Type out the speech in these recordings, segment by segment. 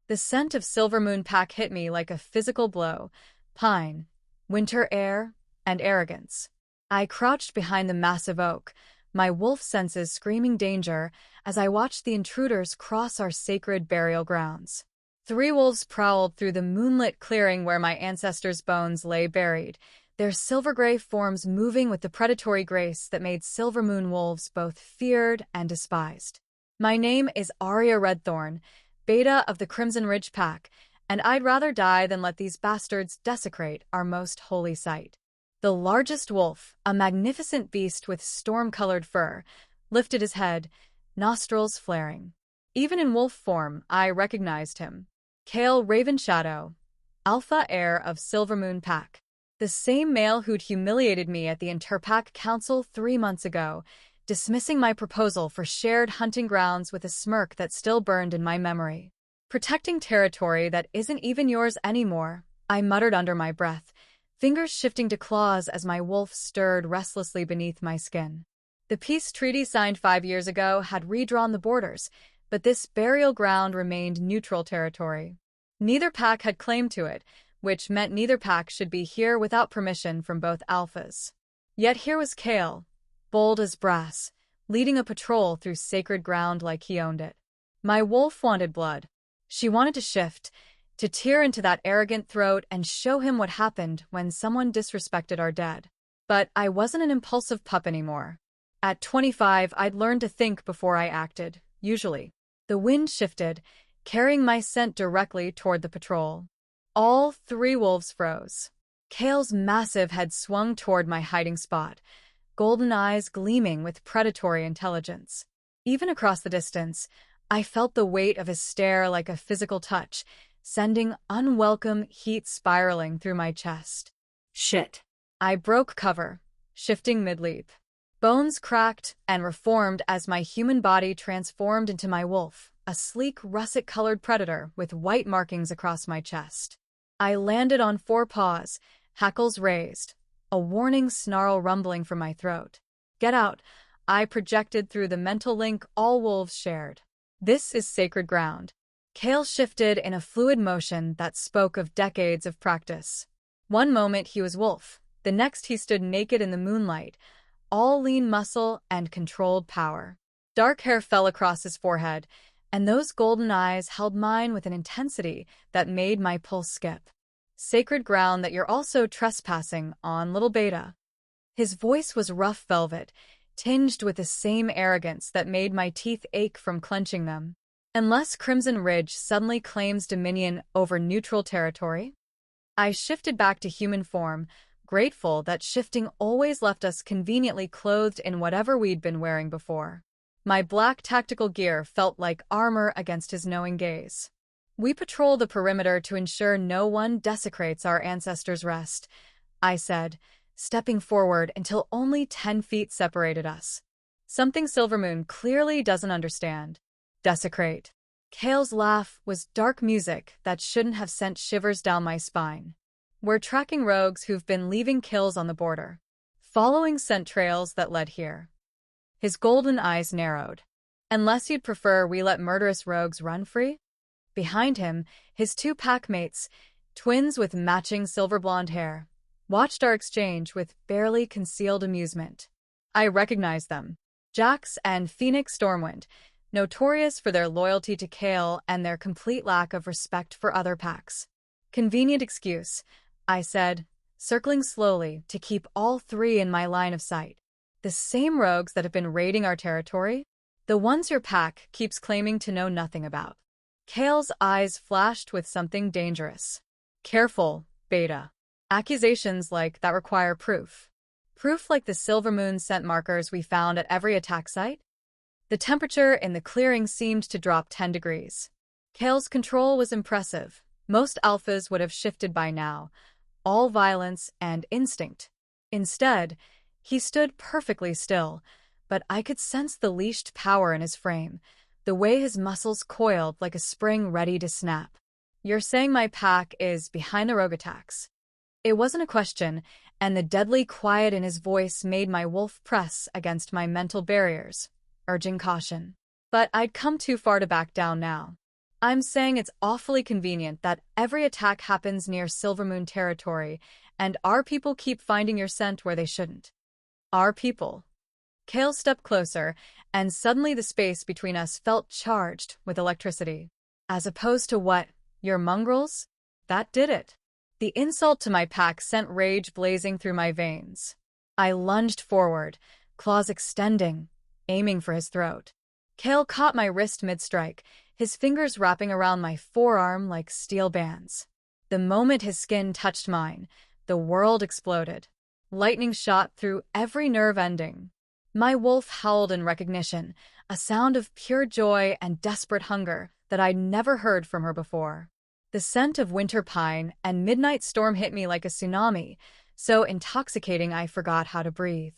The scent of Silvermoon Pack hit me like a physical blow. Pine, winter air, and arrogance. I crouched behind the massive oak, my wolf senses screaming danger as I watched the intruders cross our sacred burial grounds. 3 wolves prowled through the moonlit clearing where my ancestors' bones lay buried, their silver-gray forms moving with the predatory grace that made Silvermoon wolves both feared and despised. My name is Aria Redthorn, beta of the Crimson Ridge Pack, and I'd rather die than let these bastards desecrate our most holy site. The largest wolf, a magnificent beast with storm-colored fur, lifted his head, nostrils flaring. Even in wolf form, I recognized him. Kael Ravenshadow, alpha heir of Silvermoon Pack. The same male who'd humiliated me at the Interpack Council 3 months ago, dismissing my proposal for shared hunting grounds with a smirk that still burned in my memory. Protecting territory that isn't even yours anymore, I muttered under my breath, fingers shifting to claws as my wolf stirred restlessly beneath my skin. The peace treaty signed 5 years ago had redrawn the borders, but this burial ground remained neutral territory. Neither pack had claim to it, which meant neither pack should be here without permission from both alphas. Yet here was Kael, bold as brass, leading a patrol through sacred ground like he owned it. My wolf wanted blood. She wanted to shift, to tear into that arrogant throat and show him what happened when someone disrespected our dead. But I wasn't an impulsive pup anymore. At 25, I'd learned to think before I acted, usually. The wind shifted, carrying my scent directly toward the patrol. All 3 wolves froze. Kael's massive head swung toward my hiding spot, golden eyes gleaming with predatory intelligence. Even across the distance, I felt the weight of his stare like a physical touch, sending unwelcome heat spiraling through my chest. Shit. I broke cover, shifting mid-leap. Bones cracked and reformed as my human body transformed into my wolf, a sleek, russet-colored predator with white markings across my chest. I landed on 4 paws, hackles raised, a warning snarl rumbling from my throat. Get out, I projected through the mental link all wolves shared. This is sacred ground. Kael shifted in a fluid motion that spoke of decades of practice. One moment he was wolf, the next he stood naked in the moonlight, all lean muscle and controlled power. Dark hair fell across his forehead, and those golden eyes held mine with an intensity that made my pulse skip. Sacred ground that you're also trespassing on, little beta. His voice was rough velvet, tinged with the same arrogance that made my teeth ache from clenching them. Unless Crimson Ridge suddenly claims dominion over neutral territory? I shifted back to human form, grateful that shifting always left us conveniently clothed in whatever we'd been wearing before. My black tactical gear felt like armor against his knowing gaze. We patrol the perimeter to ensure no one desecrates our ancestors' rest, I said, stepping forward until only 10 feet separated us. Something Silvermoon clearly doesn't understand. Desecrate. Kael's laugh was dark music that shouldn't have sent shivers down my spine. We're tracking rogues who've been leaving kills on the border, following scent trails that led here. His golden eyes narrowed. Unless you'd prefer we let murderous rogues run free? Behind him, his 2 packmates, twins with matching silver blonde hair, watched our exchange with barely concealed amusement. I recognized them. Jax and Phoenix Stormwind, notorious for their loyalty to Kael and their complete lack of respect for other packs. Convenient excuse, I said, circling slowly to keep all 3 in my line of sight. The same rogues that have been raiding our territory? The ones your pack keeps claiming to know nothing about. Kael's eyes flashed with something dangerous. Careful, beta. Accusations like that require proof. Proof like the Silvermoon scent markers we found at every attack site? The temperature in the clearing seemed to drop 10 degrees. Kael's control was impressive. Most alphas would have shifted by now, all violence and instinct. Instead, he stood perfectly still, but I could sense the leashed power in his frame, the way his muscles coiled like a spring ready to snap. You're saying my pack is behind the rogue attacks? It wasn't a question, and the deadly quiet in his voice made my wolf press against my mental barriers, urging caution. But I'd come too far to back down now. I'm saying it's awfully convenient that every attack happens near Silvermoon territory, and our people keep finding your scent where they shouldn't. Our people. Kael stepped closer, and suddenly the space between us felt charged with electricity. As opposed to what? Your mongrels? That did it. The insult to my pack sent rage blazing through my veins. I lunged forward, claws extending, aiming for his throat. Kael caught my wrist mid-strike, his fingers wrapping around my forearm like steel bands. The moment his skin touched mine, the world exploded. Lightning shot through every nerve ending. My wolf howled in recognition, a sound of pure joy and desperate hunger that I'd never heard from her before. The scent of winter pine and midnight storm hit me like a tsunami, so intoxicating I forgot how to breathe.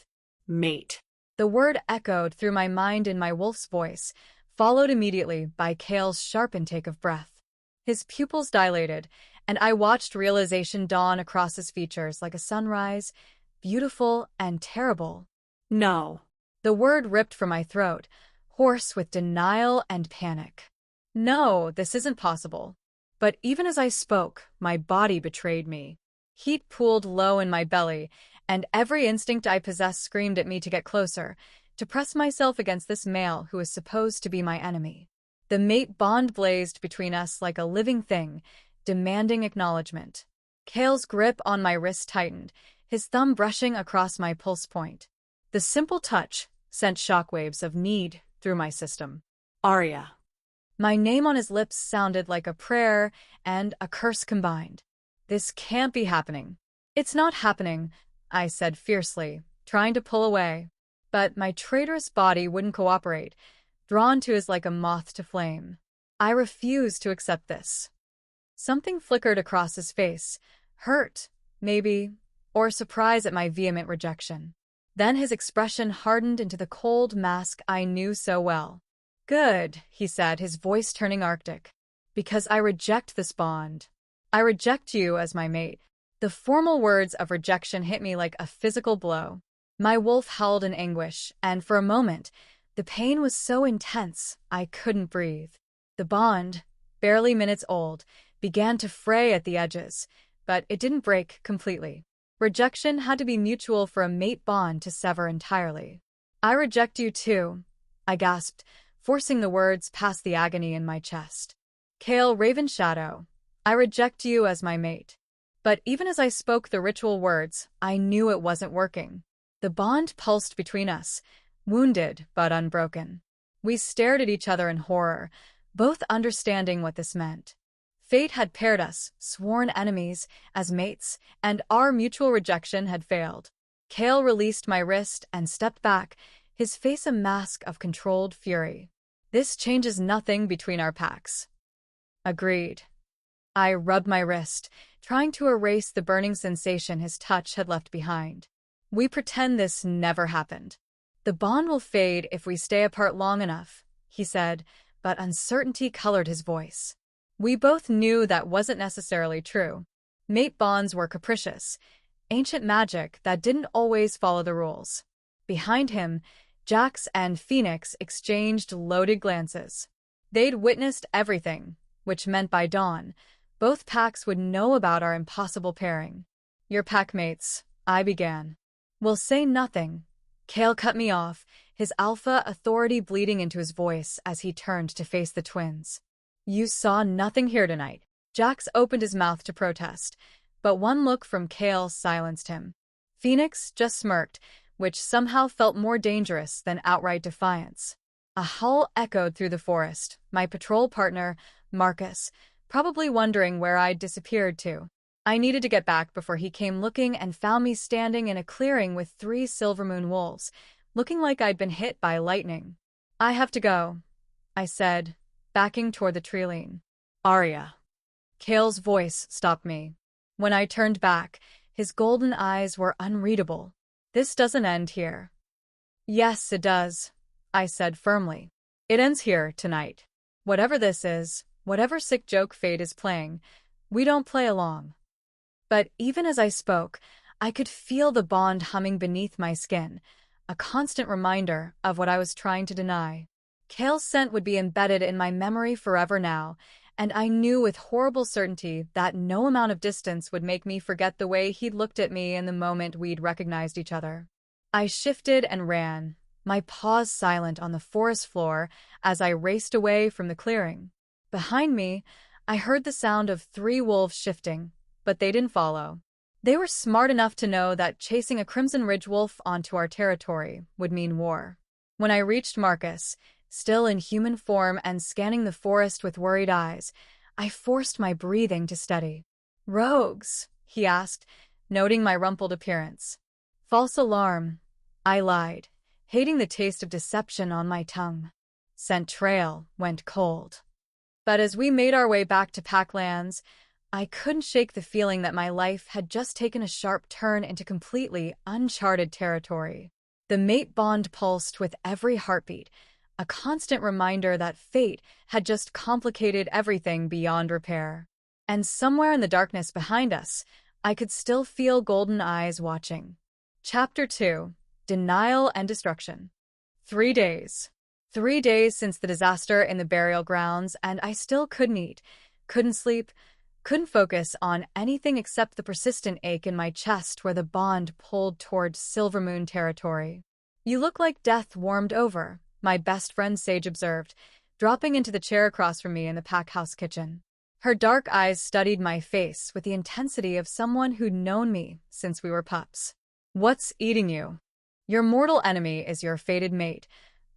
Mate. The word echoed through my mind in my wolf's voice, followed immediately by Kael's sharp intake of breath. His pupils dilated, and I watched realization dawn across his features like a sunrise, beautiful and terrible. No. The word ripped from my throat, hoarse with denial and panic. No, this isn't possible. But even as I spoke, my body betrayed me. Heat pooled low in my belly, and every instinct I possessed screamed at me to get closer, to press myself against this male who was supposed to be my enemy. The mate bond blazed between us like a living thing, demanding acknowledgement. Kael's grip on my wrist tightened, his thumb brushing across my pulse point. The simple touch sent shockwaves of need through my system. Aria. My name on his lips sounded like a prayer and a curse combined. This can't be happening. It's not happening, I said fiercely, trying to pull away. But my traitorous body wouldn't cooperate, drawn to his like a moth to flame. I refused to accept this. Something flickered across his face, hurt, maybe, or surprise at my vehement rejection. Then his expression hardened into the cold mask I knew so well. Good, he said, his voice turning arctic. Because I reject this bond. I reject you as my mate. The formal words of rejection hit me like a physical blow. My wolf howled in anguish, and for a moment, the pain was so intense I couldn't breathe. The bond, barely minutes old, began to fray at the edges, but it didn't break completely. Rejection had to be mutual for a mate bond to sever entirely. I reject you too, I gasped, forcing the words past the agony in my chest. Kael Ravenshadow, I reject you as my mate. But even as I spoke the ritual words, I knew it wasn't working. The bond pulsed between us, wounded but unbroken. We stared at each other in horror, both understanding what this meant. Fate had paired us, sworn enemies, as mates, and our mutual rejection had failed. Kael released my wrist and stepped back, his face a mask of controlled fury. This changes nothing between our packs. Agreed. I rubbed my wrist, trying to erase the burning sensation his touch had left behind. We pretend this never happened. The bond will fade if we stay apart long enough, he said, but uncertainty colored his voice. We both knew that wasn't necessarily true. Mate bonds were capricious, ancient magic that didn't always follow the rules. Behind him, Jax and Phoenix exchanged loaded glances. They'd witnessed everything, which meant by dawn, both packs would know about our impossible pairing. Your packmates, I began. Will say nothing. Kael cut me off, his alpha authority bleeding into his voice as he turned to face the twins. You saw nothing here tonight. Jax opened his mouth to protest, but one look from Kael silenced him. Phoenix just smirked, which somehow felt more dangerous than outright defiance. A howl echoed through the forest, my patrol partner, Marcus, probably wondering where I'd disappeared to. I needed to get back before he came looking and found me standing in a clearing with 3 Silvermoon wolves, looking like I'd been hit by lightning. I have to go, I said, backing toward the treeline. Aria. Kael's voice stopped me. When I turned back, his golden eyes were unreadable. This doesn't end here. Yes, it does, I said firmly. It ends here tonight. Whatever this is, whatever sick joke fate is playing, we don't play along. But even as I spoke, I could feel the bond humming beneath my skin, a constant reminder of what I was trying to deny. Kael's scent would be embedded in my memory forever now, and I knew with horrible certainty that no amount of distance would make me forget the way he'd looked at me in the moment we'd recognized each other. I shifted and ran, my paws silent on the forest floor as I raced away from the clearing. Behind me, I heard the sound of 3 wolves shifting, but they didn't follow. They were smart enough to know that chasing a Crimson Ridge wolf onto our territory would mean war. When I reached Marcus, still in human form and scanning the forest with worried eyes, I forced my breathing to steady. "Rogues?" he asked, noting my rumpled appearance. "False alarm," I lied, hating the taste of deception on my tongue. Scent trail went cold. But as we made our way back to Packlands, I couldn't shake the feeling that my life had just taken a sharp turn into completely uncharted territory. The mate bond pulsed with every heartbeat, a constant reminder that fate had just complicated everything beyond repair. And somewhere in the darkness behind us, I could still feel golden eyes watching. Chapter 2: Denial and Destruction. 3 days. 3 days since the disaster in the burial grounds, and I still couldn't eat, couldn't sleep, couldn't focus on anything except the persistent ache in my chest where the bond pulled toward Silvermoon territory. "You look like death warmed over," my best friend Sage observed, dropping into the chair across from me in the pack house kitchen. Her dark eyes studied my face with the intensity of someone who'd known me since we were pups. "What's eating you?" "Your mortal enemy is your fated mate,"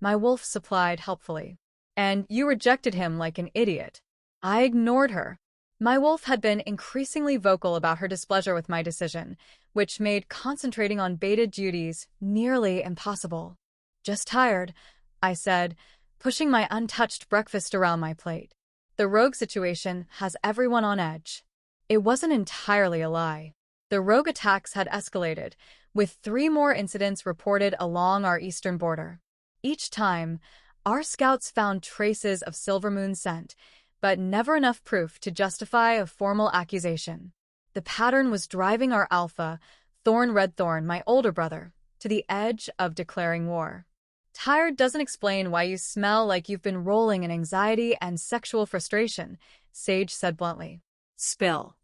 my wolf supplied helpfully. "And you rejected him like an idiot." I ignored her. My wolf had been increasingly vocal about her displeasure with my decision, which made concentrating on baited duties nearly impossible. "Just tired," I said, pushing my untouched breakfast around my plate. "The rogue situation has everyone on edge." It wasn't entirely a lie. The rogue attacks had escalated, with 3 more incidents reported along our eastern border. Each time, our scouts found traces of Silvermoon scent, but never enough proof to justify a formal accusation. The pattern was driving our alpha, Redthorn, my older brother, to the edge of declaring war. "Tired doesn't explain why you smell like you've been rolling in anxiety and sexual frustration," Sage said bluntly. Spill.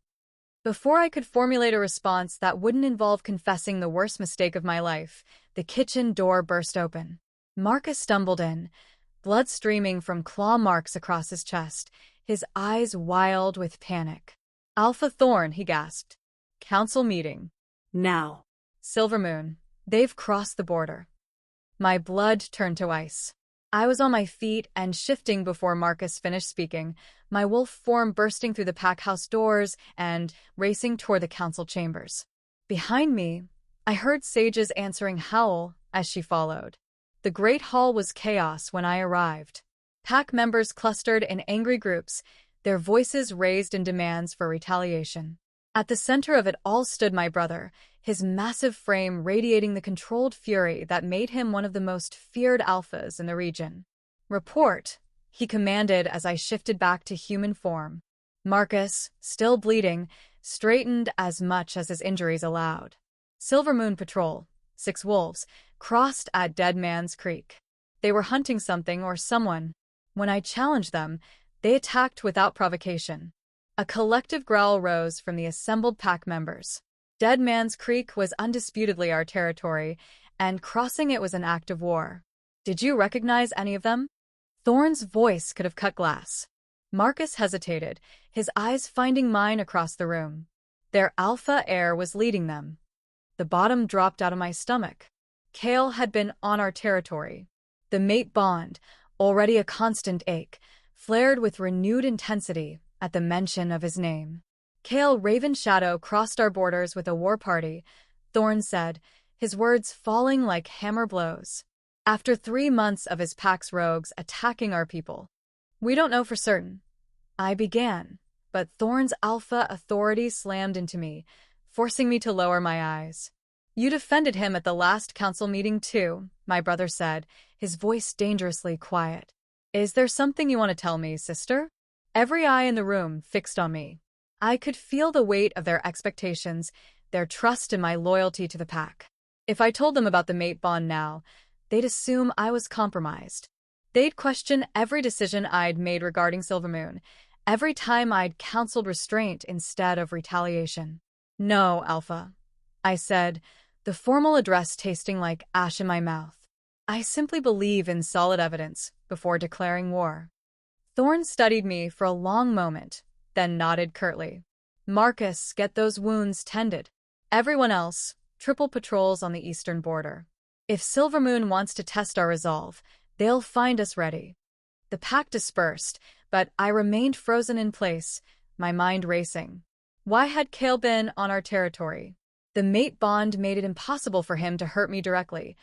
Before I could formulate a response that wouldn't involve confessing the worst mistake of my life, the kitchen door burst open. Marcus stumbled in, blood streaming from claw marks across his chest, his eyes wild with panic. "Alpha Thorn," he gasped. "Council meeting." Now. "Silvermoon. They've crossed the border." My blood turned to ice. I was on my feet and shifting before Marcus finished speaking, my wolf form bursting through the pack house doors and racing toward the council chambers. Behind me, I heard Sage's answering howl as she followed. The Great Hall was chaos when I arrived. Pack members clustered in angry groups, their voices raised in demands for retaliation. At the center of it all stood my brother, his massive frame radiating the controlled fury that made him one of the most feared alphas in the region. "Report," he commanded as I shifted back to human form. Marcus, still bleeding, straightened as much as his injuries allowed. "Silvermoon Patrol, 6 wolves, crossed at Dead Man's Creek. They were hunting something or someone. When I challenged them, they attacked without provocation." A collective growl rose from the assembled pack members. Dead Man's Creek was undisputedly our territory, and crossing it was an act of war. "Did you recognize any of them?" Thorn's voice could have cut glass. Marcus hesitated, his eyes finding mine across the room. Their alpha heir was leading them. The bottom dropped out of my stomach. Kael had been on our territory. The mate bond, already a constant ache, flared with renewed intensity at the mention of his name. "Kael Ravenshadow crossed our borders with a war party," Thorn said, his words falling like hammer blows. "After 3 months of his pack's rogues attacking our people." "We don't know for certain," I began, but Thorn's alpha authority slammed into me, forcing me to lower my eyes. "You defended him at the last council meeting too," my brother said, his voice dangerously quiet. "Is there something you want to tell me, sister?" Every eye in the room fixed on me. I could feel the weight of their expectations, their trust in my loyalty to the pack. If I told them about the mate bond now, they'd assume I was compromised. They'd question every decision I'd made regarding Silvermoon, every time I'd counseled restraint instead of retaliation. "No, Alpha," I said, the formal address tasting like ash in my mouth. "I simply believe in solid evidence before declaring war." Thorn studied me for a long moment, then nodded curtly. "Marcus, get those wounds tended. Everyone else, triple patrols on the eastern border. If Silvermoon wants to test our resolve, they'll find us ready." The pack dispersed, but I remained frozen in place, my mind racing. Why had Kael been on our territory? The mate bond made it impossible for him to hurt me directly.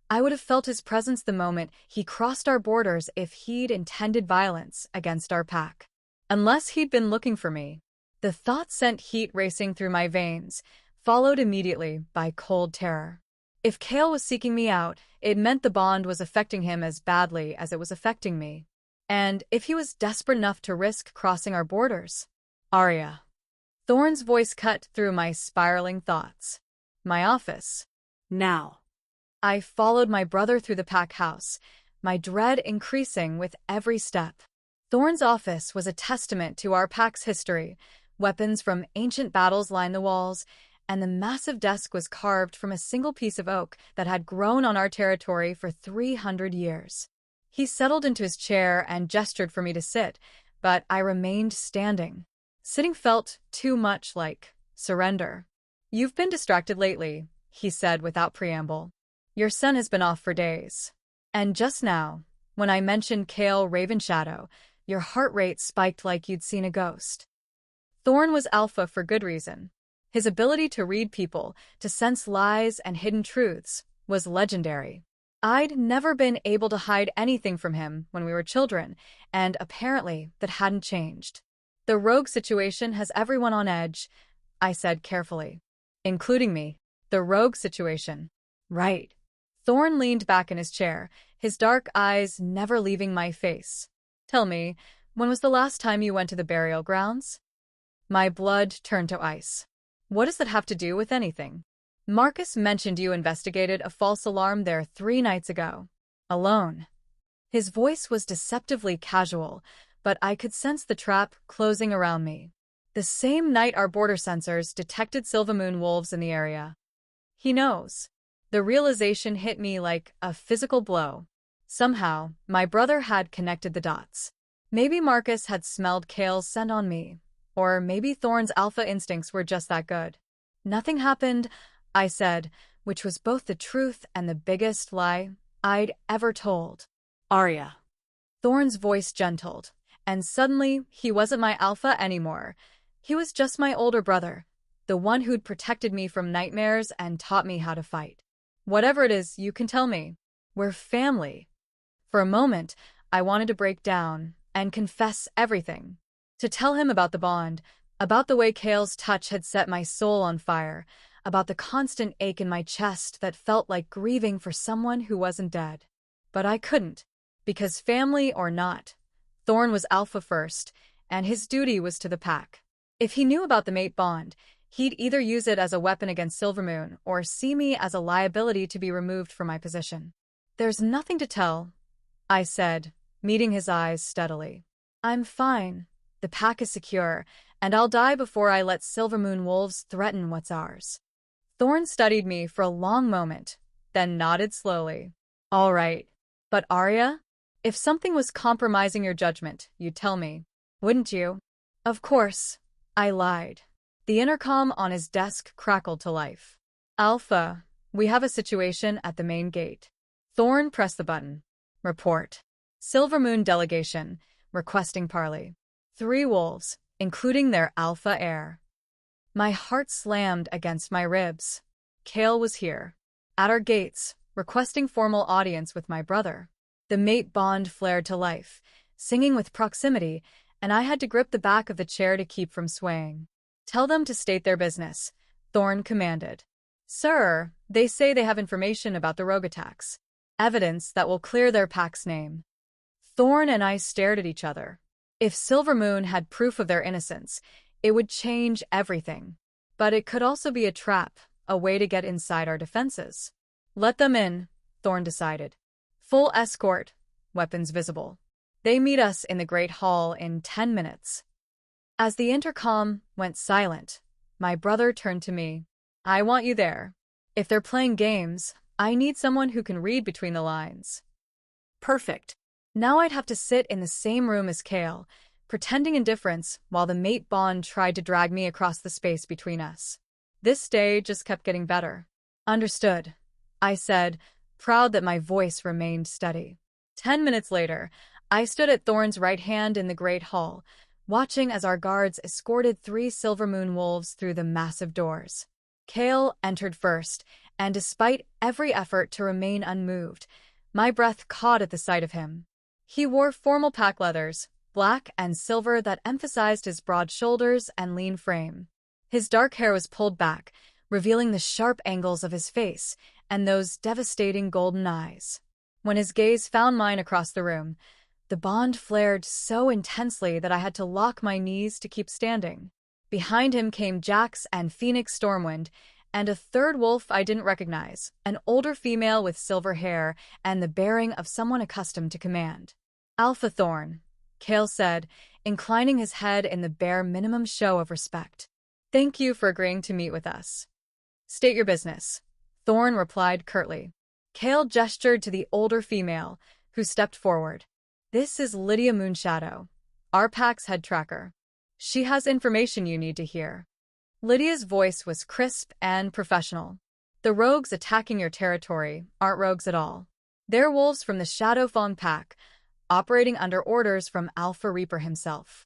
I would have felt his presence the moment he crossed our borders if he'd intended violence against our pack. Unless he'd been looking for me. The thought sent heat racing through my veins, followed immediately by cold terror. If Kael was seeking me out, it meant the bond was affecting him as badly as it was affecting me. And if he was desperate enough to risk crossing our borders? "Aria." Thorn's voice cut through my spiraling thoughts. "My office." Now. I followed my brother through the pack house, my dread increasing with every step. Thorn's office was a testament to our pack's history. Weapons from ancient battles lined the walls, and the massive desk was carved from a single piece of oak that had grown on our territory for 300 years. He settled into his chair and gestured for me to sit, but I remained standing. Sitting felt too much like surrender. "You've been distracted lately," he said without preamble. "Your son has been off for days. And just now, when I mentioned Kael Ravenshadow, your heart rate spiked like you'd seen a ghost." Thorn was alpha for good reason. His ability to read people, to sense lies and hidden truths, was legendary. I'd never been able to hide anything from him when we were children, and apparently that hadn't changed. "The rogue situation has everyone on edge," I said carefully. "Including me." "The rogue situation." "Right." Thorn leaned back in his chair, his dark eyes never leaving my face. "Tell me, when was the last time you went to the burial grounds?" My blood turned to ice. "What does that have to do with anything?" "Marcus mentioned you investigated a false alarm there 3 nights ago. Alone." His voice was deceptively casual, but I could sense the trap closing around me. The same night our border sensors detected Silvermoon wolves in the area. He knows. The realization hit me like a physical blow. Somehow, my brother had connected the dots. Maybe Marcus had smelled Kael's scent on me, or maybe Thorn's alpha instincts were just that good. "Nothing happened," I said, which was both the truth and the biggest lie I'd ever told. "Aria." Thorn's voice gentled, and suddenly he wasn't my alpha anymore. He was just my older brother, the one who'd protected me from nightmares and taught me how to fight. "Whatever it is, you can tell me. We're family." For a moment, I wanted to break down and confess everything. To tell him about the bond, about the way Kael's touch had set my soul on fire, about the constant ache in my chest that felt like grieving for someone who wasn't dead. But I couldn't, because family or not, Thorn was alpha first, and his duty was to the pack. If he knew about the mate bond, he'd either use it as a weapon against Silvermoon or see me as a liability to be removed from my position. "There's nothing to tell," I said, meeting his eyes steadily. "I'm fine. The pack is secure, and I'll die before I let Silvermoon wolves threaten what's ours." Thorn studied me for a long moment, then nodded slowly. "All right. But Aria? If something was compromising your judgment, you'd tell me, wouldn't you?" "Of course," I lied. The intercom on his desk crackled to life. "Alpha, we have a situation at the main gate." Thorn pressed the button. "Report. Silvermoon delegation, requesting parley. 3 wolves, including their alpha heir." My heart slammed against my ribs. Kael was here, at our gates, requesting formal audience with my brother. The mate bond flared to life, singing with proximity, and I had to grip the back of the chair to keep from swaying. "Tell them to state their business," Thorn commanded. "Sir, they say they have information about the rogue attacks. Evidence that will clear their pack's name." Thorn and I stared at each other. If Silvermoon had proof of their innocence, it would change everything. But it could also be a trap, a way to get inside our defenses. "Let them in," Thorn decided. "Full escort," weapons visible. They meet us in the Great Hall in 10 minutes. As the intercom went silent, my brother turned to me. I want you there. If they're playing games, I need someone who can read between the lines. Perfect. Now I'd have to sit in the same room as Kael, pretending indifference while the mate bond tried to drag me across the space between us. This day just kept getting better. Understood, I said, proud that my voice remained steady. 10 minutes later, I stood at Thorn's right hand in the Great Hall, watching as our guards escorted 3 silver moon wolves through the massive doors. Kael entered first, and despite every effort to remain unmoved, my breath caught at the sight of him. He wore formal pack leathers, black and silver, that emphasized his broad shoulders and lean frame. His dark hair was pulled back, revealing the sharp angles of his face and those devastating golden eyes. When his gaze found mine across the room, the bond flared so intensely that I had to lock my knees to keep standing. Behind him came Jax and Phoenix Stormwind, and a third wolf I didn't recognize, an older female with silver hair and the bearing of someone accustomed to command. Alpha Thorn, Kael said, inclining his head in the bare minimum show of respect. Thank you for agreeing to meet with us. State your business, Thorn replied curtly. Kael gestured to the older female, who stepped forward. This is Lydia Moonshadow, our pack's head tracker. She has information you need to hear. Lydia's voice was crisp and professional. The rogues attacking your territory aren't rogues at all. They're wolves from the Shadowfang pack, operating under orders from Alpha Reaper himself.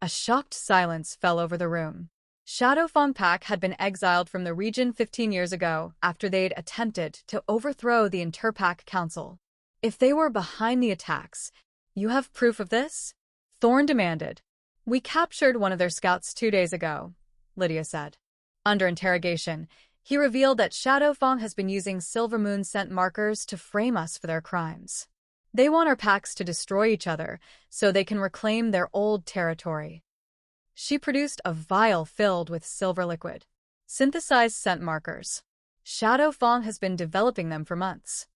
A shocked silence fell over the room. Shadowfang pack had been exiled from the region 15 years ago after they'd attempted to overthrow the Interpack Council. If they were behind the attacks, you have proof of this? Thorn demanded. We captured one of their scouts 2 days ago, Lydia said. Under interrogation, he revealed that Shadowfang has been using Silver Moon scent markers to frame us for their crimes. They want our packs to destroy each other so they can reclaim their old territory. She produced a vial filled with silver liquid. Synthesized scent markers. Shadowfang has been developing them for months.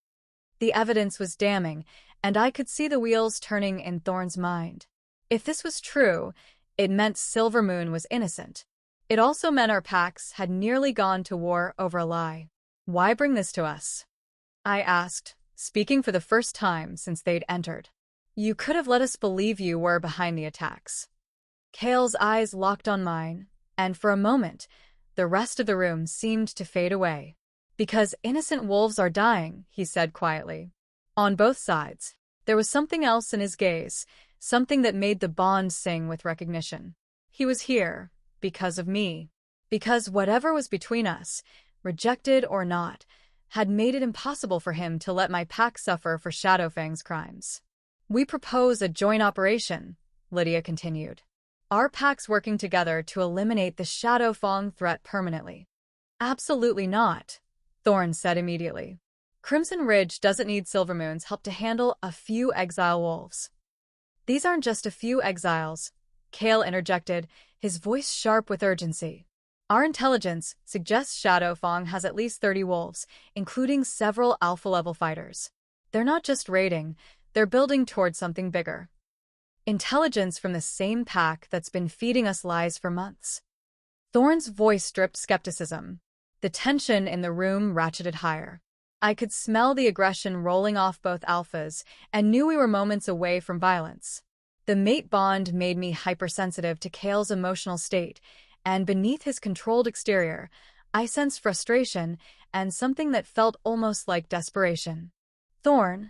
The evidence was damning, and I could see the wheels turning in Thorn's mind. If this was true, it meant Silver Moon was innocent. It also meant our packs had nearly gone to war over a lie. Why bring this to us? I asked, speaking for the first time since they'd entered. You could have let us believe you were behind the attacks. Kael's eyes locked on mine, and for a moment, the rest of the room seemed to fade away. Because innocent wolves are dying, he said quietly. On both sides, there was something else in his gaze, something that made the bond sing with recognition. He was here, because of me. Because whatever was between us, rejected or not, had made it impossible for him to let my pack suffer for Shadowfang's crimes. We propose a joint operation, Lydia continued. Our packs working together to eliminate the Shadowfang threat permanently. Absolutely not, Thorn said immediately. Crimson Ridge doesn't need Silvermoon's help to handle a few exile wolves. These aren't just a few exiles, Kael interjected, his voice sharp with urgency. Our intelligence suggests Shadowfang has at least 30 wolves, including several alpha-level fighters. They're not just raiding, they're building towards something bigger. Intelligence from the same pack that's been feeding us lies for months. Thorn's voice dripped skepticism. The tension in the room ratcheted higher. I could smell the aggression rolling off both alphas and knew we were moments away from violence. The mate bond made me hypersensitive to Kael's emotional state, and beneath his controlled exterior, I sensed frustration and something that felt almost like desperation. Thorn,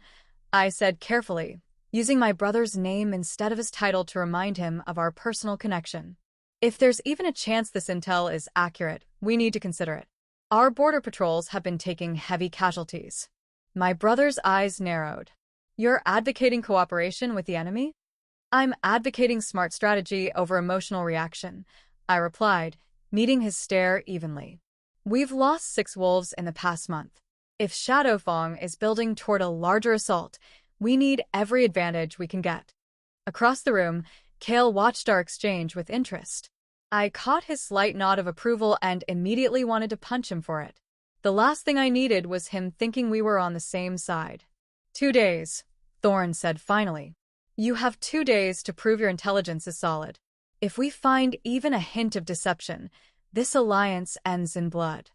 I said carefully, using my brother's name instead of his title to remind him of our personal connection. If there's even a chance this intel is accurate, we need to consider it. Our border patrols have been taking heavy casualties. My brother's eyes narrowed. You're advocating cooperation with the enemy? I'm advocating smart strategy over emotional reaction, I replied, meeting his stare evenly. We've lost 6 wolves in the past month. If Shadowfang is building toward a larger assault, we need every advantage we can get. Across the room, Kael watched our exchange with interest. I caught his slight nod of approval and immediately wanted to punch him for it. The last thing I needed was him thinking we were on the same side. 2 days, Thorn said finally. You have 2 days to prove your intelligence is solid. If we find even a hint of deception, this alliance ends in blood.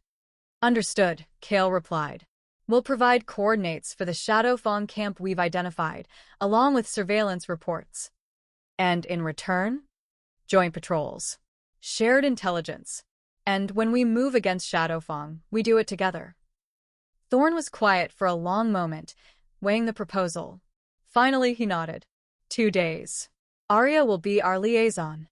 Understood, Kael replied. We'll provide coordinates for the Shadowfang camp we've identified, along with surveillance reports. And in return? Joint patrols. Shared intelligence. And when we move against Shadowfang, we do it together. Thorn was quiet for a long moment, weighing the proposal. Finally, he nodded. 2 days. Aria will be our liaison.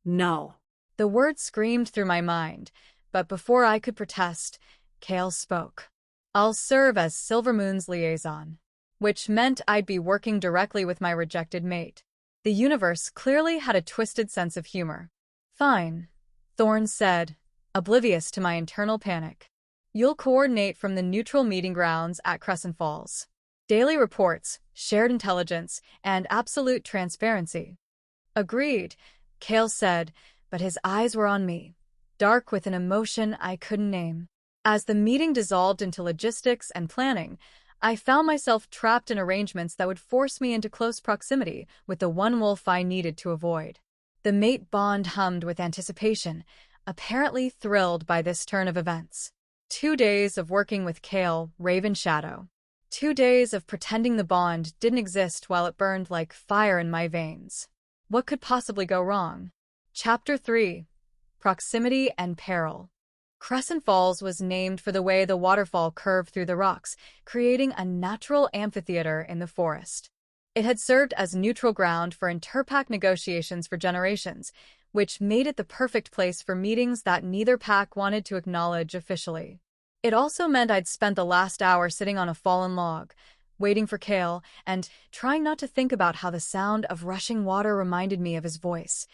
No. The word screamed through my mind, but before I could protest, Kael spoke. I'll serve as Silvermoon's liaison, which meant I'd be working directly with my rejected mate. The universe clearly had a twisted sense of humor. Fine, Thorn said, oblivious to my internal panic. You'll coordinate from the neutral meeting grounds at Crescent Falls. Daily reports, shared intelligence, and absolute transparency. Agreed, Kael said, but his eyes were on me, dark with an emotion I couldn't name. As the meeting dissolved into logistics and planning, I found myself trapped in arrangements that would force me into close proximity with the one wolf I needed to avoid. The mate bond hummed with anticipation, apparently thrilled by this turn of events. 2 days of working with Kael, Ravenshadow. 2 days of pretending the bond didn't exist while it burned like fire in my veins. What could possibly go wrong? Chapter 3. Proximity and Peril. Crescent Falls was named for the way the waterfall curved through the rocks, creating a natural amphitheater in the forest. It had served as neutral ground for interpack negotiations for generations, which made it the perfect place for meetings that neither pack wanted to acknowledge officially. It also meant I'd spent the last hour sitting on a fallen log, waiting for Kael, and trying not to think about how the sound of rushing water reminded me of his voice,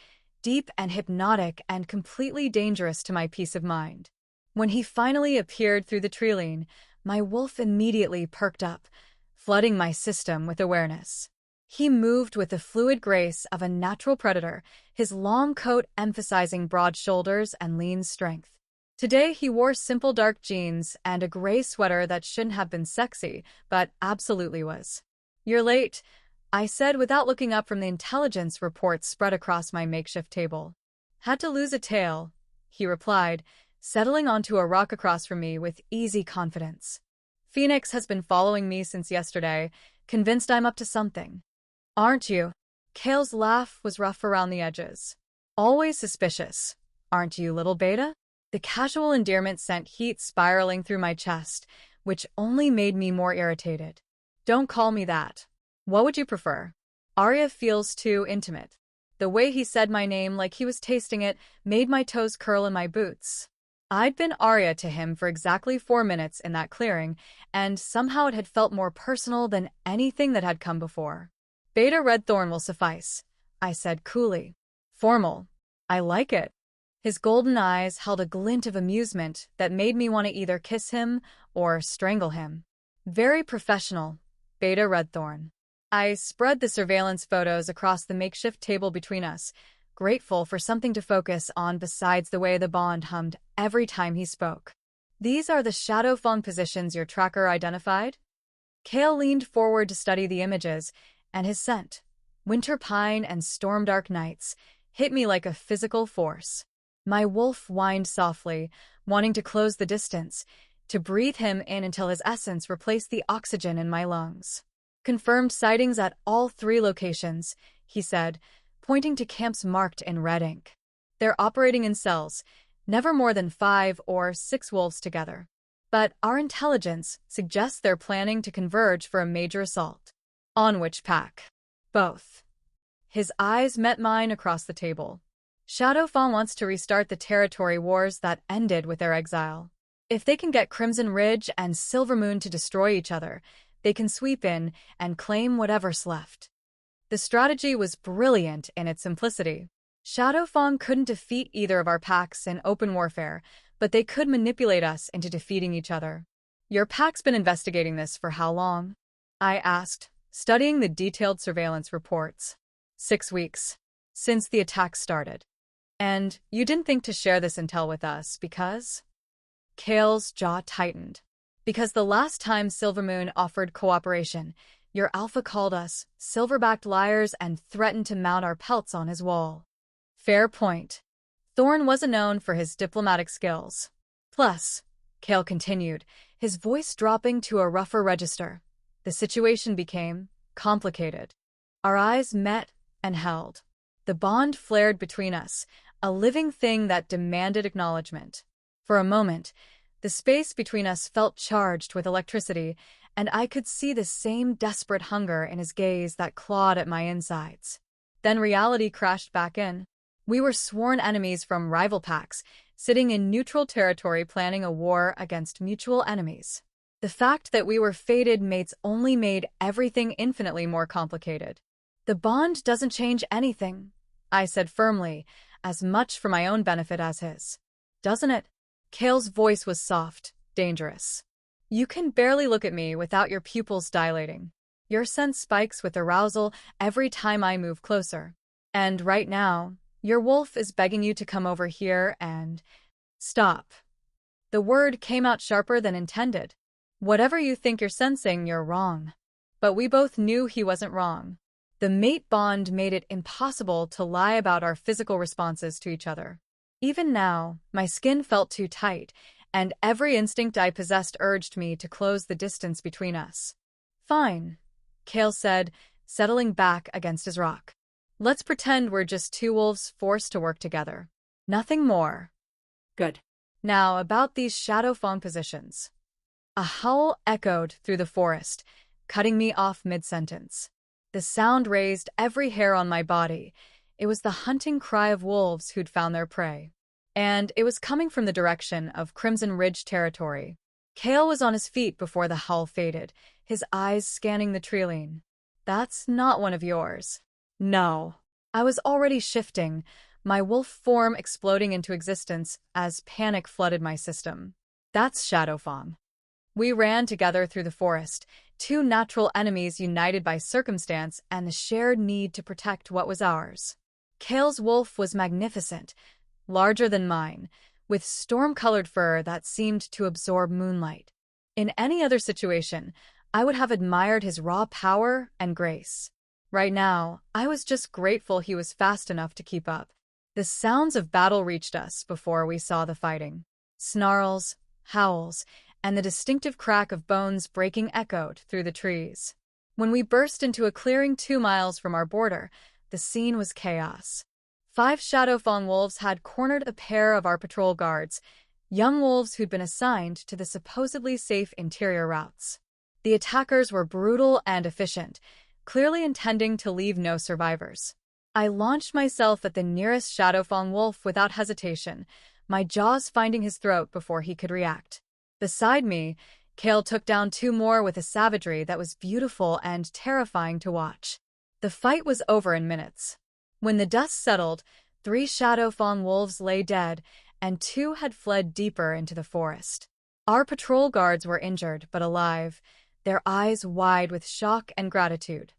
deep and hypnotic and completely dangerous to my peace of mind. When he finally appeared through the treeline, my wolf immediately perked up, flooding my system with awareness. He moved with the fluid grace of a natural predator, his long coat emphasizing broad shoulders and lean strength. Today he wore simple dark jeans and a gray sweater that shouldn't have been sexy, but absolutely was. You're late, I said without looking up from the intelligence reports spread across my makeshift table. Had to lose a tail, he replied, settling onto a rock across from me with easy confidence. Phoenix has been following me since yesterday, convinced I'm up to something. Aren't you? Kael's laugh was rough around the edges. Always suspicious, aren't you, little beta? The casual endearment sent heat spiraling through my chest, which only made me more irritated. Don't call me that. What would you prefer? Aria feels too intimate. The way he said my name like he was tasting it made my toes curl in my boots. I'd been Aria to him for exactly 4 minutes in that clearing, and somehow it had felt more personal than anything that had come before. Beta Redthorn will suffice, I said coolly. Formal. I like it. His golden eyes held a glint of amusement that made me want to either kiss him or strangle him. Very professional, Beta Redthorn. I spread the surveillance photos across the makeshift table between us, grateful for something to focus on besides the way the bond hummed every time he spoke. These are the Shadowfang positions your tracker identified? Kael leaned forward to study the images, and his scent, winter pine and storm-dark nights, hit me like a physical force. My wolf whined softly, wanting to close the distance, to breathe him in until his essence replaced the oxygen in my lungs. Confirmed sightings at all 3 locations, he said, pointing to camps marked in red ink. They're operating in cells, never more than 5 or 6 wolves together. But our intelligence suggests they're planning to converge for a major assault. On which pack? Both. His eyes met mine across the table. Shadowfang wants to restart the territory wars that ended with their exile. If they can get Crimson Ridge and Silvermoon to destroy each other, they can sweep in and claim whatever's left. The strategy was brilliant in its simplicity. Shadowfang couldn't defeat either of our packs in open warfare, but they could manipulate us into defeating each other. Your pack's been investigating this for how long? I asked, studying the detailed surveillance reports. 6 weeks. Since the attack started. And you didn't think to share this intel with us because? Kael's jaw tightened. Because the last time Silvermoon offered cooperation, Your alpha called us silverbacked liars and threatened to mount our pelts on his wall. Fair point. Thorn wasn't known for his diplomatic skills. Plus, Kael continued, his voice dropping to a rougher register, the situation became complicated. Our eyes met and held. The bond flared between us, a living thing that demanded acknowledgement. For a moment, the space between us felt charged with electricity, and I could see the same desperate hunger in his gaze that clawed at my insides. Then reality crashed back in. We were sworn enemies from rival packs, sitting in neutral territory planning a war against mutual enemies. The fact that we were fated mates only made everything infinitely more complicated. The bond doesn't change anything, I said firmly, as much for my own benefit as his. Doesn't it? Kael's voice was soft, dangerous. You can barely look at me without your pupils dilating. Your sense spikes with arousal every time I move closer. And right now, your wolf is begging you to come over here and stop. The word came out sharper than intended. Whatever you think you're sensing, you're wrong. But we both knew he wasn't wrong. The mate bond made it impossible to lie about our physical responses to each other. Even now, my skin felt too tight, and every instinct I possessed urged me to close the distance between us. Fine, Kael said, settling back against his rock. Let's pretend we're just two wolves forced to work together. Nothing more. Good. Now, about these shadow fawn positions. A howl echoed through the forest, cutting me off mid-sentence. The sound raised every hair on my body. It was the hunting cry of wolves who'd found their prey. And it was coming from the direction of Crimson Ridge territory. Kael was on his feet before the howl faded, his eyes scanning the treeline. That's not one of yours. No. I was already shifting, my wolf form exploding into existence as panic flooded my system. That's Shadowfawn. We ran together through the forest, two natural enemies united by circumstance and the shared need to protect what was ours. Kael's wolf was magnificent, larger than mine, with storm-colored fur that seemed to absorb moonlight. In any other situation, I would have admired his raw power and grace. Right now, I was just grateful he was fast enough to keep up. The sounds of battle reached us before we saw the fighting. Snarls, howls, and the distinctive crack of bones breaking echoed through the trees. When we burst into a clearing 2 miles from our border, the scene was chaos. 5 Shadowfawn wolves had cornered a pair of our patrol guards, young wolves who'd been assigned to the supposedly safe interior routes. The attackers were brutal and efficient, clearly intending to leave no survivors. I launched myself at the nearest Shadowfawn wolf without hesitation, my jaws finding his throat before he could react. Beside me, Kael took down 2 more with a savagery that was beautiful and terrifying to watch. The fight was over in minutes. When the dust settled, 3 Shadowfawn wolves lay dead, and 2 had fled deeper into the forest. Our patrol guards were injured but alive, their eyes wide with shock and gratitude.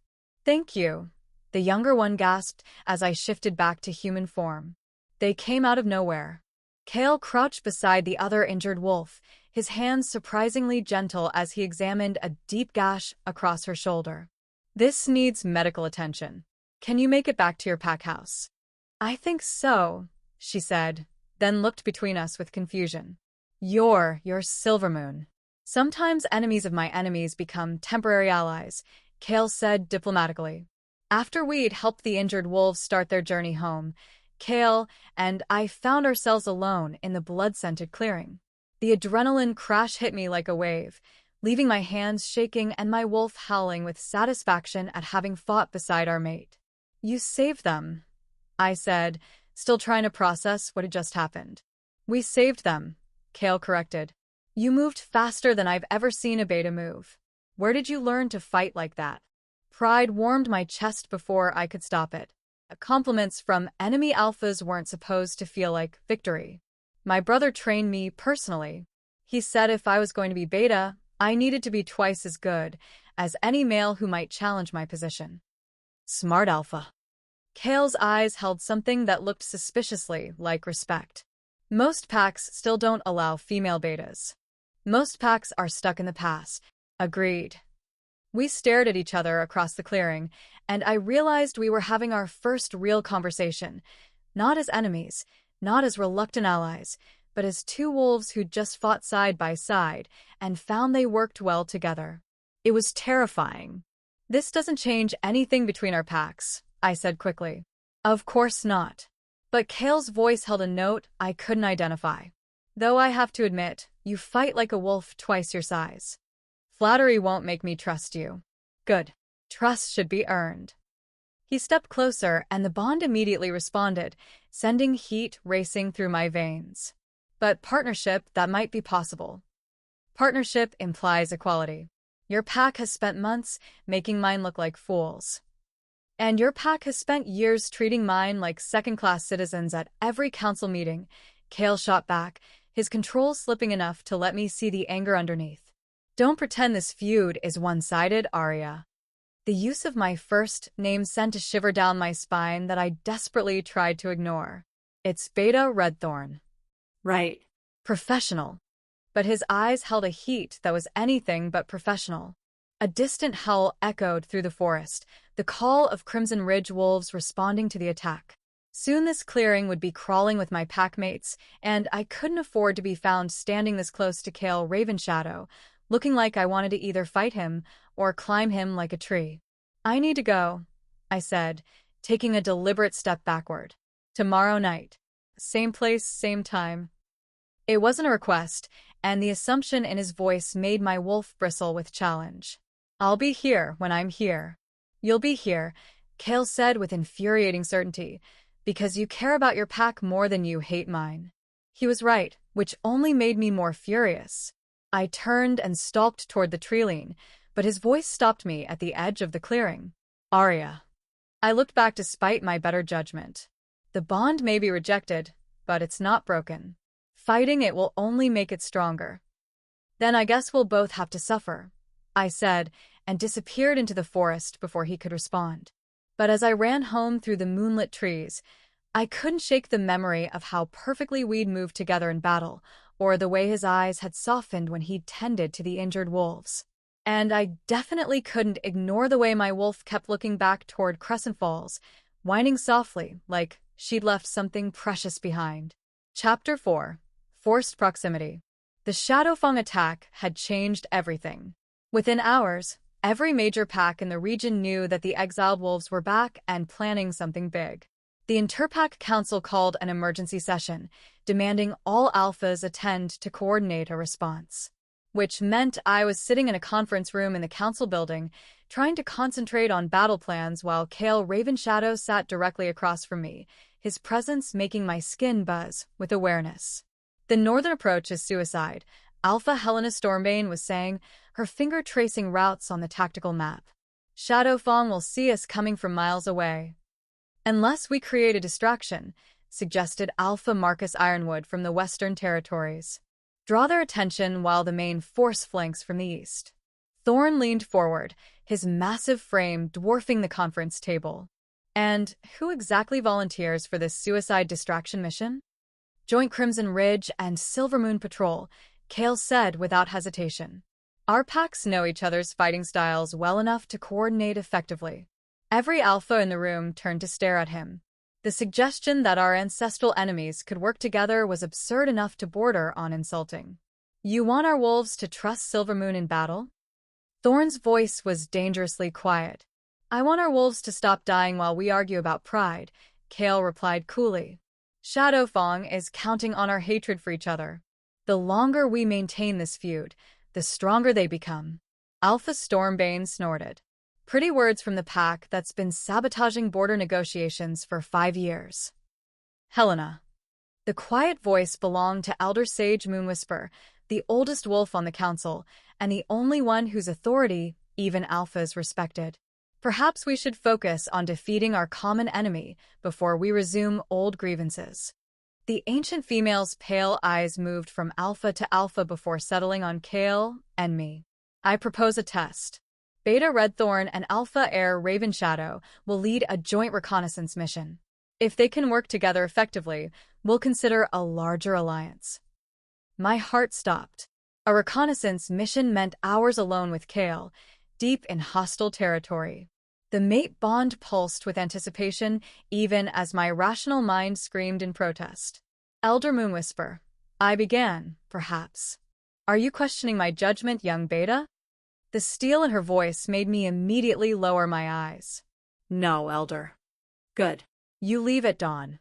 "Thank you," the younger one gasped as I shifted back to human form. They came out of nowhere. Kael crouched beside the other injured wolf, his hands surprisingly gentle as he examined a deep gash across her shoulder. "This needs medical attention. Can you make it back to your pack house?" "I think so," she said, then looked between us with confusion. You're Silvermoon." "Sometimes enemies of my enemies become temporary allies," Kael said diplomatically. After we'd helped the injured wolves start their journey home, Kael and I found ourselves alone in the blood-scented clearing. The adrenaline crash hit me like a wave, leaving my hands shaking and my wolf howling with satisfaction at having fought beside our mate. "You saved them," I said, still trying to process what had just happened. "We saved them," Kael corrected. "You moved faster than I've ever seen a beta move. Where did you learn to fight like that?" Pride warmed my chest before I could stop it. Compliments from enemy alphas weren't supposed to feel like victory. My brother trained me personally. He said if I was going to be beta, I needed to be twice as good as any male who might challenge my position. Smart alpha. Kael's eyes held something that looked suspiciously like respect. Most packs still don't allow female betas. Most packs are stuck in the past. Agreed. We stared at each other across the clearing, and I realized we were having our first real conversation, not as enemies, not as reluctant allies, but as two wolves who'd just fought side by side and found they worked well together. It was terrifying. "This doesn't change anything between our packs," I said quickly. "Of course not." But Kael's voice held a note I couldn't identify. "Though I have to admit, you fight like a wolf twice your size. Flattery won't make me trust you." "Good. Trust should be earned." He stepped closer, and the bond immediately responded, sending heat racing through my veins. "But partnership, that might be possible. Partnership implies equality. Your pack has spent months making mine look like fools. And your pack has spent years treating mine like second-class citizens at every council meeting." Kael shot back, his control slipping enough to let me see the anger underneath. "Don't pretend this feud is one-sided, Aria." The use of my first name sent a shiver down my spine that I desperately tried to ignore. "It's Beta Redthorn." Right. Professional. But his eyes held a heat that was anything but professional. A distant howl echoed through the forest, the call of Crimson Ridge wolves responding to the attack. Soon this clearing would be crawling with my packmates, and I couldn't afford to be found standing this close to Kael Ravenshadow, looking like I wanted to either fight him or climb him like a tree. "I need to go," I said, taking a deliberate step backward. "Tomorrow night. Same place, same time." It wasn't a request, and the assumption in his voice made my wolf bristle with challenge. "I'll be here when I'm here." "You'll be here," Kael said with infuriating certainty, "because you care about your pack more than you hate mine." He was right, which only made me more furious. I turned and stalked toward the treeline, but his voice stopped me at the edge of the clearing. "Aria." I looked back despite my better judgment. The bond may be rejected, but it's not broken. Fighting it will only make it stronger. "Then I guess we'll both have to suffer," I said, and disappeared into the forest before he could respond. But as I ran home through the moonlit trees, I couldn't shake the memory of how perfectly we'd moved together in battle, or the way his eyes had softened when he'd tended to the injured wolves. And I definitely couldn't ignore the way my wolf kept looking back toward Crescent Falls, whining softly, like she'd left something precious behind. Chapter 4. Forced Proximity. The Shadowfang attack had changed everything. Within hours, every major pack in the region knew that the exiled wolves were back and planning something big. The Interpack Council called an emergency session, demanding all alphas attend to coordinate a response. Which meant I was sitting in a conference room in the council building, trying to concentrate on battle plans while Kael Ravenshadow sat directly across from me, his presence making my skin buzz with awareness. "The northern approach is suicide," Alpha Helena Stormbane was saying, her finger tracing routes on the tactical map. "Shadowfang will see us coming from miles away." "Unless we create a distraction," suggested Alpha Marcus Ironwood from the Western Territories. "Draw their attention while the main force flanks from the east." Thorn leaned forward, his massive frame dwarfing the conference table. "And who exactly volunteers for this suicide distraction mission?" "Joint Crimson Ridge and Silvermoon Patrol," Kael said without hesitation. "Our packs know each other's fighting styles well enough to coordinate effectively." Every alpha in the room turned to stare at him. The suggestion that our ancestral enemies could work together was absurd enough to border on insulting. "You want our wolves to trust Silvermoon in battle?" Thorn's voice was dangerously quiet. "I want our wolves to stop dying while we argue about pride," Kael replied coolly. "Shadowfang is counting on our hatred for each other. The longer we maintain this feud, the stronger they become." Alpha Stormbane snorted. "Pretty words from the pack that's been sabotaging border negotiations for 5 years. Helena." The quiet voice belonged to Elder Sage Moonwhisper, the oldest wolf on the council, and the only one whose authority even alphas respected. "Perhaps we should focus on defeating our common enemy before we resume old grievances." The ancient female's pale eyes moved from alpha to alpha before settling on Kael and me. "I propose a test. Beta Redthorn and Alpha Heir Ravenshadow will lead a joint reconnaissance mission. If they can work together effectively, we'll consider a larger alliance." My heart stopped. A reconnaissance mission meant hours alone with Kael, deep in hostile territory. The mate bond pulsed with anticipation, even as my rational mind screamed in protest. Elder Moon Whisper. I began, perhaps. Are you questioning my judgment, young Beta? The steel in her voice made me immediately lower my eyes. No, Elder. Good. You leave at dawn.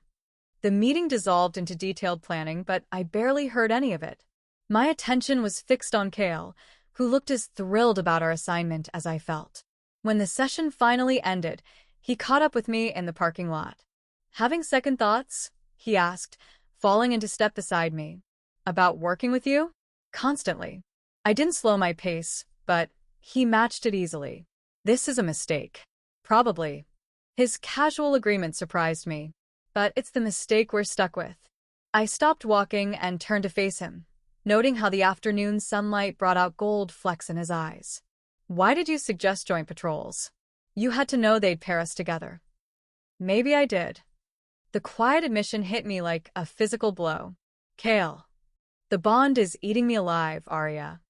The meeting dissolved into detailed planning, but I barely heard any of it. My attention was fixed on Kael, who looked as thrilled about our assignment as I felt. When the session finally ended, he caught up with me in the parking lot. Having second thoughts? He asked, falling into step beside me. About working with you? Constantly. I didn't slow my pace, but he matched it easily. This is a mistake. Probably. His casual agreement surprised me, but it's the mistake we're stuck with. I stopped walking and turned to face him, noting how the afternoon sunlight brought out gold flecks in his eyes. Why did you suggest joint patrols? You had to know they'd pair us together. Maybe I did. The quiet admission hit me like a physical blow. Kael. The bond is eating me alive, Aria.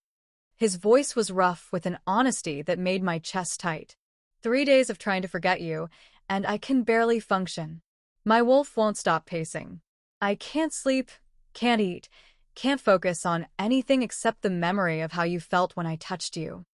His voice was rough with an honesty that made my chest tight. 3 days of trying to forget you, and I can barely function. My wolf won't stop pacing. I can't sleep, can't eat, can't focus on anything except the memory of how you felt when I touched you.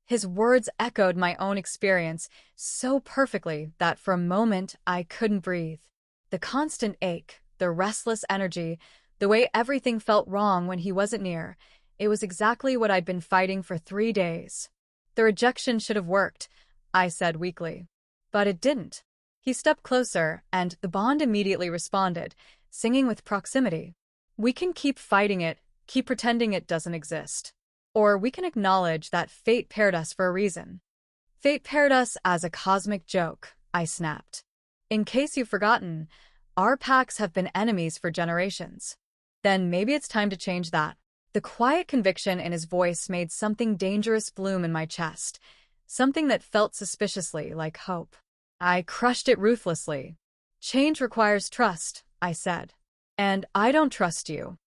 His words echoed my own experience so perfectly that for a moment I couldn't breathe. The constant ache, the restless energy, the way everything felt wrong when he wasn't near, it was exactly what I'd been fighting for 3 days. The rejection should have worked, I said weakly. But it didn't. He stepped closer, and the bond immediately responded, singing with proximity. We can keep fighting it, keep pretending it doesn't exist. Or we can acknowledge that fate paired us for a reason. Fate paired us as a cosmic joke, I snapped. In case you've forgotten, our packs have been enemies for generations. Then maybe it's time to change that. The quiet conviction in his voice made something dangerous bloom in my chest, something that felt suspiciously like hope. I crushed it ruthlessly. Change requires trust, I said. And I don't trust you.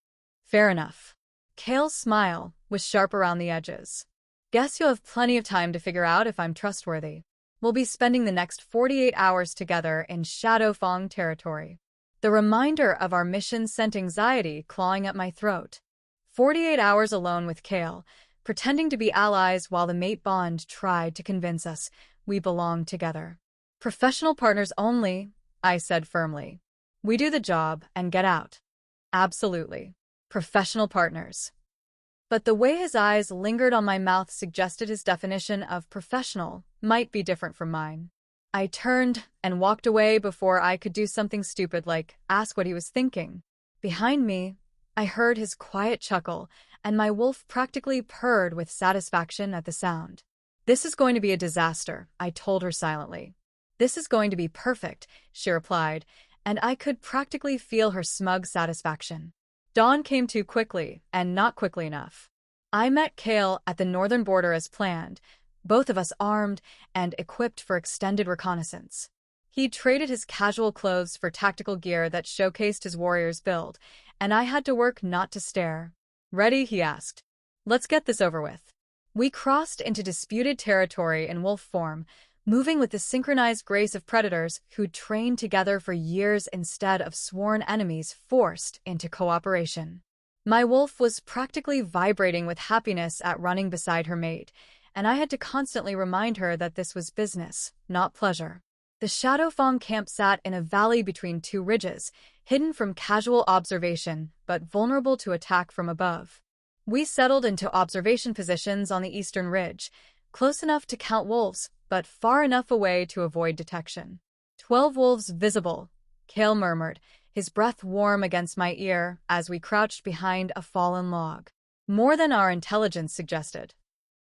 Fair enough. Kael's smile was sharp around the edges. Guess you'll have plenty of time to figure out if I'm trustworthy. We'll be spending the next 48 hours together in Shadowfang territory. The reminder of our mission sent anxiety clawing at my throat. 48 hours alone with Kael, pretending to be allies while the mate bond tried to convince us we belonged together. Professional partners only, I said firmly. We do the job and get out. Absolutely. Professional partners. But the way his eyes lingered on my mouth suggested his definition of professional might be different from mine. I turned and walked away before I could do something stupid like ask what he was thinking. Behind me, I heard his quiet chuckle, and my wolf practically purred with satisfaction at the sound. This is going to be a disaster, I told her silently. This is going to be perfect, she replied, and I could practically feel her smug satisfaction. Dawn came too quickly, and not quickly enough. I met Kael at the northern border as planned, both of us armed and equipped for extended reconnaissance. He traded his casual clothes for tactical gear that showcased his warrior's build, and I had to work not to stare. Ready? He asked. Let's get this over with. We crossed into disputed territory in wolf form, moving with the synchronized grace of predators who'd trained together for years instead of sworn enemies forced into cooperation. My wolf was practically vibrating with happiness at running beside her mate, and I had to constantly remind her that this was business, not pleasure. The Shadowfang camp sat in a valley between 2 ridges, hidden from casual observation but vulnerable to attack from above. We settled into observation positions on the eastern ridge, close enough to count wolves, but far enough away to avoid detection. 12 wolves visible, Kael murmured, his breath warm against my ear as we crouched behind a fallen log. More than our intelligence suggested.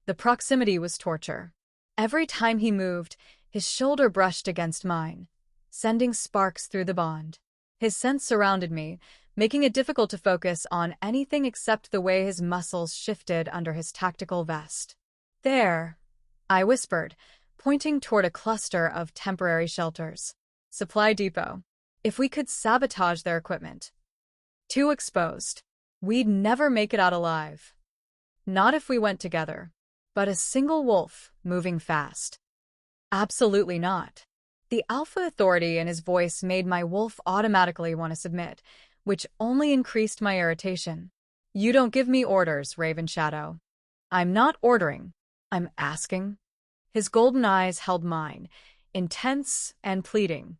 The proximity was torture. Every time he moved, his shoulder brushed against mine, sending sparks through the bond. His scent surrounded me, making it difficult to focus on anything except the way his muscles shifted under his tactical vest. There, I whispered, pointing toward a cluster of temporary shelters. Supply depot. If we could sabotage their equipment. Too exposed. We'd never make it out alive. Not if we went together. but a single wolf moving fast. Absolutely not. The alpha authority in his voice made my wolf automatically want to submit, which only increased my irritation. You don't give me orders, Ravenshadow. I'm not ordering. I'm asking. His golden eyes held mine, intense and pleading.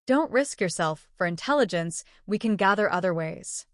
Don't risk yourself for intelligence. We can gather other ways.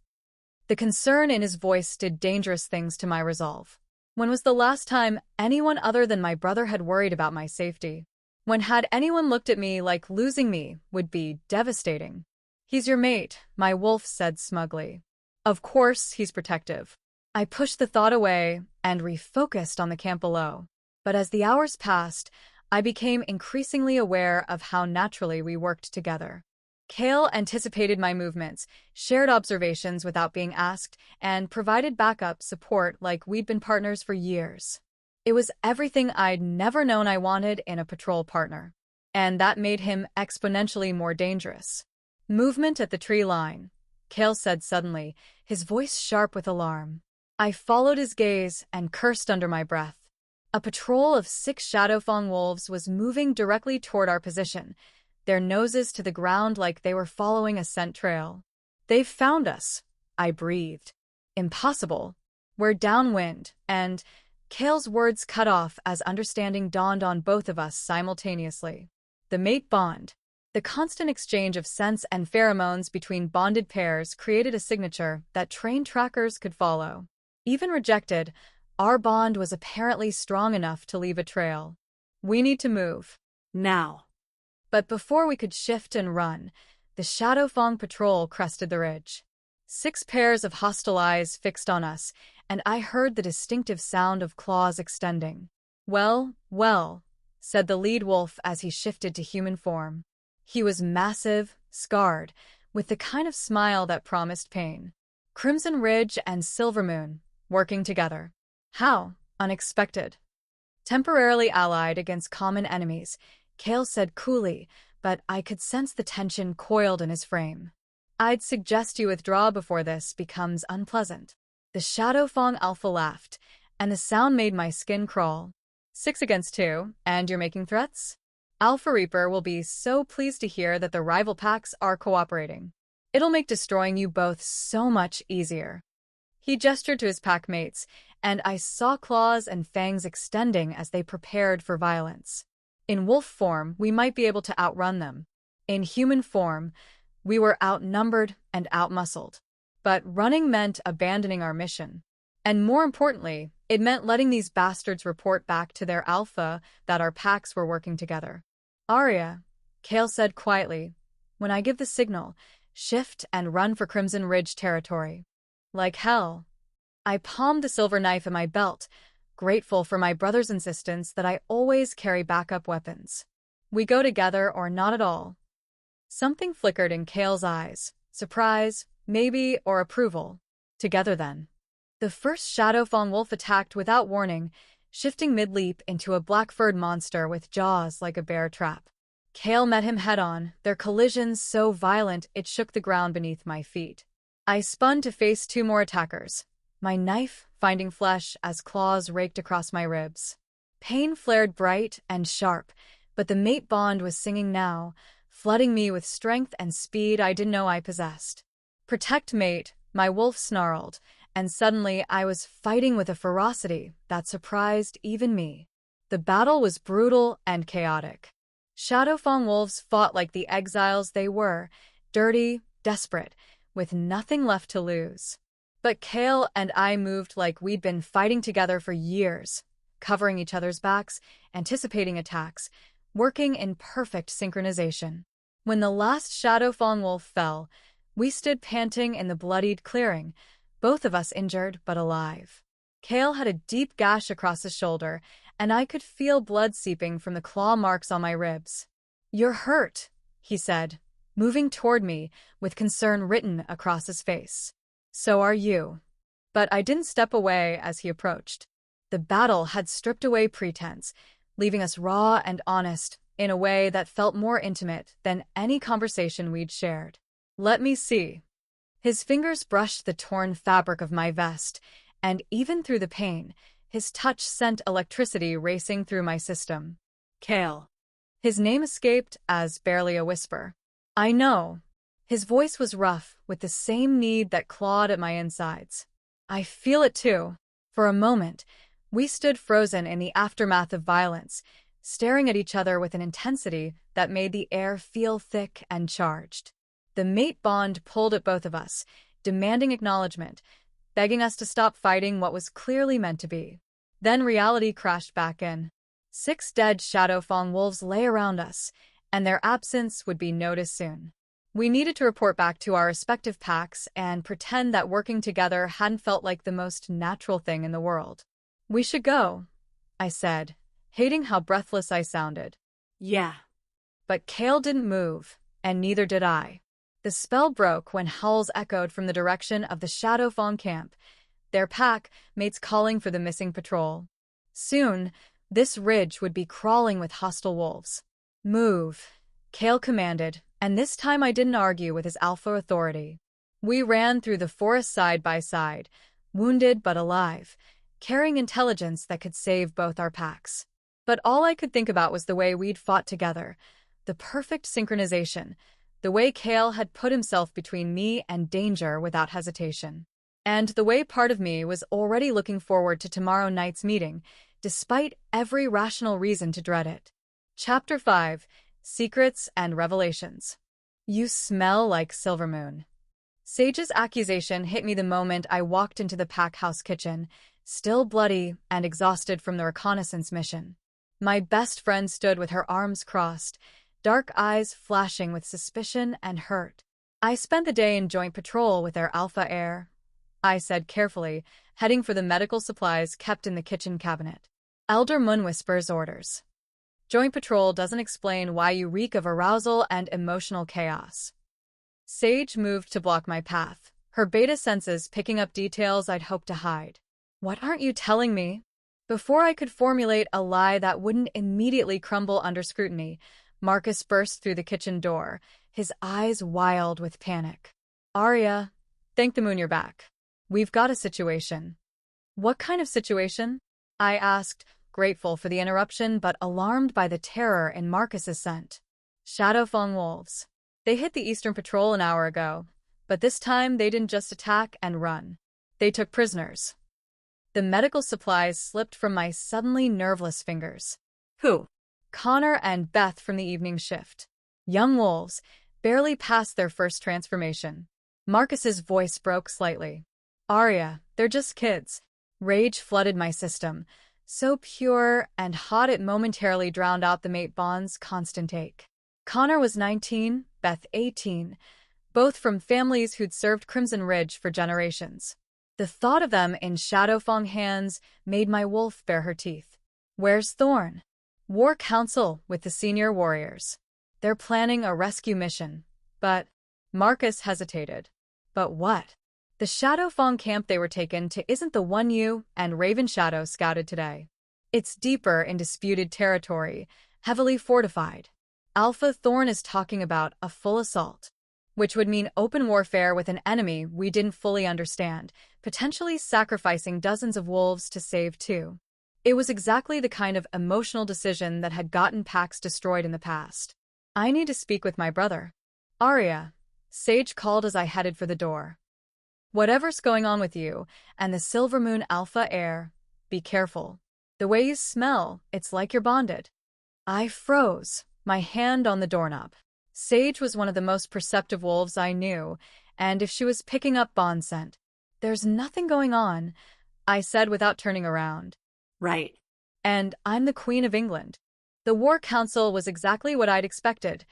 The concern in his voice did dangerous things to my resolve. When was the last time anyone other than my brother had worried about my safety? When had anyone looked at me like losing me would be devastating? He's your mate, my wolf said smugly. Of course he's protective. I pushed the thought away and refocused on the camp below. But as the hours passed, I became increasingly aware of how naturally we worked together. Kael anticipated my movements, shared observations without being asked, and provided backup support like we'd been partners for years. It was everything I'd never known I wanted in a patrol partner. And that made him exponentially more dangerous. Movement at the tree line, Kael said suddenly, his voice sharp with alarm. I followed his gaze and cursed under my breath. A patrol of 6 Shadowfang wolves was moving directly toward our position, their noses to the ground like they were following a scent trail. They've found us, I breathed. Impossible. We're downwind, and Kael's words cut off as understanding dawned on both of us simultaneously. The mate bond. The constant exchange of scents and pheromones between bonded pairs created a signature that trained trackers could follow. Even rejected, our bond was apparently strong enough to leave a trail. We need to move. Now. But before we could shift and run, the Shadowfang patrol crested the ridge. 6 pairs of hostile eyes fixed on us, and I heard the distinctive sound of claws extending. Well, well, said the lead wolf as he shifted to human form. He was massive, scarred, with the kind of smile that promised pain. Crimson Ridge and Silvermoon, working together. How unexpected. Temporarily allied against common enemies, Kael said coolly, but I could sense the tension coiled in his frame. I'd suggest you withdraw before this becomes unpleasant. The Shadowfang Alpha laughed, and the sound made my skin crawl. 6 against 2, and you're making threats? Alpha Reaper will be so pleased to hear that the rival packs are cooperating. It'll make destroying you both so much easier. He gestured to his pack mates, and I saw claws and fangs extending as they prepared for violence. In wolf form, we might be able to outrun them. In human form, we were outnumbered and outmuscled. But running meant abandoning our mission. And more importantly, it meant letting these bastards report back to their alpha that our packs were working together. Aria, Kael said quietly, when I give the signal, shift and run for Crimson Ridge territory. Like hell. I palmed the silver knife in my belt, grateful for my brother's insistence that I always carry backup weapons. We go together or not at all. Something flickered in Kael's eyes. Surprise, maybe, or approval. Together then. The first Shadowfang wolf attacked without warning, shifting mid-leap into a black-furred monster with jaws like a bear trap. Kael met him head-on, their collisions so violent it shook the ground beneath my feet. I spun to face 2 more attackers, my knife finding flesh as claws raked across my ribs. Pain flared bright and sharp, but the mate bond was singing now, flooding me with strength and speed I didn't know I possessed. Protect, mate, my wolf snarled, and suddenly I was fighting with a ferocity that surprised even me. The battle was brutal and chaotic. Shadowfang wolves fought like the exiles they were, dirty, desperate, with nothing left to lose. But Kael and I moved like we'd been fighting together for years, covering each other's backs, anticipating attacks, working in perfect synchronization. When the last Shadowfang wolf fell, we stood panting in the bloodied clearing, both of us injured but alive. Kael had a deep gash across his shoulder, and I could feel blood seeping from the claw marks on my ribs. "You're hurt," he said, moving toward me with concern written across his face. "So are you." But I didn't step away as he approached. The battle had stripped away pretense, leaving us raw and honest in a way that felt more intimate than any conversation we'd shared. "Let me see." His fingers brushed the torn fabric of my vest, and even through the pain, His touch sent electricity racing through my system. Kael. His name escaped as barely a whisper. I know. His voice was rough, with the same need that clawed at my insides. I feel it too. For a moment, we stood frozen in the aftermath of violence, staring at each other with an intensity that made the air feel thick and charged. The mate bond pulled at both of us, demanding acknowledgement, begging us to stop fighting what was clearly meant to be. Then reality crashed back in. 6 dead Shadowfang wolves lay around us, and their absence would be noticed soon. We needed to report back to our respective packs and pretend that working together hadn't felt like the most natural thing in the world. We should go, I said, hating how breathless I sounded. Yeah. But Kael didn't move, and neither did I. The spell broke when howls echoed from the direction of the Shadowfang camp, their pack mates calling for the missing patrol. Soon, this ridge would be crawling with hostile wolves. Move, Kael commanded, and this time I didn't argue with his alpha authority. We ran through the forest side by side, wounded but alive, carrying intelligence that could save both our packs. But all I could think about was the way we'd fought together, the perfect synchronization, the way Kael had put himself between me and danger without hesitation. And the way part of me was already looking forward to tomorrow night's meeting, despite every rational reason to dread it. Chapter 5: Secrets and Revelations. You smell like Silvermoon. Sage's accusation hit me the moment I walked into the pack house kitchen, still bloody and exhausted from the reconnaissance mission. My best friend stood with her arms crossed, dark eyes flashing with suspicion and hurt. I spent the day in joint patrol with their alpha heir, I said carefully, heading for the medical supplies kept in the kitchen cabinet. Elder Moon whispers orders. Joint patrol doesn't explain why you reek of arousal and emotional chaos. Sage moved to block my path, her beta senses picking up details I'd hoped to hide. What aren't you telling me? Before I could formulate a lie that wouldn't immediately crumble under scrutiny, Marcus burst through the kitchen door, his eyes wild with panic. Aria, thank the moon you're back. We've got a situation. What kind of situation? I asked, grateful for the interruption but alarmed by the terror in Marcus's scent. Shadowfang wolves. They hit the Eastern Patrol an hour ago, but this time they didn't just attack and run. They took prisoners. The medical supplies slipped from my suddenly nerveless fingers. Who? Connor and Beth from the evening shift. Young wolves, barely past their first transformation. Marcus's voice broke slightly. Aria, they're just kids. Rage flooded my system, so pure and hot it momentarily drowned out the mate bond's constant ache. Connor was 19, Beth 18, both from families who'd served Crimson Ridge for generations. The thought of them in Shadowfang hands made my wolf bare her teeth. Where's Thorn? War Council with the senior warriors. They're planning a rescue mission, but... Marcus hesitated. But what? The Shadowfang camp they were taken to isn't the one you and Ravenshadow scouted today. It's deeper in disputed territory, heavily fortified. Alpha Thorn is talking about a full assault, which would mean open warfare with an enemy we didn't fully understand, potentially sacrificing dozens of wolves to save 2. It was exactly the kind of emotional decision that had gotten packs destroyed in the past. I need to speak with my brother. Aria, Sage called as I headed for the door. Whatever's going on with you and the Silvermoon Alpha heir, be careful. The way you smell, it's like you're bonded. I froze, my hand on the doorknob. Sage was one of the most perceptive wolves I knew, and if she was picking up bond scent, there's nothing going on, I said without turning around. Right. And I'm the Queen of England. The War Council was exactly what I'd expected.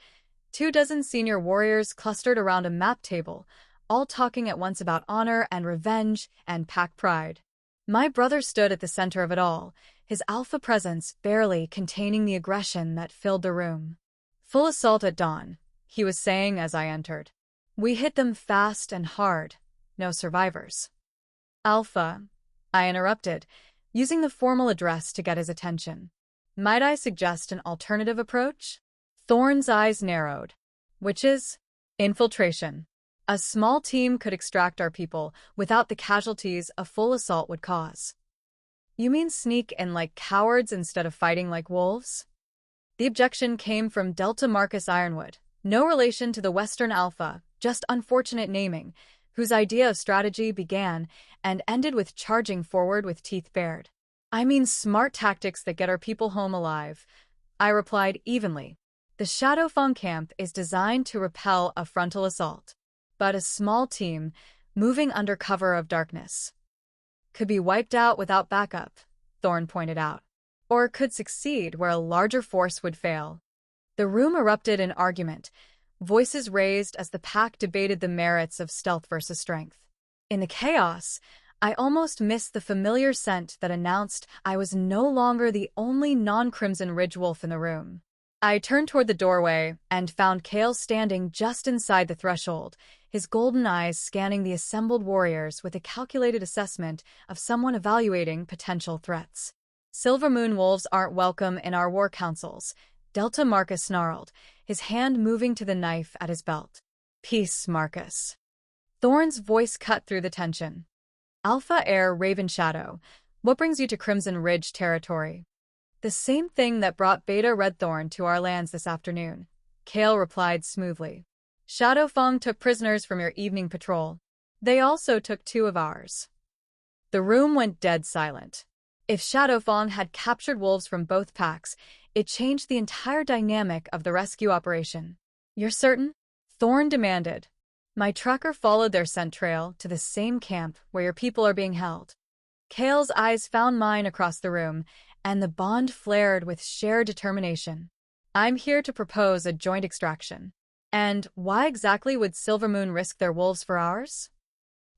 24 senior warriors clustered around a map table, all talking at once about honor and revenge and pack pride. My brother stood at the center of it all, his alpha presence barely containing the aggression that filled the room. Full assault at dawn, he was saying as I entered. We hit them fast and hard, no survivors. Alpha, I interrupted, using the formal address to get his attention. Might I suggest an alternative approach? Thorn's eyes narrowed. Which is? Infiltration. A small team could extract our people without the casualties a full assault would cause. You mean sneak in like cowards instead of fighting like wolves? The objection came from Delta Marcus Ironwood, no relation to the Western Alpha, just unfortunate naming, whose idea of strategy began and ended with charging forward with teeth bared. I mean smart tactics that get our people home alive, I replied evenly. The Shadowfang camp is designed to repel a frontal assault, but a small team, moving under cover of darkness, could be wiped out without backup, Thorn pointed out, or could succeed where a larger force would fail. The room erupted in argument, voices raised as the pack debated the merits of stealth versus strength. In the chaos, I almost missed the familiar scent that announced I was no longer the only non-Crimson Ridge wolf in the room. I turned toward the doorway and found Kael standing just inside the threshold, his golden eyes scanning the assembled warriors with a calculated assessment of someone evaluating potential threats. Silver Moon wolves aren't welcome in our war councils, Delta Marcus snarled, his hand moving to the knife at his belt. Peace, Marcus. Thorn's voice cut through the tension. Alpha Heir Ravenshadow, what brings you to Crimson Ridge territory? The same thing that brought Beta Redthorn to our lands this afternoon, Kael replied smoothly. Shadowfang took prisoners from your evening patrol. They also took 2 of ours. The room went dead silent. If Shadowfang had captured wolves from both packs, it changed the entire dynamic of the rescue operation. You're certain? Thorn demanded. My tracker followed their scent trail to the same camp where your people are being held. Kael's eyes found mine across the room, and the bond flared with shared determination. I'm here to propose a joint extraction. And why exactly would Silver Moon risk their wolves for ours?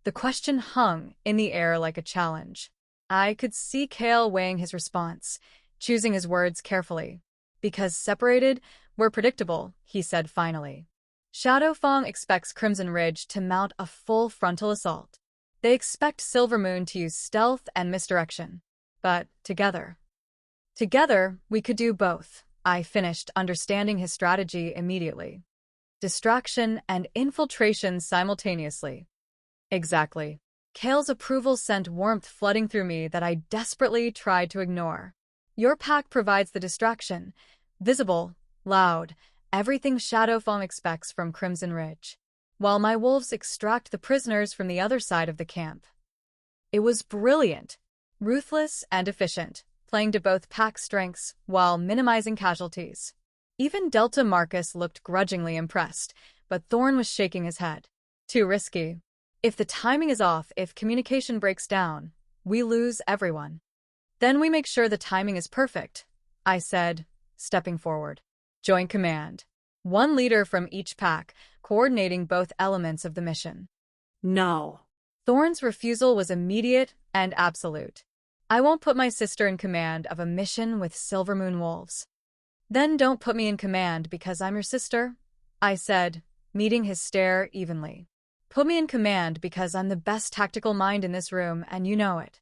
The question hung in the air like a challenge. I could see Kael weighing his response, choosing his words carefully. Because separated, we're predictable, he said finally. Shadowfang expects Crimson Ridge to mount a full frontal assault. They expect Silver Moon to use stealth and misdirection. But together, we could do both. I finished understanding his strategy immediately. Distraction and infiltration simultaneously. Exactly. Kael's approval sent warmth flooding through me that I desperately tried to ignore. Your pack provides the distraction. Visible, loud, everything Shadowfang expects from Crimson Ridge, while my wolves extract the prisoners from the other side of the camp. It was brilliant, ruthless and efficient, playing to both pack strengths while minimizing casualties. Even Delta Marcus looked grudgingly impressed, but Thorn was shaking his head. Too risky. If the timing is off, if communication breaks down, we lose everyone. Then we make sure the timing is perfect, I said, stepping forward. Joint command. 1 leader from each pack, coordinating both elements of the mission. No. Thorn's refusal was immediate and absolute. I won't put my sister in command of a mission with Silver Moon wolves. Then don't put me in command because I'm your sister, I said, meeting his stare evenly. Put me in command because I'm the best tactical mind in this room and you know it.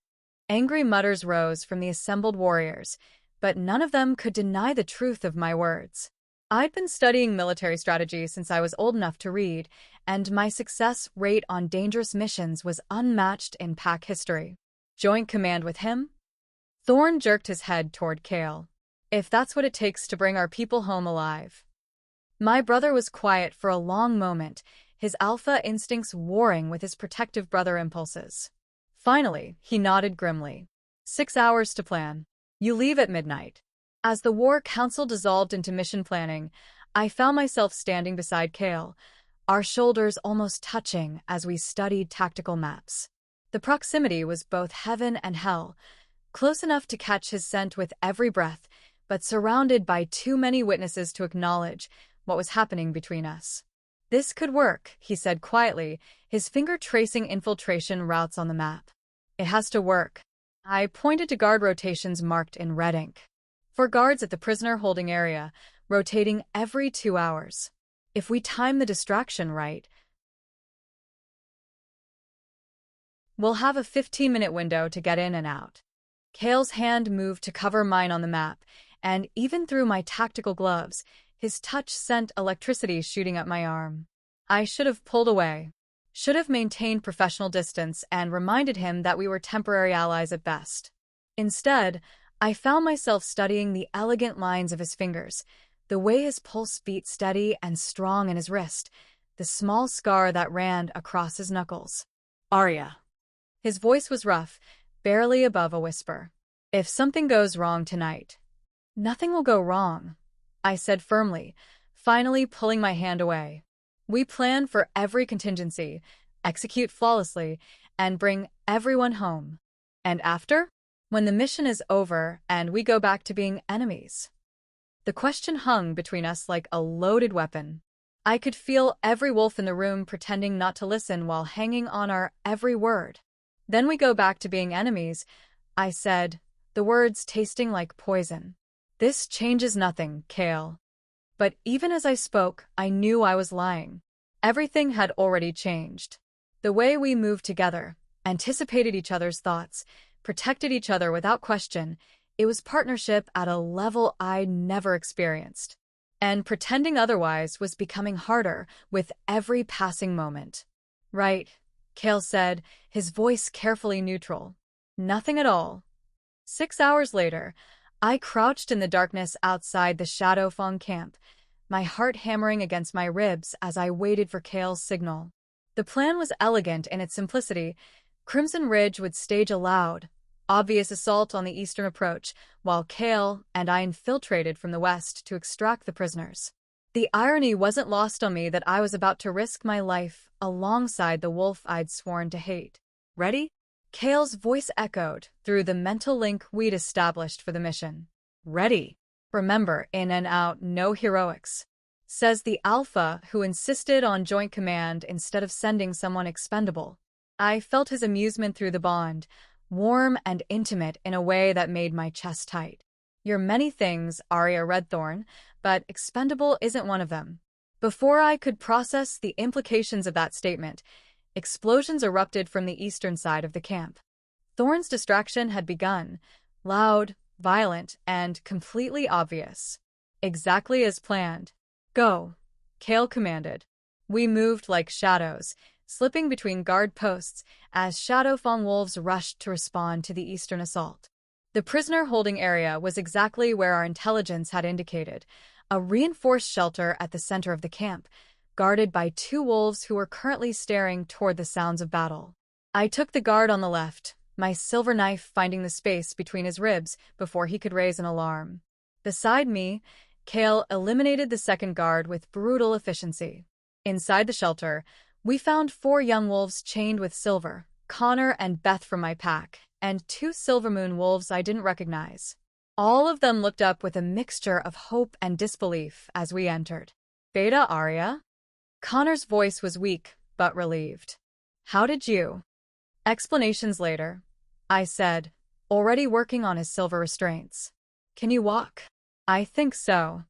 Angry mutters rose from the assembled warriors, but none of them could deny the truth of my words. I'd been studying military strategy since I was old enough to read, and my success rate on dangerous missions was unmatched in pack history. Joint command with him? Thorn jerked his head toward Kael. If that's what it takes to bring our people home alive. My brother was quiet for a long moment, his alpha instincts warring with his protective brother impulses. Finally, he nodded grimly. 6 hours to plan. You leave at midnight. As the War Council dissolved into mission planning, I found myself standing beside Kael, our shoulders almost touching as we studied tactical maps. The proximity was both heaven and hell, close enough to catch his scent with every breath, but surrounded by too many witnesses to acknowledge what was happening between us. This could work, he said quietly, his finger tracing infiltration routes on the map. It has to work. I pointed to guard rotations marked in red ink. For guards at the prisoner-holding area, rotating every 2 hours. If we time the distraction right, we'll have a 15-minute window to get in and out. Kael's hand moved to cover mine on the map, and even through my tactical gloves, his touch sent electricity shooting up my arm. I should have pulled away. Should have maintained professional distance and reminded him that we were temporary allies at best. Instead, I found myself studying the elegant lines of his fingers, the way his pulse beat steady and strong in his wrist, the small scar that ran across his knuckles. Aria. His voice was rough, barely above a whisper. If something goes wrong tonight, nothing will go wrong, I said firmly, finally pulling my hand away. We plan for every contingency, execute flawlessly, and bring everyone home. And after? When the mission is over and we go back to being enemies. The question hung between us like a loaded weapon. I could feel every wolf in the room pretending not to listen while hanging on our every word. Then we go back to being enemies, I said, the words tasting like poison. This changes nothing, Kael. But even as I spoke, I knew I was lying. Everything had already changed. The way we moved together, anticipated each other's thoughts, protected each other without question, it was partnership at a level I'd never experienced. And pretending otherwise was becoming harder with every passing moment. Right, Kael said, his voice carefully neutral. Nothing at all. 6 hours later, I crouched in the darkness outside the Shadowfang camp, my heart hammering against my ribs as I waited for Kael's signal. The plan was elegant in its simplicity. Crimson Ridge would stage a loud, obvious assault on the eastern approach, while Kael and I infiltrated from the west to extract the prisoners. The irony wasn't lost on me that I was about to risk my life alongside the wolf I'd sworn to hate. Ready? Kael's voice echoed through the mental link we'd established for the mission. Ready. Remember, in and out, no heroics. Says the Alpha who insisted on joint command instead of sending someone expendable. I felt his amusement through the bond, warm and intimate in a way that made my chest tight. You're many things, Aria Redthorn, but expendable isn't one of them. Before I could process the implications of that statement, explosions erupted from the eastern side of the camp. Thorn's distraction had begun, loud, violent, and completely obvious. Exactly as planned. Go, Kael commanded. We moved like shadows, slipping between guard posts as Shadowfang wolves rushed to respond to the eastern assault. The prisoner-holding area was exactly where our intelligence had indicated, a reinforced shelter at the center of the camp, guarded by 2 wolves who were currently staring toward the sounds of battle. I took the guard on the left, my silver knife finding the space between his ribs before he could raise an alarm. Beside me, Kael eliminated the second guard with brutal efficiency. Inside the shelter, we found 4 young wolves chained with silver, Connor and Beth from my pack, and 2 Silvermoon wolves I didn't recognize. All of them looked up with a mixture of hope and disbelief as we entered. Beta Aria? Connor's voice was weak, but relieved. How did you? Explanations later, I said, already working on his silver restraints. Can you walk? I think so.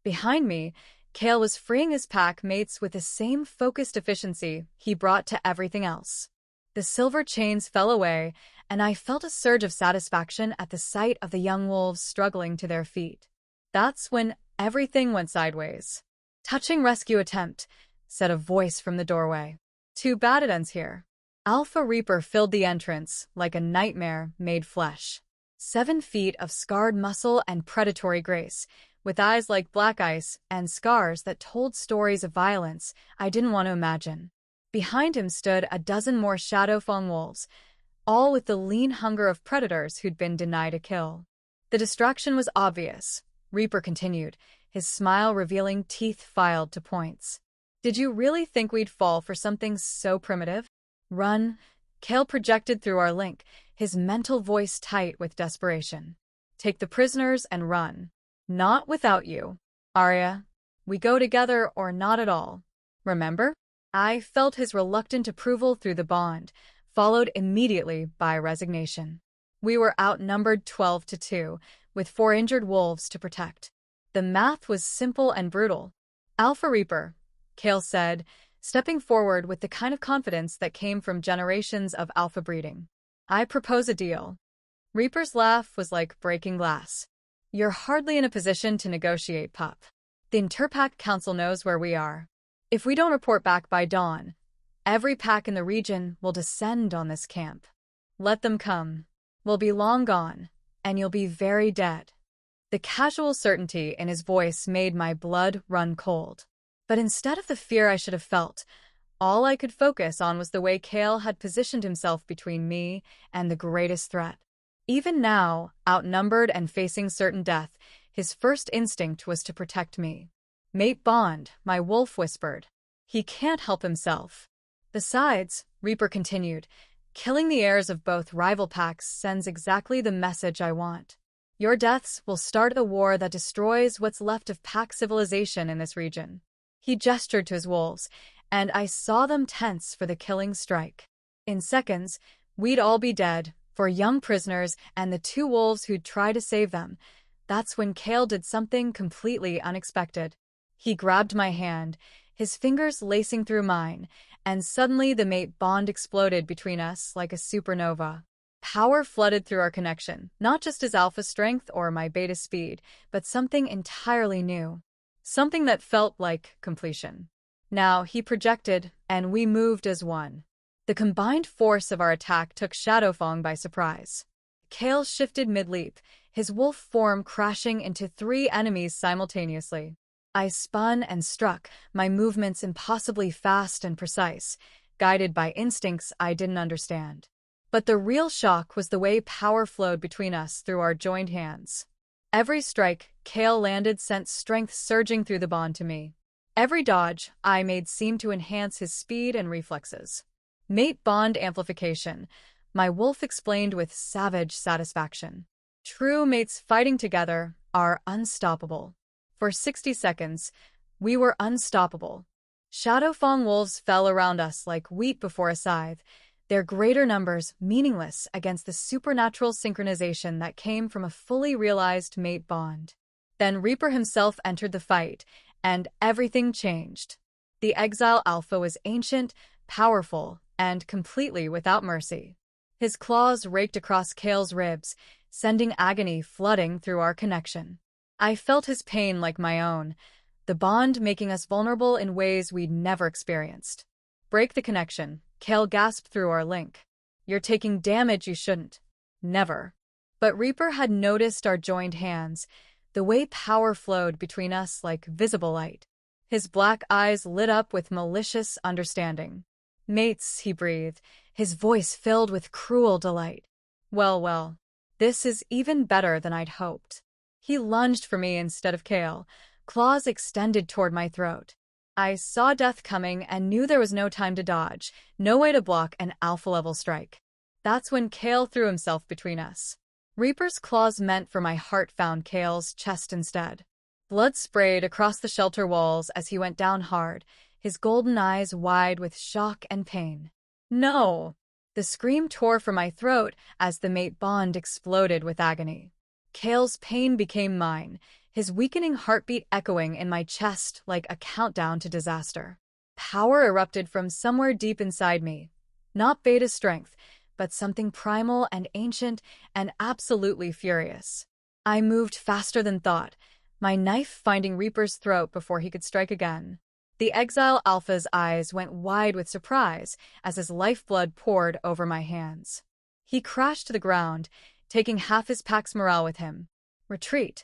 Behind me, Kael was freeing his pack mates with the same focused efficiency he brought to everything else. The silver chains fell away, and I felt a surge of satisfaction at the sight of the young wolves struggling to their feet. That's when everything went sideways. Touching rescue attempt, said a voice from the doorway. Too bad it ends here. Alpha Reaper filled the entrance like a nightmare made flesh. 7 feet of scarred muscle and predatory grace, with eyes like black ice and scars that told stories of violence I didn't want to imagine. Behind him stood a dozen more Shadowfang wolves, all with the lean hunger of predators who'd been denied a kill. The distraction was obvious, Reaper continued, his smile revealing teeth filed to points. Did you really think we'd fall for something so primitive? Run, Kael projected through our link, his mental voice tight with desperation. Take the prisoners and run. Not without you, Aria. We go together or not at all. Remember? I felt his reluctant approval through the bond, followed immediately by resignation. We were outnumbered 12-2, with 4 injured wolves to protect. The math was simple and brutal. Alpha Reaper, Kael said, stepping forward with the kind of confidence that came from generations of alpha breeding. I propose a deal. Reaper's laugh was like breaking glass. You're hardly in a position to negotiate, pup. The Interpack Council knows where we are. If we don't report back by dawn, every pack in the region will descend on this camp. Let them come. will be long gone, and you'll be very dead. The casual certainty in his voice made my blood run cold. But instead of the fear I should have felt, all I could focus on was the way Kael had positioned himself between me and the greatest threat. Even now, outnumbered and facing certain death, his first instinct was to protect me. "Mate Bond," my wolf whispered. "He can't help himself." "Besides," Reaper continued, "killing the heirs of both rival packs sends exactly the message I want. Your deaths will start a war that destroys what's left of pack civilization in this region." He gestured to his wolves, and I saw them tense for the killing strike. In seconds, we'd all be dead, for young prisoners and the 2 wolves who'd try to save them. That's when Kael did something completely unexpected. He grabbed my hand, his fingers lacing through mine, and suddenly the mate bond exploded between us like a supernova. Power flooded through our connection, not just his alpha strength or my beta speed, but something entirely new. Something that felt like completion. Now he projected, and we moved as one. The combined force of our attack took Shadowfang by surprise. Kael shifted mid-leap, his wolf form crashing into 3 enemies simultaneously. I spun and struck, my movements impossibly fast and precise, guided by instincts I didn't understand. But the real shock was the way power flowed between us through our joined hands. Every strike Kael landed sent strength surging through the bond to me. Every dodge I made seemed to enhance his speed and reflexes. "Mate bond amplification," my wolf explained with savage satisfaction. "True mates fighting together are unstoppable." For 60 seconds, we were unstoppable. Shadowfang wolves fell around us like wheat before a scythe, their greater numbers meaningless against the supernatural synchronization that came from a fully realized mate bond. Then Reaper himself entered the fight, and everything changed. The Exile Alpha was ancient, powerful, and completely without mercy. His claws raked across Kael's ribs, sending agony flooding through our connection. I felt his pain like my own, the bond making us vulnerable in ways we'd never experienced. "Break the connection," Kael gasped through our link. "You're taking damage you shouldn't." "Never." But Reaper had noticed our joined hands, the way power flowed between us like visible light. His black eyes lit up with malicious understanding. "Mates," he breathed, his voice filled with cruel delight. Well, this is even better than I'd hoped." He lunged for me instead of Kael, claws extended toward my throat. I saw death coming and knew there was no time to dodge, no way to block an alpha-level strike. That's when Kael threw himself between us. Reaper's claws meant for my heart found Kael's chest instead. Blood sprayed across the shelter walls as he went down hard, his golden eyes wide with shock and pain. "No!" The scream tore from my throat as the mate bond exploded with agony. Kael's pain became mine, his weakening heartbeat echoing in my chest like a countdown to disaster. Power erupted from somewhere deep inside me. Not beta strength, but something primal and ancient and absolutely furious. I moved faster than thought, my knife finding Reaper's throat before he could strike again. The Exile Alpha's eyes went wide with surprise as his lifeblood poured over my hands. He crashed to the ground, taking half his pack's morale with him. "Retreat,"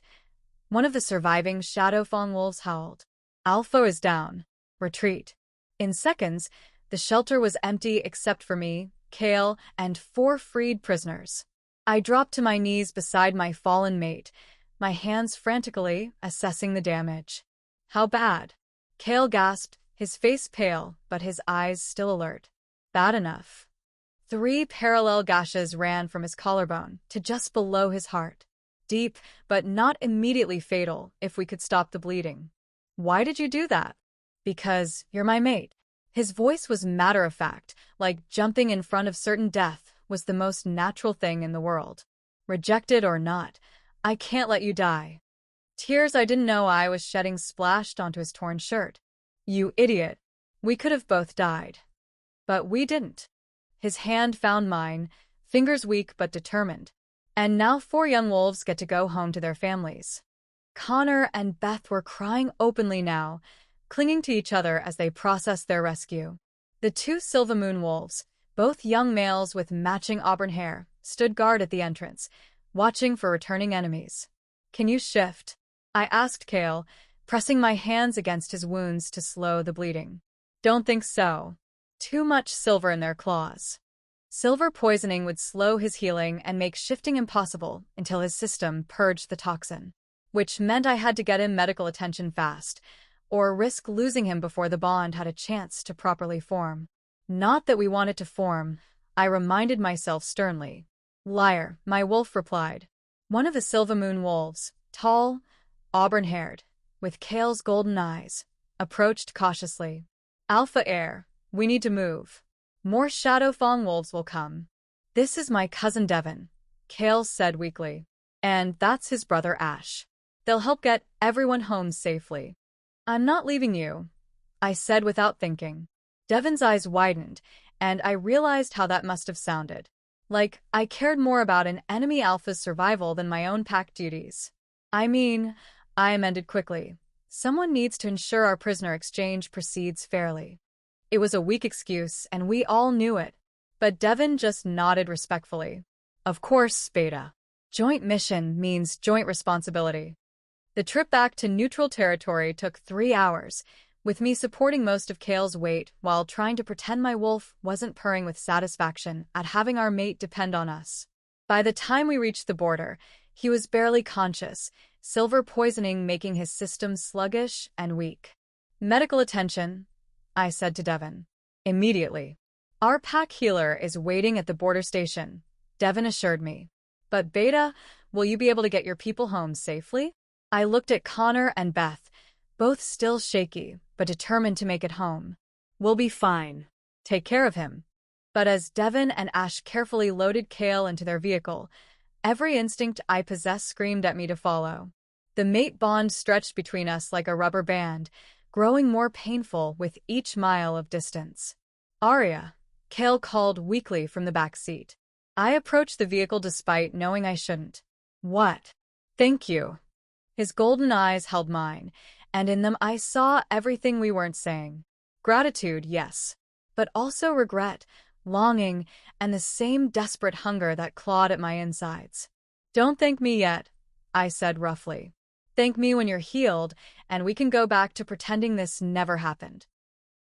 one of the surviving Shadowfang wolves howled. "Alpha is down. Retreat." In seconds, the shelter was empty except for me, Kael, and 4 freed prisoners. I dropped to my knees beside my fallen mate, my hands frantically assessing the damage. "How bad?" Kael gasped, his face pale, but his eyes still alert. "Bad enough." 3 parallel gashes ran from his collarbone to just below his heart. Deep, but not immediately fatal if we could stop the bleeding. "Why did you do that?" "Because you're my mate." His voice was matter-of-fact, like jumping in front of certain death was the most natural thing in the world. "Rejected or not, I can't let you die." Tears I didn't know I was shedding splashed onto his torn shirt. "You idiot. We could have both died." But we didn't. His hand found mine, fingers weak but determined. And now 4 young wolves get to go home to their families. Connor and Beth were crying openly now, clinging to each other as they processed their rescue. The 2 Silva Moon wolves, both young males with matching auburn hair, stood guard at the entrance, watching for returning enemies. "Can you shift?" I asked Kael, pressing my hands against his wounds to slow the bleeding. "Don't think so. Too much silver in their claws." Silver poisoning would slow his healing and make shifting impossible until his system purged the toxin, which meant I had to get him medical attention fast, or risk losing him before the bond had a chance to properly form. Not that we wanted to form, I reminded myself sternly. "Liar," my wolf replied. One of the Silver Moon wolves, tall, auburn-haired, with Kael's golden eyes, approached cautiously. "Alpha Air, we need to move. More Shadow Fang wolves will come." "This is my cousin Devon," Kael said weakly. "And that's his brother Ash. They'll help get everyone home safely." "I'm not leaving you," I said without thinking. Devon's eyes widened, and I realized how that must have sounded. Like I cared more about an enemy alpha's survival than my own pack duties. "I mean," I amended quickly, "someone needs to ensure our prisoner exchange proceeds fairly." It was a weak excuse, and we all knew it. But Devon just nodded respectfully. "Of course, Beta. Joint mission means joint responsibility." The trip back to neutral territory took 3 hours, with me supporting most of Kael's weight while trying to pretend my wolf wasn't purring with satisfaction at having our mate depend on us. By the time we reached the border, he was barely conscious, silver poisoning making his system sluggish and weak. "Medical attention," I said to Devon. "Immediately." "Our pack healer is waiting at the border station," Devon assured me. "But Beta, will you be able to get your people home safely?" I looked at Connor and Beth, both still shaky, but determined to make it home. "We'll be fine. Take care of him." But as Devon and Ash carefully loaded Kael into their vehicle, every instinct I possessed screamed at me to follow. The mate bond stretched between us like a rubber band, growing more painful with each mile of distance. "Aria," Kael called weakly from the back seat. I approached the vehicle despite knowing I shouldn't. "What?" "Thank you." His golden eyes held mine, and in them I saw everything we weren't saying. Gratitude, yes, but also regret, longing, and the same desperate hunger that clawed at my insides. "Don't thank me yet," I said roughly. "Thank me when you're healed, and we can go back to pretending this never happened."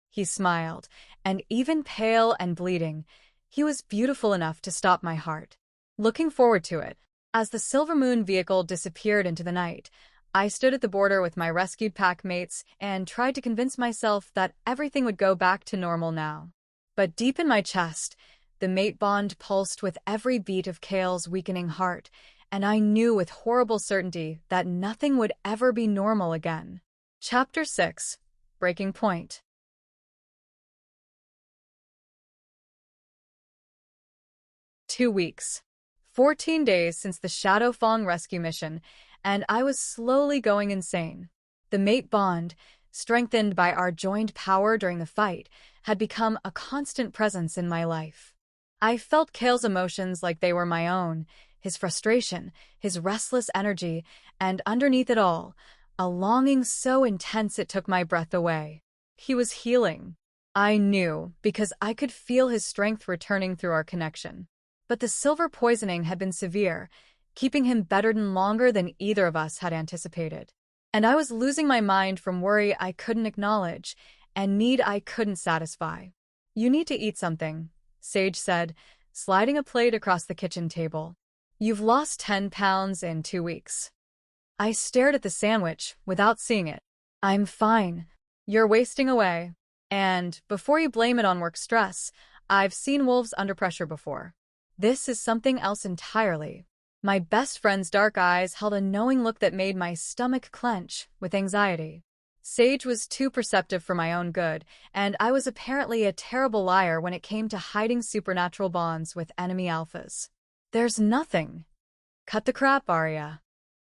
He smiled, and even pale and bleeding, he was beautiful enough to stop my heart. Looking forward to it. As the Silver Moon vehicle disappeared into the night, I stood at the border with my rescued pack mates and tried to convince myself that everything would go back to normal now. But deep in my chest, the mate bond pulsed with every beat of Kael's weakening heart, and I knew with horrible certainty that nothing would ever be normal again. Chapter 6. Breaking Point. "2 weeks. 14 days since the Shadow Fang rescue mission, and I was slowly going insane. The mate bond, strengthened by our joined power during the fight, had become a constant presence in my life. I felt Kael's emotions like they were my own, his frustration, his restless energy, and underneath it all, a longing so intense it took my breath away. He was healing. I knew, because I could feel his strength returning through our connection. But the silver poisoning had been severe, keeping him bedridden longer than either of us had anticipated. And I was losing my mind from worry I couldn't acknowledge, and need I couldn't satisfy. "You need to eat something," Sage said, sliding a plate across the kitchen table. "You've lost 10 pounds in 2 weeks." I stared at the sandwich without seeing it. "I'm fine. You're wasting away. And, before you blame it on work stress, I've seen wolves under pressure before. This is something else entirely." My best friend's dark eyes held a knowing look that made my stomach clench with anxiety. Sage was too perceptive for my own good, and I was apparently a terrible liar when it came to hiding supernatural bonds with enemy alphas. "There's nothing." "Cut the crap, Aria."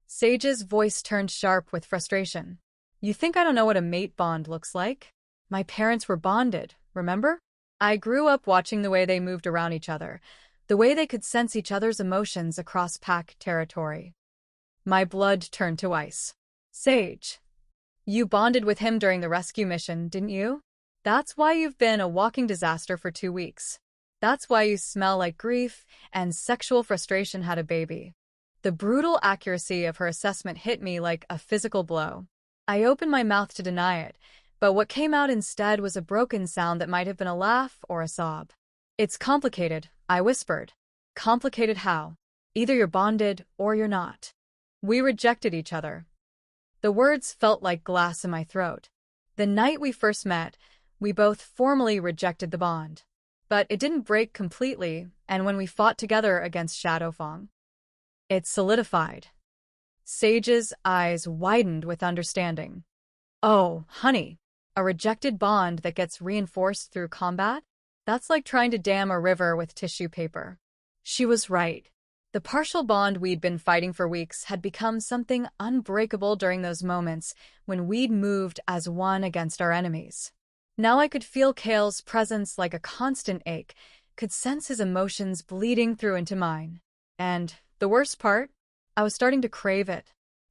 Sage's voice turned sharp with frustration. "You think I don't know what a mate bond looks like? My parents were bonded, remember? I grew up watching the way they moved around each other, the way they could sense each other's emotions across pack territory." My blood turned to ice. "Sage, you bonded with him during the rescue mission, didn't you? That's why you've been a walking disaster for 2 weeks." That's why you smell like grief and sexual frustration had a baby. The brutal accuracy of her assessment hit me like a physical blow. I opened my mouth to deny it, but what came out instead was a broken sound that might have been a laugh or a sob. It's complicated, I whispered. Complicated how? Either you're bonded or you're not. We rejected each other. The words felt like glass in my throat. The night we first met, we both formally rejected the bond. But it didn't break completely, and when we fought together against Shadowfang, it solidified. Sage's eyes widened with understanding. Oh, honey, a rejected bond that gets reinforced through combat? That's like trying to dam a river with tissue paper. She was right. The partial bond we'd been fighting for weeks had become something unbreakable during those moments when we'd moved as one against our enemies. Now I could feel Kael's presence like a constant ache, could sense his emotions bleeding through into mine. And the worst part? I was starting to crave it.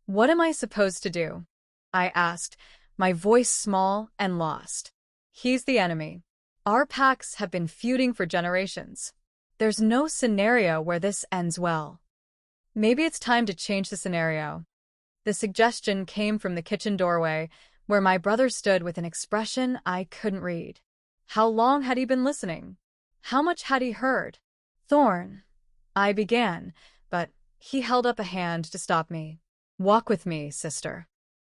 What am I supposed to do? I asked, my voice small and lost. He's the enemy. Our packs have been feuding for generations. There's no scenario where this ends well. Maybe it's time to change the scenario. The suggestion came from the kitchen doorway, where my brother stood with an expression I couldn't read. How long had he been listening? How much had he heard? Thorn, I began, but he held up a hand to stop me. Walk with me, sister.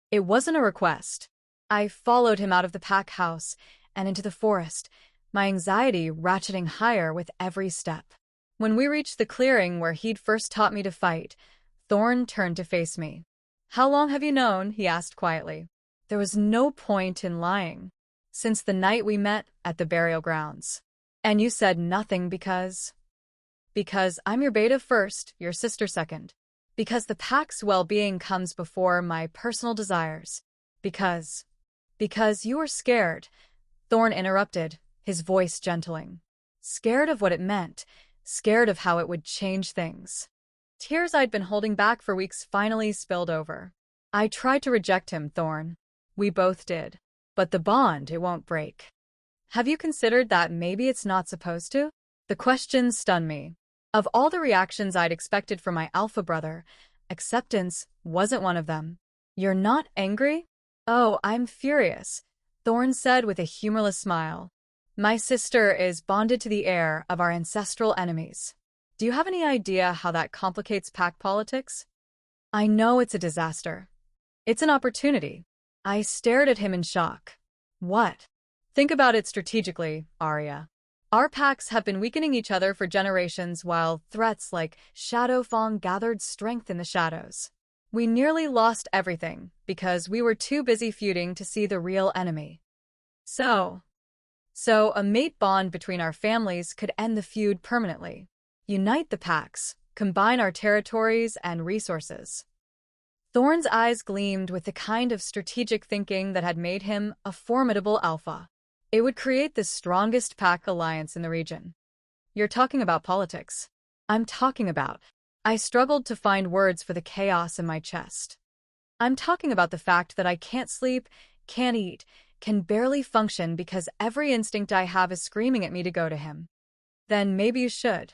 It wasn't a request. I followed him out of the pack house and into the forest, my anxiety ratcheting higher with every step. When we reached the clearing where he'd first taught me to fight, Thorn turned to face me. How long have you known? He asked quietly. There was no point in lying. Since the night we met at the burial grounds. And you said nothing because I'm your beta first, your sister second. Because the pack's well-being comes before my personal desires. Because you were scared, Thorn interrupted, his voice gentling. Scared of what it meant, scared of how it would change things. Tears I'd been holding back for weeks finally spilled over. I tried to reject him, Thorn. We both did. But the bond, it won't break. Have you considered that maybe it's not supposed to? The question stunned me. Of all the reactions I'd expected from my alpha brother, acceptance wasn't one of them. You're not angry? Oh, I'm furious, Thorn said with a humorless smile. My sister is bonded to the heir of our ancestral enemies. Do you have any idea how that complicates pack politics? I know it's a disaster. It's an opportunity. I stared at him in shock. What? Think about it strategically, Aria. Our packs have been weakening each other for generations while threats like Shadowfang gathered strength in the shadows. We nearly lost everything because we were too busy feuding to see the real enemy. So a mate bond between our families could end the feud permanently. Unite the packs, combine our territories and resources. Thorn's eyes gleamed with the kind of strategic thinking that had made him a formidable alpha. It would create the strongest pack alliance in the region. You're talking about politics. I'm talking about. I struggled to find words for the chaos in my chest. I'm talking about the fact that I can't sleep, can't eat, can barely function because every instinct I have is screaming at me to go to him. Then maybe you should.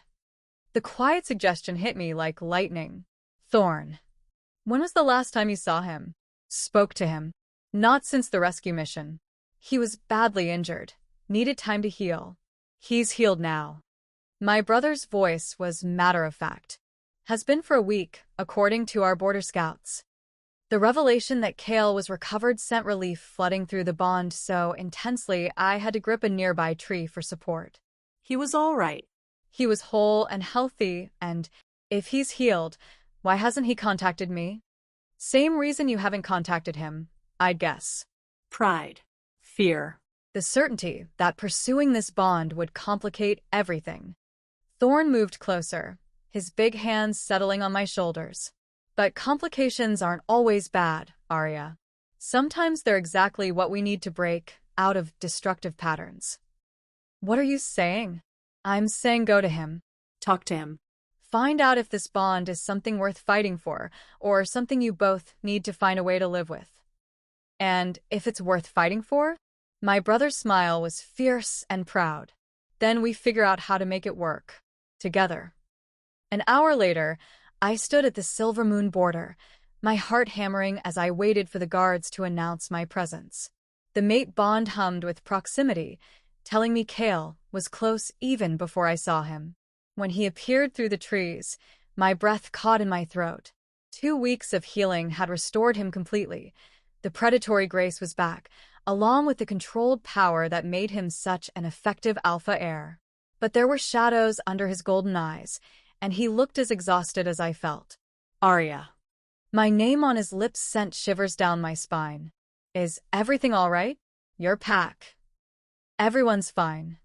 The quiet suggestion hit me like lightning. Thorn. When was the last time you saw him? Spoke to him? Not since the rescue mission. He was badly injured, needed time to heal. He's healed now. My brother's voice was matter-of-fact. Has been for a week, according to our border scouts. The revelation that Kael was recovered sent relief flooding through the bond so intensely I had to grip a nearby tree for support. He was all right. He was whole and healthy, and if he's healed, why hasn't he contacted me? Same reason you haven't contacted him, I'd guess. Pride. Fear. The certainty that pursuing this bond would complicate everything. Thorn moved closer, his big hands settling on my shoulders. But complications aren't always bad, Aria. Sometimes they're exactly what we need to break out of destructive patterns. What are you saying? I'm saying go to him. Talk to him. Find out if this bond is something worth fighting for, or something you both need to find a way to live with. And if it's worth fighting for? My brother's smile was fierce and proud. Then we figure out how to make it work. Together. An hour later, I stood at the Silver Moon border, my heart hammering as I waited for the guards to announce my presence. The mate bond hummed with proximity, telling me Kael was close even before I saw him. When he appeared through the trees, my breath caught in my throat. 2 weeks of healing had restored him completely. The predatory grace was back, along with the controlled power that made him such an effective alpha heir. But there were shadows under his golden eyes, and he looked as exhausted as I felt. Aria. My name on his lips sent shivers down my spine. Is everything all right? Your pack. Everyone's fine.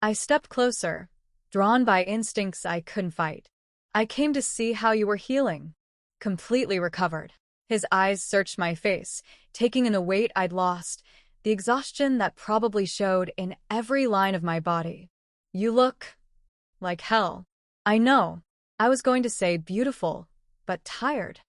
I stepped closer, drawn by instincts I couldn't fight. I came to see how you were healing. Completely recovered. His eyes searched my face, taking in the weight I'd lost, the exhaustion that probably showed in every line of my body. You look like hell. I know. I was going to say beautiful, but tired.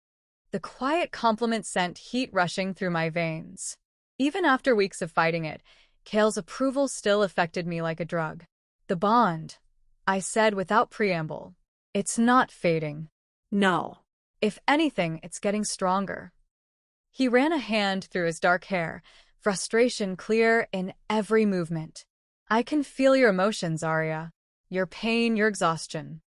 The quiet compliment sent heat rushing through my veins. Even after weeks of fighting it, Kael's approval still affected me like a drug. The bond, I said without preamble. It's not fading. No. If anything, it's getting stronger. He ran a hand through his dark hair, frustration clear in every movement. I can feel your emotions, Aria. Your pain, your exhaustion.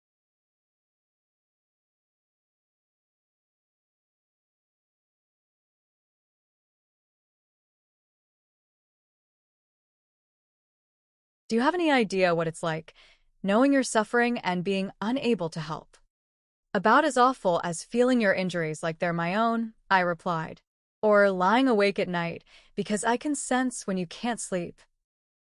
Do you have any idea what it's like, knowing you're suffering and being unable to help? About as awful as feeling your injuries like they're my own, I replied. Or lying awake at night because I can sense when you can't sleep.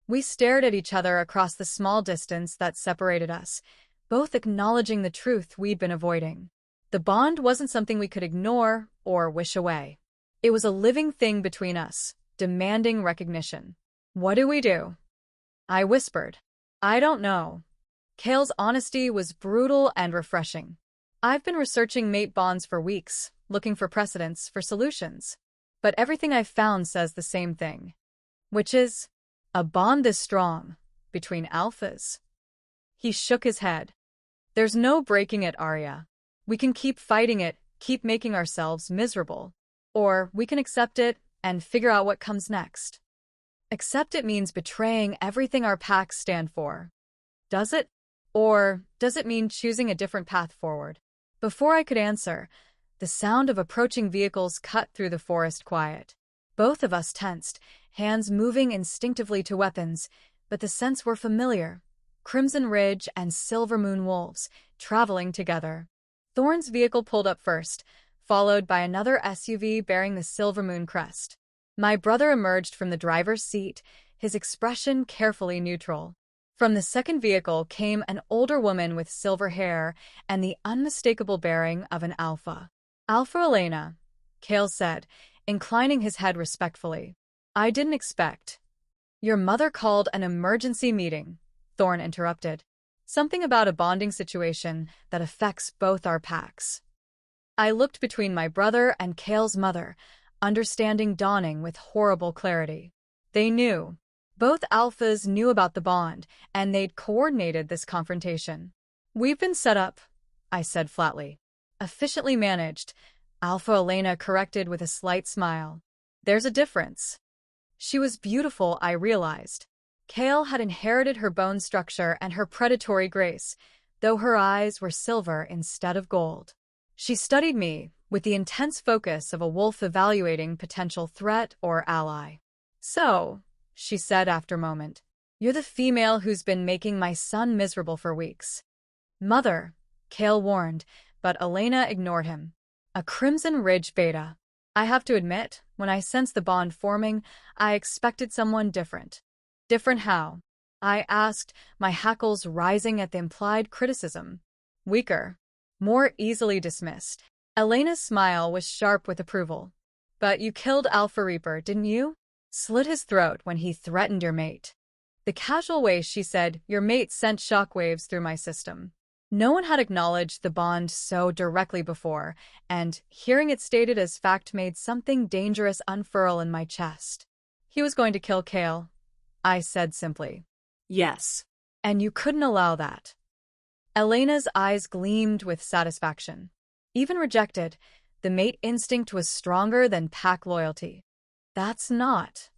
We stared at each other across the small distance that separated us, both acknowledging the truth we'd been avoiding. The bond wasn't something we could ignore or wish away. It was a living thing between us, demanding recognition. What do we do? I whispered. I don't know. Kael's honesty was brutal and refreshing. I've been researching mate bonds for weeks, looking for precedents, for solutions. But everything I've found says the same thing. Which is, a bond this strong, between alphas. He shook his head. There's no breaking it, Aria. We can keep fighting it, keep making ourselves miserable. Or we can accept it and figure out what comes next. Accept it means betraying everything our packs stand for. Does it? Or does it mean choosing a different path forward? Before I could answer, the sound of approaching vehicles cut through the forest quiet. Both of us tensed, hands moving instinctively to weapons, but the scents were familiar. Crimson Ridge and Silver Moon wolves, traveling together. Thorn's vehicle pulled up first, followed by another SUV bearing the Silver Moon crest. My brother emerged from the driver's seat, his expression carefully neutral. From the second vehicle came an older woman with silver hair and the unmistakable bearing of an alpha. Alpha Elena, Kael said, inclining his head respectfully. I didn't expect. Your mother called an emergency meeting, Thorn interrupted. Something about a bonding situation that affects both our packs. I looked between my brother and Kael's mother, understanding dawning with horrible clarity. They knew. Both alphas knew about the bond, and they'd coordinated this confrontation. We've been set up, I said flatly. Efficiently managed, Alpha Elena corrected with a slight smile. There's a difference. She was beautiful, I realized. Kael had inherited her bone structure and her predatory grace, though her eyes were silver instead of gold. She studied me with the intense focus of a wolf evaluating potential threat or ally. So, she said after a moment, you're the female who's been making my son miserable for weeks. Mother, Kael warned, but Elena ignored him. A Crimson Ridge beta. I have to admit, when I sensed the bond forming, I expected someone different. Different how? I asked, my hackles rising at the implied criticism. Weaker. More easily dismissed. Elena's smile was sharp with approval. But you killed Alpha Reaper, didn't you? Slit his throat when he threatened your mate. The casual way she said, your mate sent shockwaves through my system. No one had acknowledged the bond so directly before, and hearing it stated as fact made something dangerous unfurl in my chest. He was going to kill Kael, I said simply. Yes. And you couldn't allow that. Elena's eyes gleamed with satisfaction. Even rejected, the mate instinct was stronger than pack loyalty. That's not.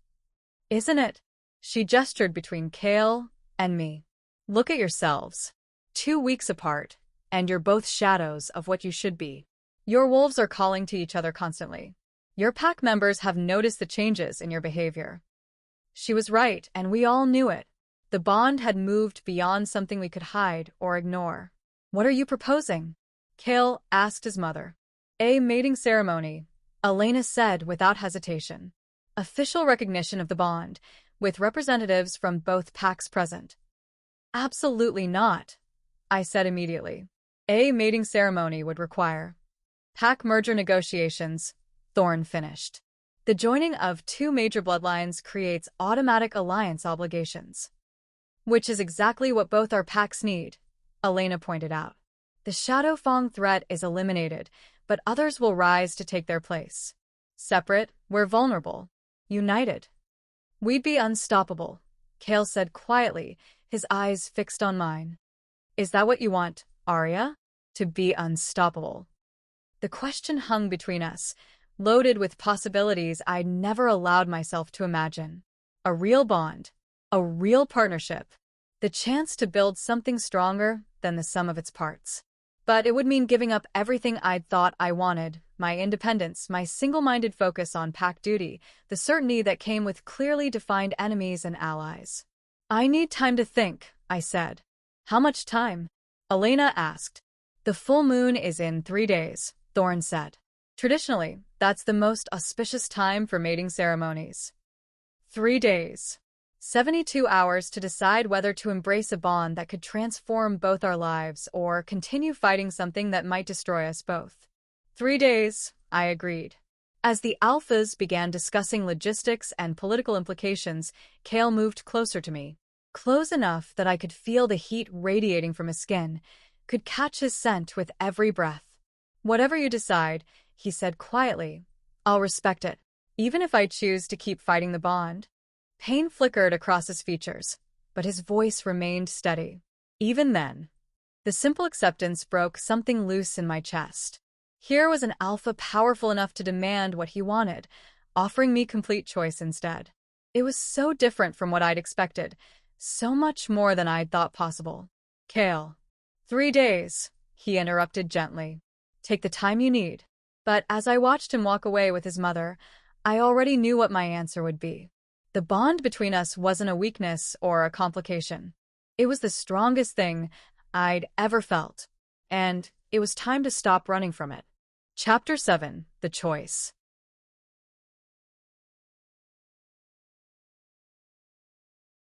Isn't it? She gestured between Kael and me. Look at yourselves. 2 weeks apart, and you're both shadows of what you should be. Your wolves are calling to each other constantly. Your pack members have noticed the changes in your behavior. She was right, and we all knew it. The bond had moved beyond something we could hide or ignore. What are you proposing? Kael asked his mother. A mating ceremony, Elena said without hesitation. Official recognition of the bond, with representatives from both packs present. Absolutely not, I said immediately. A mating ceremony would require pack merger negotiations, Thorn finished. The joining of 2 major bloodlines creates automatic alliance obligations. Which is exactly what both our packs need, Elena pointed out. The Shadow Fang threat is eliminated, but others will rise to take their place. Separate, we're vulnerable. United, we'd be unstoppable, Kael said quietly, his eyes fixed on mine. Is that what you want, Aria? To be unstoppable? The question hung between us, loaded with possibilities I'd never allowed myself to imagine. A real bond, a real partnership, the chance to build something stronger than the sum of its parts. But it would mean giving up everything I'd thought I wanted, my independence, my single-minded focus on pack duty, the certainty that came with clearly defined enemies and allies. I need time to think, I said. How much time? Elena asked. The full moon is in 3 days, Thorn said. Traditionally, that's the most auspicious time for mating ceremonies. 3 days. 72 hours to decide whether to embrace a bond that could transform both our lives or continue fighting something that might destroy us both. 3 days, I agreed. As the alphas began discussing logistics and political implications, Kael moved closer to me. Close enough that I could feel the heat radiating from his skin, could catch his scent with every breath. Whatever you decide, he said quietly, I'll respect it, even if I choose to keep fighting the bond. Pain flickered across his features, but his voice remained steady. Even then, the simple acceptance broke something loose in my chest. Here was an alpha powerful enough to demand what he wanted, offering me complete choice instead. It was so different from what I'd expected, so much more than I'd thought possible. Kael. 3 days, he interrupted gently. Take the time you need. But as I watched him walk away with his mother, I already knew what my answer would be. The bond between us wasn't a weakness or a complication. It was the strongest thing I'd ever felt, and it was time to stop running from it. Chapter 7: The Choice.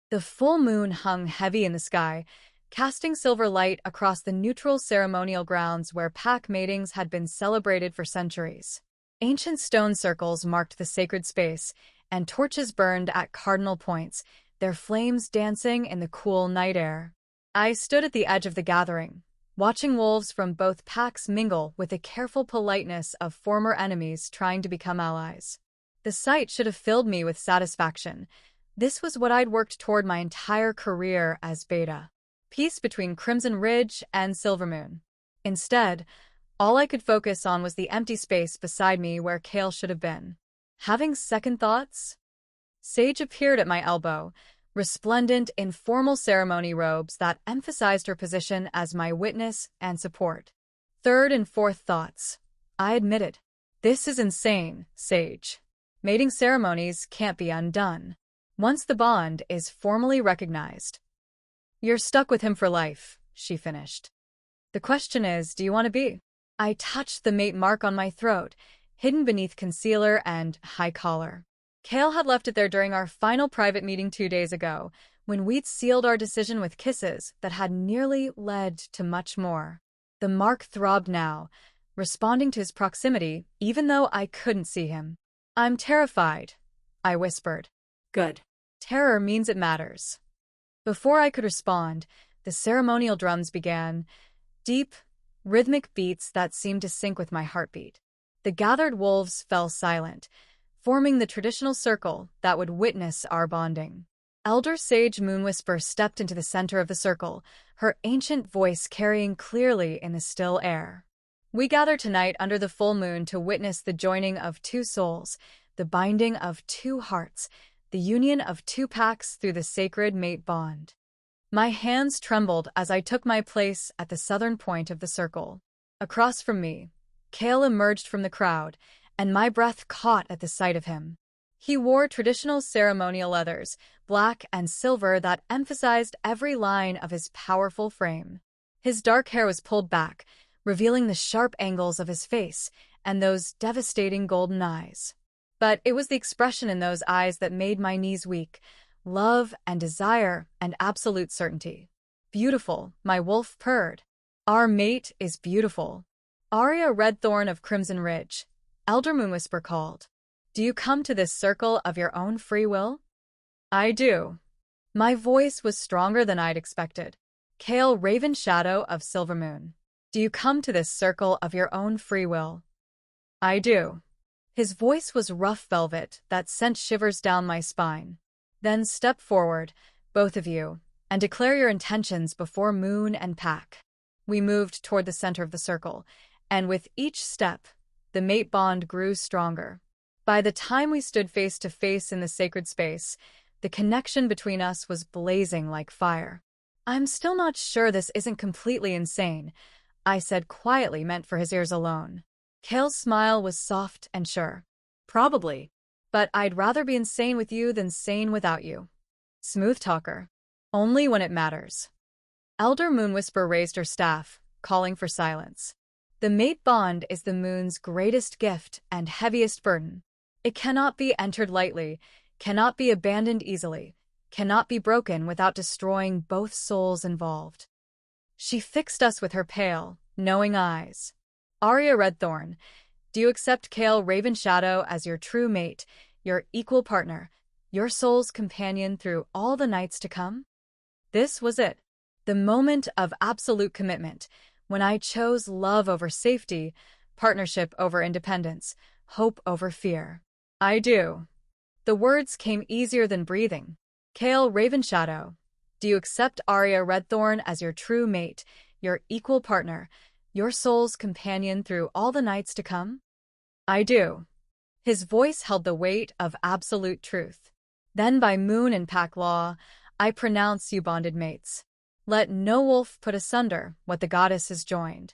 The full moon hung heavy in the sky, casting silver light across the neutral ceremonial grounds where pack matings had been celebrated for centuries. Ancient stone circles marked the sacred space, and torches burned at cardinal points, their flames dancing in the cool night air. I stood at the edge of the gathering, watching wolves from both packs mingle with the careful politeness of former enemies trying to become allies. The sight should have filled me with satisfaction. This was what I'd worked toward my entire career as Beta. Peace between Crimson Ridge and Silvermoon. Instead, all I could focus on was the empty space beside me where Kael should have been. Having second thoughts? Sage appeared at my elbow, resplendent in formal ceremony robes that emphasized her position as my witness and support. Third and fourth thoughts. I admitted. This is insane, Sage. Mating ceremonies can't be undone. Once the bond is formally recognized. You're stuck with him for life, she finished. The question is, do you want to be? I touched the mate mark on my throat, hidden beneath concealer and high collar. Kael had left it there during our final private meeting 2 days ago, when we'd sealed our decision with kisses that had nearly led to much more. The mark throbbed now, responding to his proximity, even though I couldn't see him. I'm terrified, I whispered. Good. Terror means it matters. Before I could respond, the ceremonial drums began, deep, rhythmic beats that seemed to sync with my heartbeat. The gathered wolves fell silent, forming the traditional circle that would witness our bonding. Elder Sage Moonwhisper stepped into the center of the circle, her ancient voice carrying clearly in the still air. We gather tonight under the full moon to witness the joining of two souls, the binding of two hearts, the union of two packs through the sacred mate bond. My hands trembled as I took my place at the southern point of the circle. Across from me, Kael emerged from the crowd, and my breath caught at the sight of him. He wore traditional ceremonial leathers, black and silver, that emphasized every line of his powerful frame. His dark hair was pulled back, revealing the sharp angles of his face and those devastating golden eyes. But it was the expression in those eyes that made my knees weak, love and desire and absolute certainty. "Beautiful," my wolf purred. "Our mate is beautiful." "Aria Redthorn of Crimson Ridge," Elder Moonwhisper called. "Do you come to this circle of your own free will?" "I do." My voice was stronger than I'd expected. "Kael Ravenshadow of Silvermoon, do you come to this circle of your own free will?" "I do." His voice was rough velvet that sent shivers down my spine. "Then step forward, both of you, and declare your intentions before Moon and Pack." We moved toward the center of the circle, and with each step, the mate bond grew stronger. By the time we stood face to face in the sacred space, the connection between us was blazing like fire. "I'm still not sure this isn't completely insane," I said quietly, meant for his ears alone. Kael's smile was soft and sure. Probably. "But I'd rather be insane with you than sane without you." Smooth talker. "Only when it matters." Elder Moonwhisper raised her staff, calling for silence. "The mate bond is the moon's greatest gift and heaviest burden. It cannot be entered lightly, cannot be abandoned easily, cannot be broken without destroying both souls involved." She fixed us with her pale, knowing eyes. "Aria Redthorn, do you accept Kael Ravenshadow as your true mate, your equal partner, your soul's companion through all the nights to come?" This was it. The moment of absolute commitment, when I chose love over safety, partnership over independence, hope over fear. "I do." The words came easier than breathing. "Kael Ravenshadow, do you accept Aria Redthorn as your true mate, your equal partner, your soul's companion through all the nights to come?" "I do." His voice held the weight of absolute truth. "Then by Moon and Pack law, I pronounce you bonded mates. Let no wolf put asunder what the goddess has joined."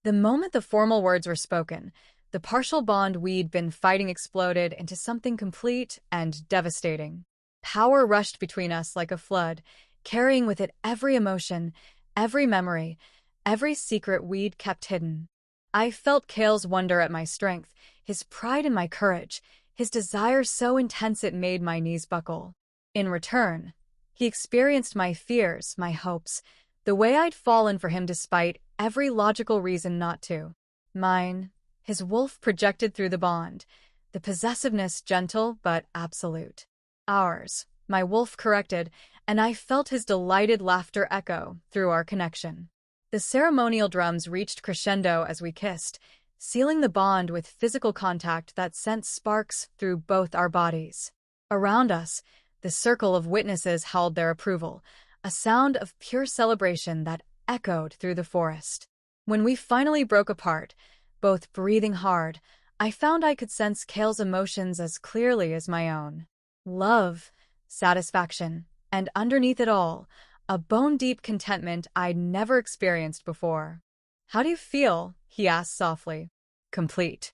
The moment the formal words were spoken, the partial bond we'd been fighting exploded into something complete and devastating. Power rushed between us like a flood, carrying with it every emotion, every memory, every secret we'd kept hidden. I felt Kael's wonder at my strength, his pride in my courage, his desire so intense it made my knees buckle. In return, he experienced my fears, my hopes, the way I'd fallen for him despite every logical reason not to. Mine, his wolf projected through the bond, the possessiveness gentle but absolute. "Ours," my wolf corrected, and I felt his delighted laughter echo through our connection. The ceremonial drums reached crescendo as we kissed, sealing the bond with physical contact that sent sparks through both our bodies. Around us, the circle of witnesses howled their approval, a sound of pure celebration that echoed through the forest. When we finally broke apart, both breathing hard, I found I could sense Kael's emotions as clearly as my own. Love, satisfaction, and underneath it all, a bone-deep contentment I'd never experienced before. "How do you feel?" he asked softly. "Complete."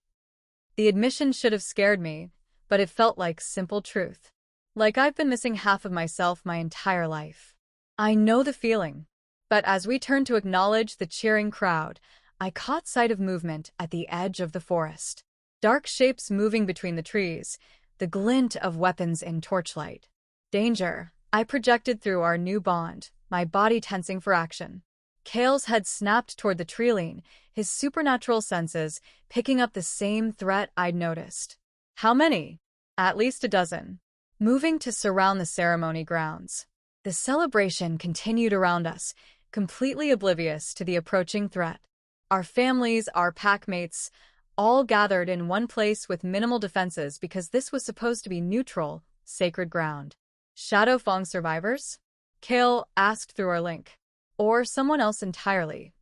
The admission should have scared me, but it felt like simple truth. Like I've been missing half of myself my entire life. I know the feeling. But as we turned to acknowledge the cheering crowd, I caught sight of movement at the edge of the forest. Dark shapes moving between the trees, the glint of weapons in torchlight. "Danger," I projected through our new bond, my body tensing for action. Kael's head snapped toward the treeline, his supernatural senses picking up the same threat I'd noticed. "How many?" "At least a dozen." Moving to surround the ceremony grounds. The celebration continued around us, completely oblivious to the approaching threat. Our families, our packmates, all gathered in one place with minimal defenses because this was supposed to be neutral, sacred ground. Shadowfang survivors? Kael asked through our link. Or someone else entirely.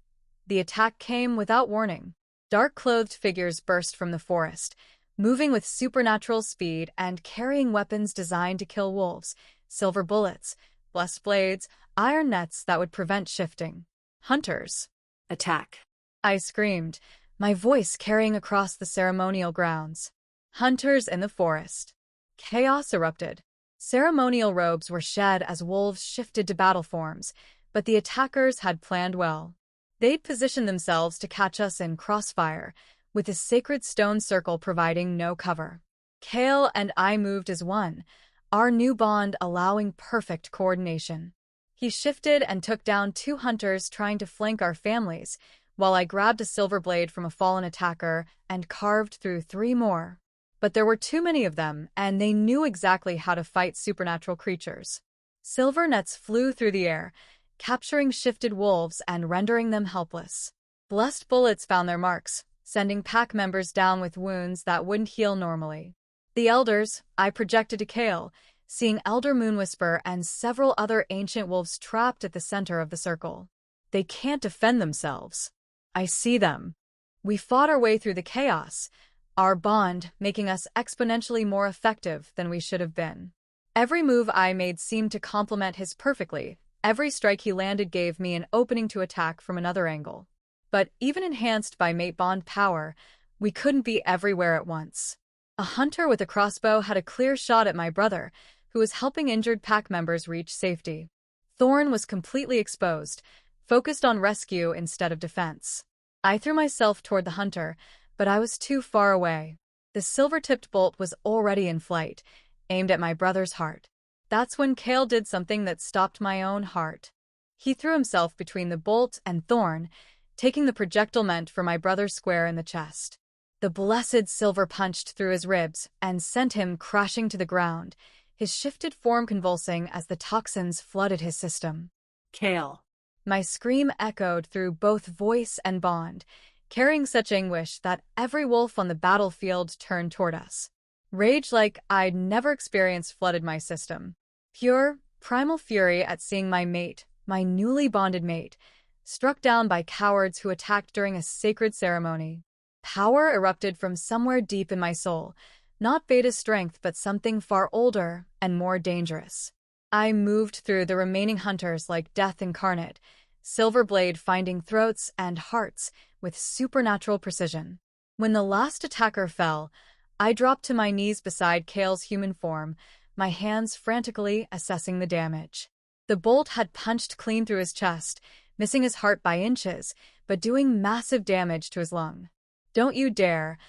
The attack came without warning. Dark-clothed figures burst from the forest, moving with supernatural speed and carrying weapons designed to kill wolves, silver bullets, blessed blades, iron nets that would prevent shifting. Hunters. Attack. I screamed, my voice carrying across the ceremonial grounds. Hunters in the forest. Chaos erupted. Ceremonial robes were shed as wolves shifted to battle forms, but the attackers had planned well. They'd positioned themselves to catch us in crossfire, with the sacred stone circle providing no cover. Kael and I moved as one, our new bond allowing perfect coordination. He shifted and took down 2 hunters trying to flank our families, while I grabbed a silver blade from a fallen attacker and carved through 3 more. But there were too many of them, and they knew exactly how to fight supernatural creatures. Silver nets flew through the air, capturing shifted wolves and rendering them helpless. Blessed bullets found their marks, sending pack members down with wounds that wouldn't heal normally. The elders, I projected to Kael, seeing Elder Moonwhisper and several other ancient wolves trapped at the center of the circle. They can't defend themselves. I see them. We fought our way through the chaos, our bond making us exponentially more effective than we should have been. Every move I made seemed to complement his perfectly. Every strike he landed gave me an opening to attack from another angle. But even enhanced by mate bond power, we couldn't be everywhere at once. A hunter with a crossbow had a clear shot at my brother, who was helping injured pack members reach safety. Thorn was completely exposed, focused on rescue instead of defense. I threw myself toward the hunter, but I was too far away. The silver-tipped bolt was already in flight, aimed at my brother's heart. That's when Kael did something that stopped my own heart. He threw himself between the bolt and Thorn, taking the projectile meant for my brother square in the chest. The blessed silver punched through his ribs and sent him crashing to the ground, his shifted form convulsing as the toxins flooded his system. Kael. My scream echoed through both voice and bond, carrying such anguish that every wolf on the battlefield turned toward us. Rage like I'd never experienced flooded my system. Pure, primal fury at seeing my mate, my newly bonded mate, struck down by cowards who attacked during a sacred ceremony. Power erupted from somewhere deep in my soul, not Beta's strength but something far older and more dangerous. I moved through the remaining hunters like death incarnate, silver blade finding throats and hearts with supernatural precision. When the last attacker fell, I dropped to my knees beside Kael's human form, my hands frantically assessing the damage. The bolt had punched clean through his chest, missing his heart by inches, but doing massive damage to his lung. "Don't you dare,"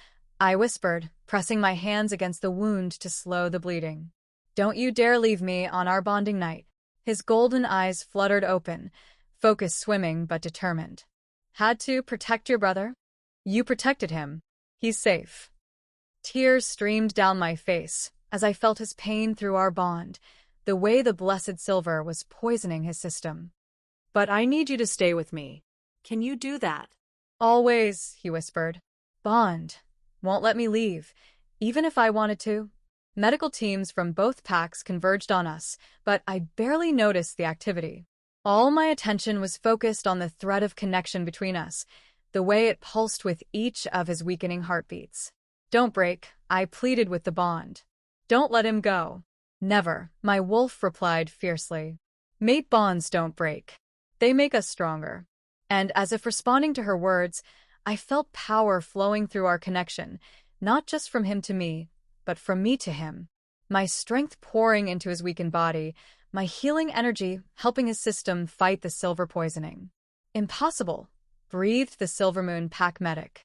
I whispered, pressing my hands against the wound to slow the bleeding. "Don't you dare leave me on our bonding night." His golden eyes fluttered open, focus swimming but determined. "Had to protect your brother? You protected him. He's safe." Tears streamed down my face as I felt his pain through our bond, the way the blessed silver was poisoning his system. But I need you to stay with me. Can you do that? "Always," he whispered. "Bond won't let me leave, even if I wanted to." Medical teams from both packs converged on us, but I barely noticed the activity. All my attention was focused on the thread of connection between us, the way it pulsed with each of his weakening heartbeats. "Don't break," I pleaded with the bond. "Don't let him go." "Never," my wolf replied fiercely. "Mate bonds don't break. They make us stronger." And as if responding to her words, I felt power flowing through our connection, not just from him to me, but from me to him. My strength pouring into his weakened body, my healing energy helping his system fight the silver poisoning. "Impossible," breathed the Silvermoon pack medic.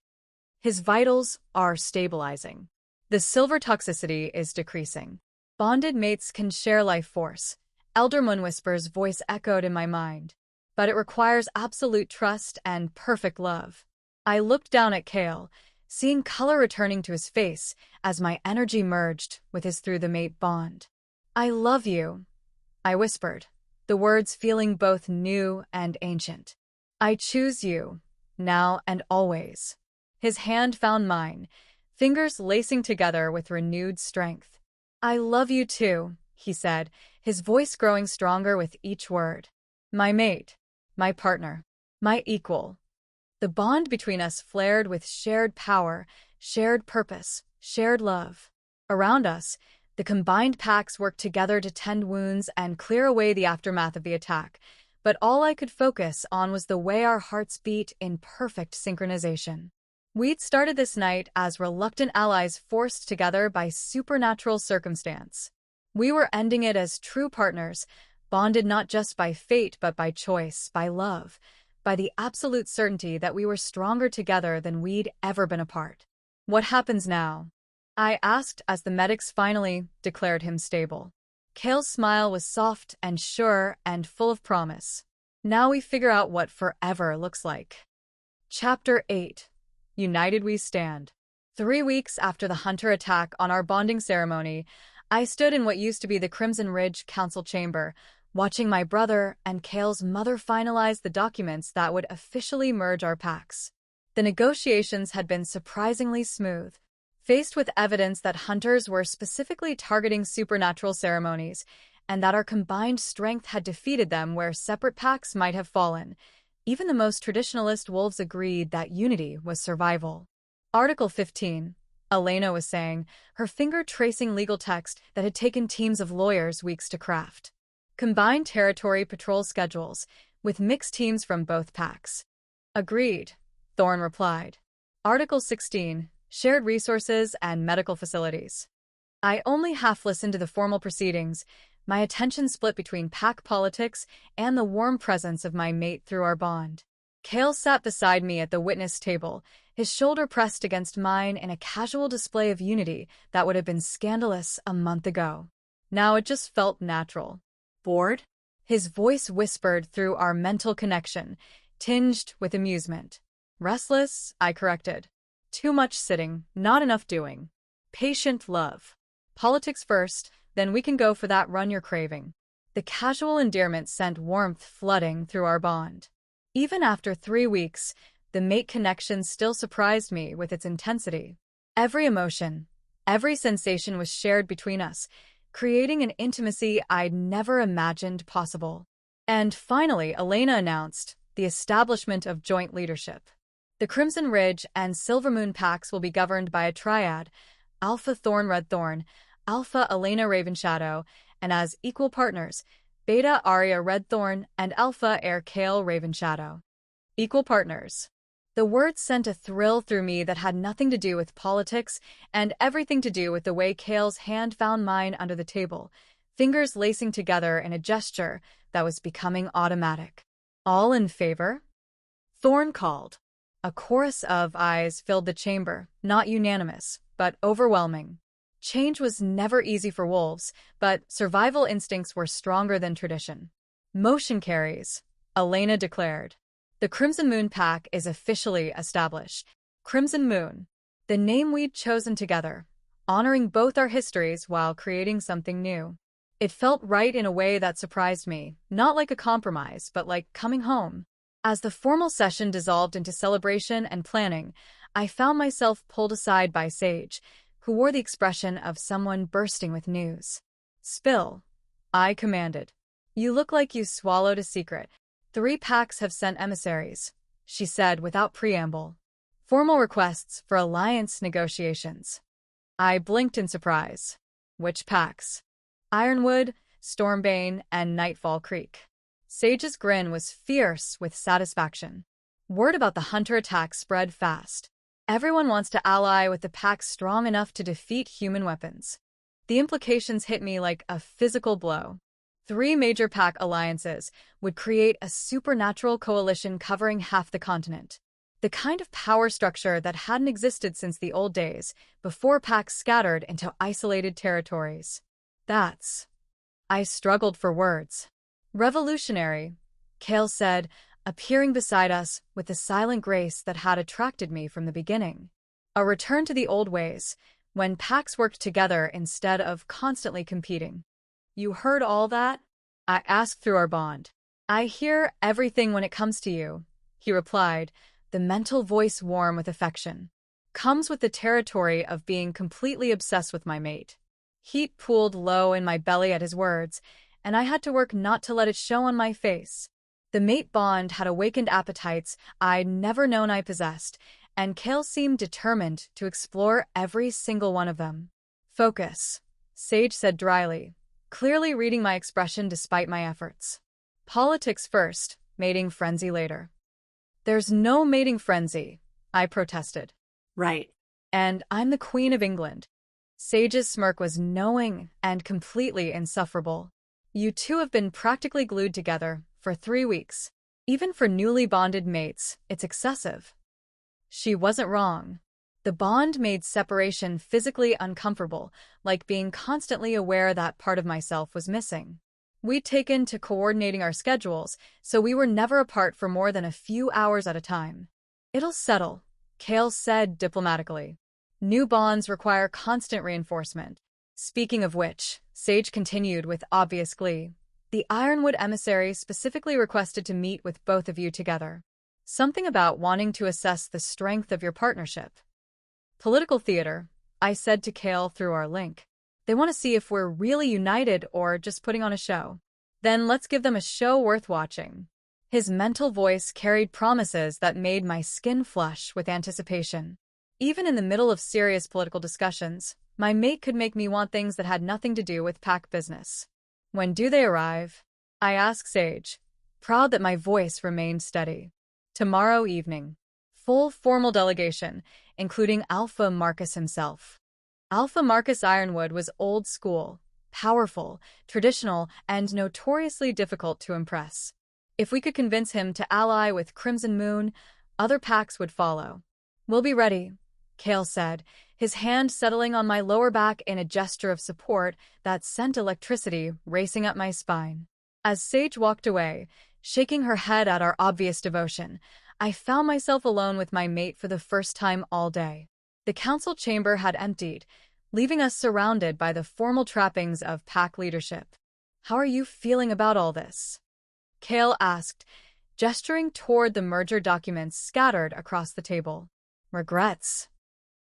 "His vitals are stabilizing. The silver toxicity is decreasing. Bonded mates can share life force." Elder Moonwhisper's voice echoed in my mind. "But it requires absolute trust and perfect love." I looked down at Kael, seeing color returning to his face as my energy merged with his through the mate bond. "I love you," I whispered, the words feeling both new and ancient. "I choose you, now and always." His hand found mine, fingers lacing together with renewed strength. "I love you too," he said, his voice growing stronger with each word. My mate, my partner, my equal. The bond between us flared with shared power, shared purpose, shared love. Around us, the combined packs worked together to tend wounds and clear away the aftermath of the attack, but all I could focus on was the way our hearts beat in perfect synchronization. We'd started this night as reluctant allies forced together by supernatural circumstance. We were ending it as true partners, bonded not just by fate but by choice, by love, by the absolute certainty that we were stronger together than we'd ever been apart. What happens now? I asked as the medics finally declared him stable. Kael's smile was soft and sure and full of promise. Now we figure out what forever looks like. Chapter 8. United We Stand. 3 weeks after the Hunter attack on our bonding ceremony, I stood in what used to be the Crimson Ridge Council chamber, watching my brother and Kael's mother finalize the documents that would officially merge our packs. The negotiations had been surprisingly smooth. Faced with evidence that hunters were specifically targeting supernatural ceremonies, and that our combined strength had defeated them where separate packs might have fallen, even the most traditionalist wolves agreed that unity was survival. Article 15, Elena was saying, her finger tracing legal text that had taken teams of lawyers weeks to craft. Combined territory patrol schedules, with mixed teams from both packs. Agreed, Thorn replied. Article 16, shared resources and medical facilities. I only half listened to the formal proceedings, my attention split between pack politics and the warm presence of my mate through our bond. Kael sat beside me at the witness table, his shoulder pressed against mine in a casual display of unity that would have been scandalous a month ago. Now it just felt natural. Bored? His voice whispered through our mental connection, tinged with amusement. Restless, I corrected. Too much sitting, not enough doing. Patient love. Politics first, then we can go for that run you're craving. The casual endearment sent warmth flooding through our bond. Even after 3 weeks, the mate connection still surprised me with its intensity. Every emotion, every sensation was shared between us, creating an intimacy I'd never imagined possible. And finally, Elena announced the establishment of joint leadership. The Crimson Ridge and Silvermoon packs will be governed by a triad, Alpha Thorn Redthorn, Alpha Elena Ravenshadow, and as equal partners, Beta Aria Redthorn and Alpha Kael Ravenshadow. Equal partners. The words sent a thrill through me that had nothing to do with politics and everything to do with the way Kael's hand found mine under the table, fingers lacing together in a gesture that was becoming automatic. All in favor? Thorn called. A chorus of ayes filled the chamber, not unanimous, but overwhelming. Change was never easy for wolves, but survival instincts were stronger than tradition. Motion carries, Elena declared. The Crimson Moon pack is officially established. Crimson Moon, the name we'd chosen together, honoring both our histories while creating something new. It felt right in a way that surprised me, not like a compromise, but like coming home. As the formal session dissolved into celebration and planning, I found myself pulled aside by Sage, who wore the expression of someone bursting with news. Spill, I commanded. You look like you swallowed a secret. 3 packs have sent emissaries, she said without preamble. Formal requests for alliance negotiations. I blinked in surprise. Which packs? Ironwood, Stormbane, and Nightfall Creek. Sage's grin was fierce with satisfaction. Word about the Hunter attack spread fast. Everyone wants to ally with the pack strong enough to defeat human weapons. The implications hit me like a physical blow. 3 major pack alliances would create a supernatural coalition covering half the continent. The kind of power structure that hadn't existed since the old days, before packs scattered into isolated territories. That's... I struggled for words. Revolutionary, Kael said, appearing beside us with the silent grace that had attracted me from the beginning. A return to the old ways, when packs worked together instead of constantly competing. You heard all that? I asked through our bond. I hear everything when it comes to you, he replied, the mental voice warm with affection. Comes with the territory of being completely obsessed with my mate. Heat pooled low in my belly at his words, and I had to work not to let it show on my face. The mate bond had awakened appetites I'd never known I possessed, and Kael seemed determined to explore every single one of them. Focus, Sage said dryly, clearly reading my expression despite my efforts. Politics first, mating frenzy later. There's no mating frenzy, I protested. Right. And I'm the Queen of England. Sage's smirk was knowing and completely insufferable. You two have been practically glued together for 3 weeks. Even for newly bonded mates, it's excessive. She wasn't wrong. The bond made separation physically uncomfortable, like being constantly aware that part of myself was missing. We'd taken to coordinating our schedules, so we were never apart for more than a few hours at a time. It'll settle, Kael said diplomatically. New bonds require constant reinforcement. Speaking of which, Sage continued with obvious glee, the Ironwood emissary specifically requested to meet with both of you together. Something about wanting to assess the strength of your partnership. Political theater, I said to Kael through our link. They want to see if we're really united or just putting on a show. Then let's give them a show worth watching. His mental voice carried promises that made my skin flush with anticipation. Even in the middle of serious political discussions, my mate could make me want things that had nothing to do with pack business. When do they arrive? I asked Sage, proud that my voice remained steady. Tomorrow evening. Full formal delegation, including Alpha Marcus himself. Alpha Marcus Ironwood was old school, powerful, traditional, and notoriously difficult to impress. If we could convince him to ally with Crimson Moon, other packs would follow. We'll be ready, Kael said, his hand settling on my lower back in a gesture of support that sent electricity racing up my spine. As Sage walked away, shaking her head at our obvious devotion, I found myself alone with my mate for the first time all day. The council chamber had emptied, leaving us surrounded by the formal trappings of pack leadership. How are you feeling about all this? Kael asked, gesturing toward the merger documents scattered across the table. Regrets.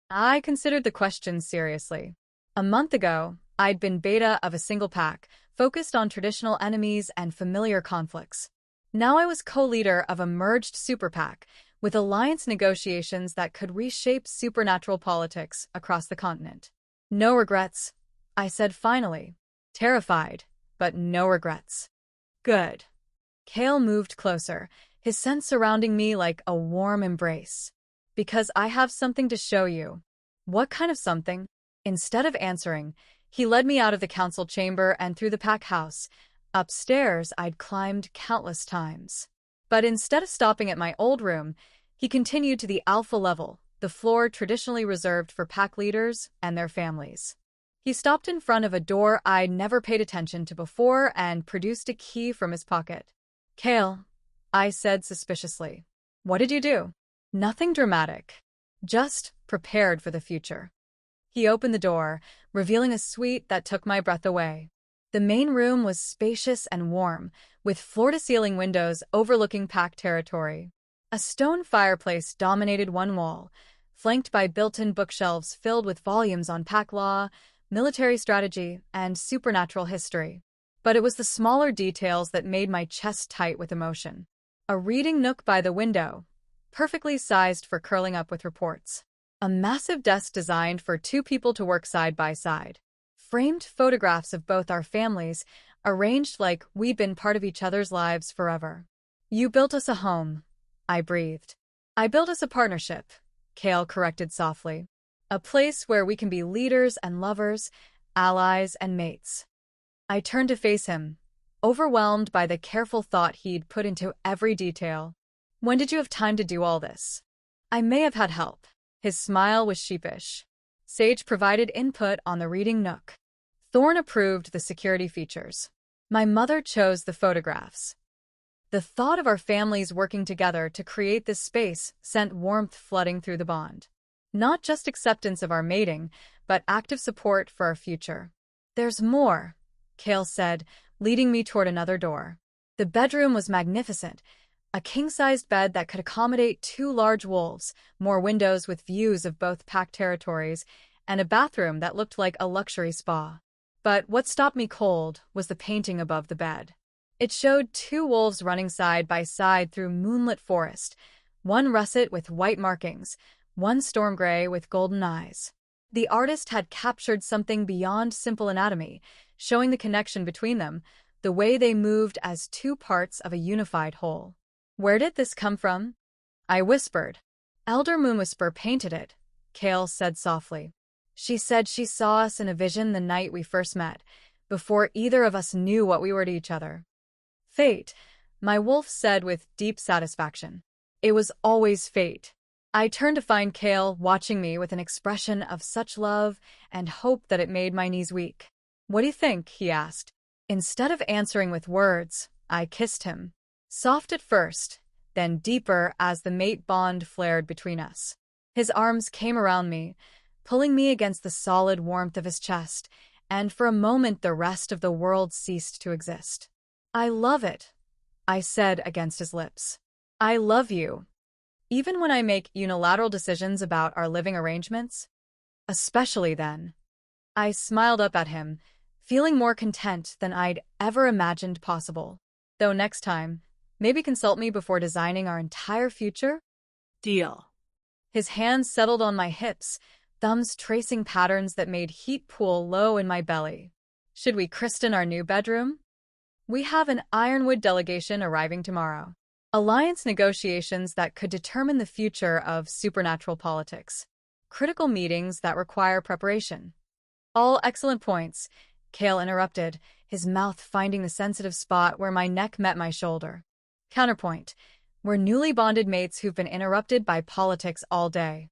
I considered the question seriously. A month ago, I'd been beta of a single pack, focused on traditional enemies and familiar conflicts. Now I was co-leader of a merged super pack, with alliance negotiations that could reshape supernatural politics across the continent. No regrets, I said finally. Terrified, but no regrets. Good. Kael moved closer, his sense surrounding me like a warm embrace. Because I have something to show you. What kind of something? Instead of answering, he led me out of the council chamber and through the pack house. Upstairs, I'd climbed countless times. But instead of stopping at my old room, he continued to the alpha level, the floor traditionally reserved for pack leaders and their families. He stopped in front of a door I'd never paid attention to before and produced a key from his pocket. Kael, I said suspiciously. What did you do? Nothing dramatic. Just prepared for the future. He opened the door, revealing a suite that took my breath away. The main room was spacious and warm, with floor-to-ceiling windows overlooking pack territory. A stone fireplace dominated one wall, flanked by built-in bookshelves filled with volumes on pack law, military strategy, and supernatural history. But it was the smaller details that made my chest tight with emotion. A reading nook by the window, perfectly sized for curling up with reports. A massive desk designed for 2 people to work side by side. Framed photographs of both our families, arranged like we'd been part of each other's lives forever. You built us a home, I breathed. I built us a partnership, Kael corrected softly. A place where we can be leaders and lovers, allies and mates. I turned to face him, overwhelmed by the careful thought he'd put into every detail. When did you have time to do all this? I may have had help. His smile was sheepish. Sage provided input on the reading nook. Thorn approved the security features. My mother chose the photographs. The thought of our families working together to create this space sent warmth flooding through the bond. Not just acceptance of our mating, but active support for our future. There's more, Kael said, leading me toward another door. The bedroom was magnificent. A king-sized bed that could accommodate 2 large wolves, more windows with views of both pack territories, and a bathroom that looked like a luxury spa. But what stopped me cold was the painting above the bed. It showed two wolves running side by side through moonlit forest, one russet with white markings, one storm gray with golden eyes. The artist had captured something beyond simple anatomy, showing the connection between them, the way they moved as two parts of a unified whole. "Where did this come from?" I whispered. "Elder Moonwhisper painted it," Kael said softly. "She said she saw us in a vision the night we first met, before either of us knew what we were to each other." "Fate," my wolf said with deep satisfaction. "It was always fate." I turned to find Kael watching me with an expression of such love and hope that it made my knees weak. "What do you think?" he asked. Instead of answering with words, I kissed him. Soft at first, then deeper as the mate bond flared between us. His arms came around me, pulling me against the solid warmth of his chest, and for a moment the rest of the world ceased to exist. "I love it," I said against his lips. "I love you. Even when I make unilateral decisions about our living arrangements? Especially then." I smiled up at him, feeling more content than I'd ever imagined possible. "Though next time, maybe consult me before designing our entire future?" Deal. His hands settled on my hips, thumbs tracing patterns that made heat pool low in my belly. "Should we christen our new bedroom?" "We have an Ironwood delegation arriving tomorrow. Alliance negotiations that could determine the future of supernatural politics. Critical meetings that require preparation." "All excellent points," Kael interrupted, his mouth finding the sensitive spot where my neck met my shoulder. "Counterpoint. We're newly bonded mates who've been interrupted by politics all day."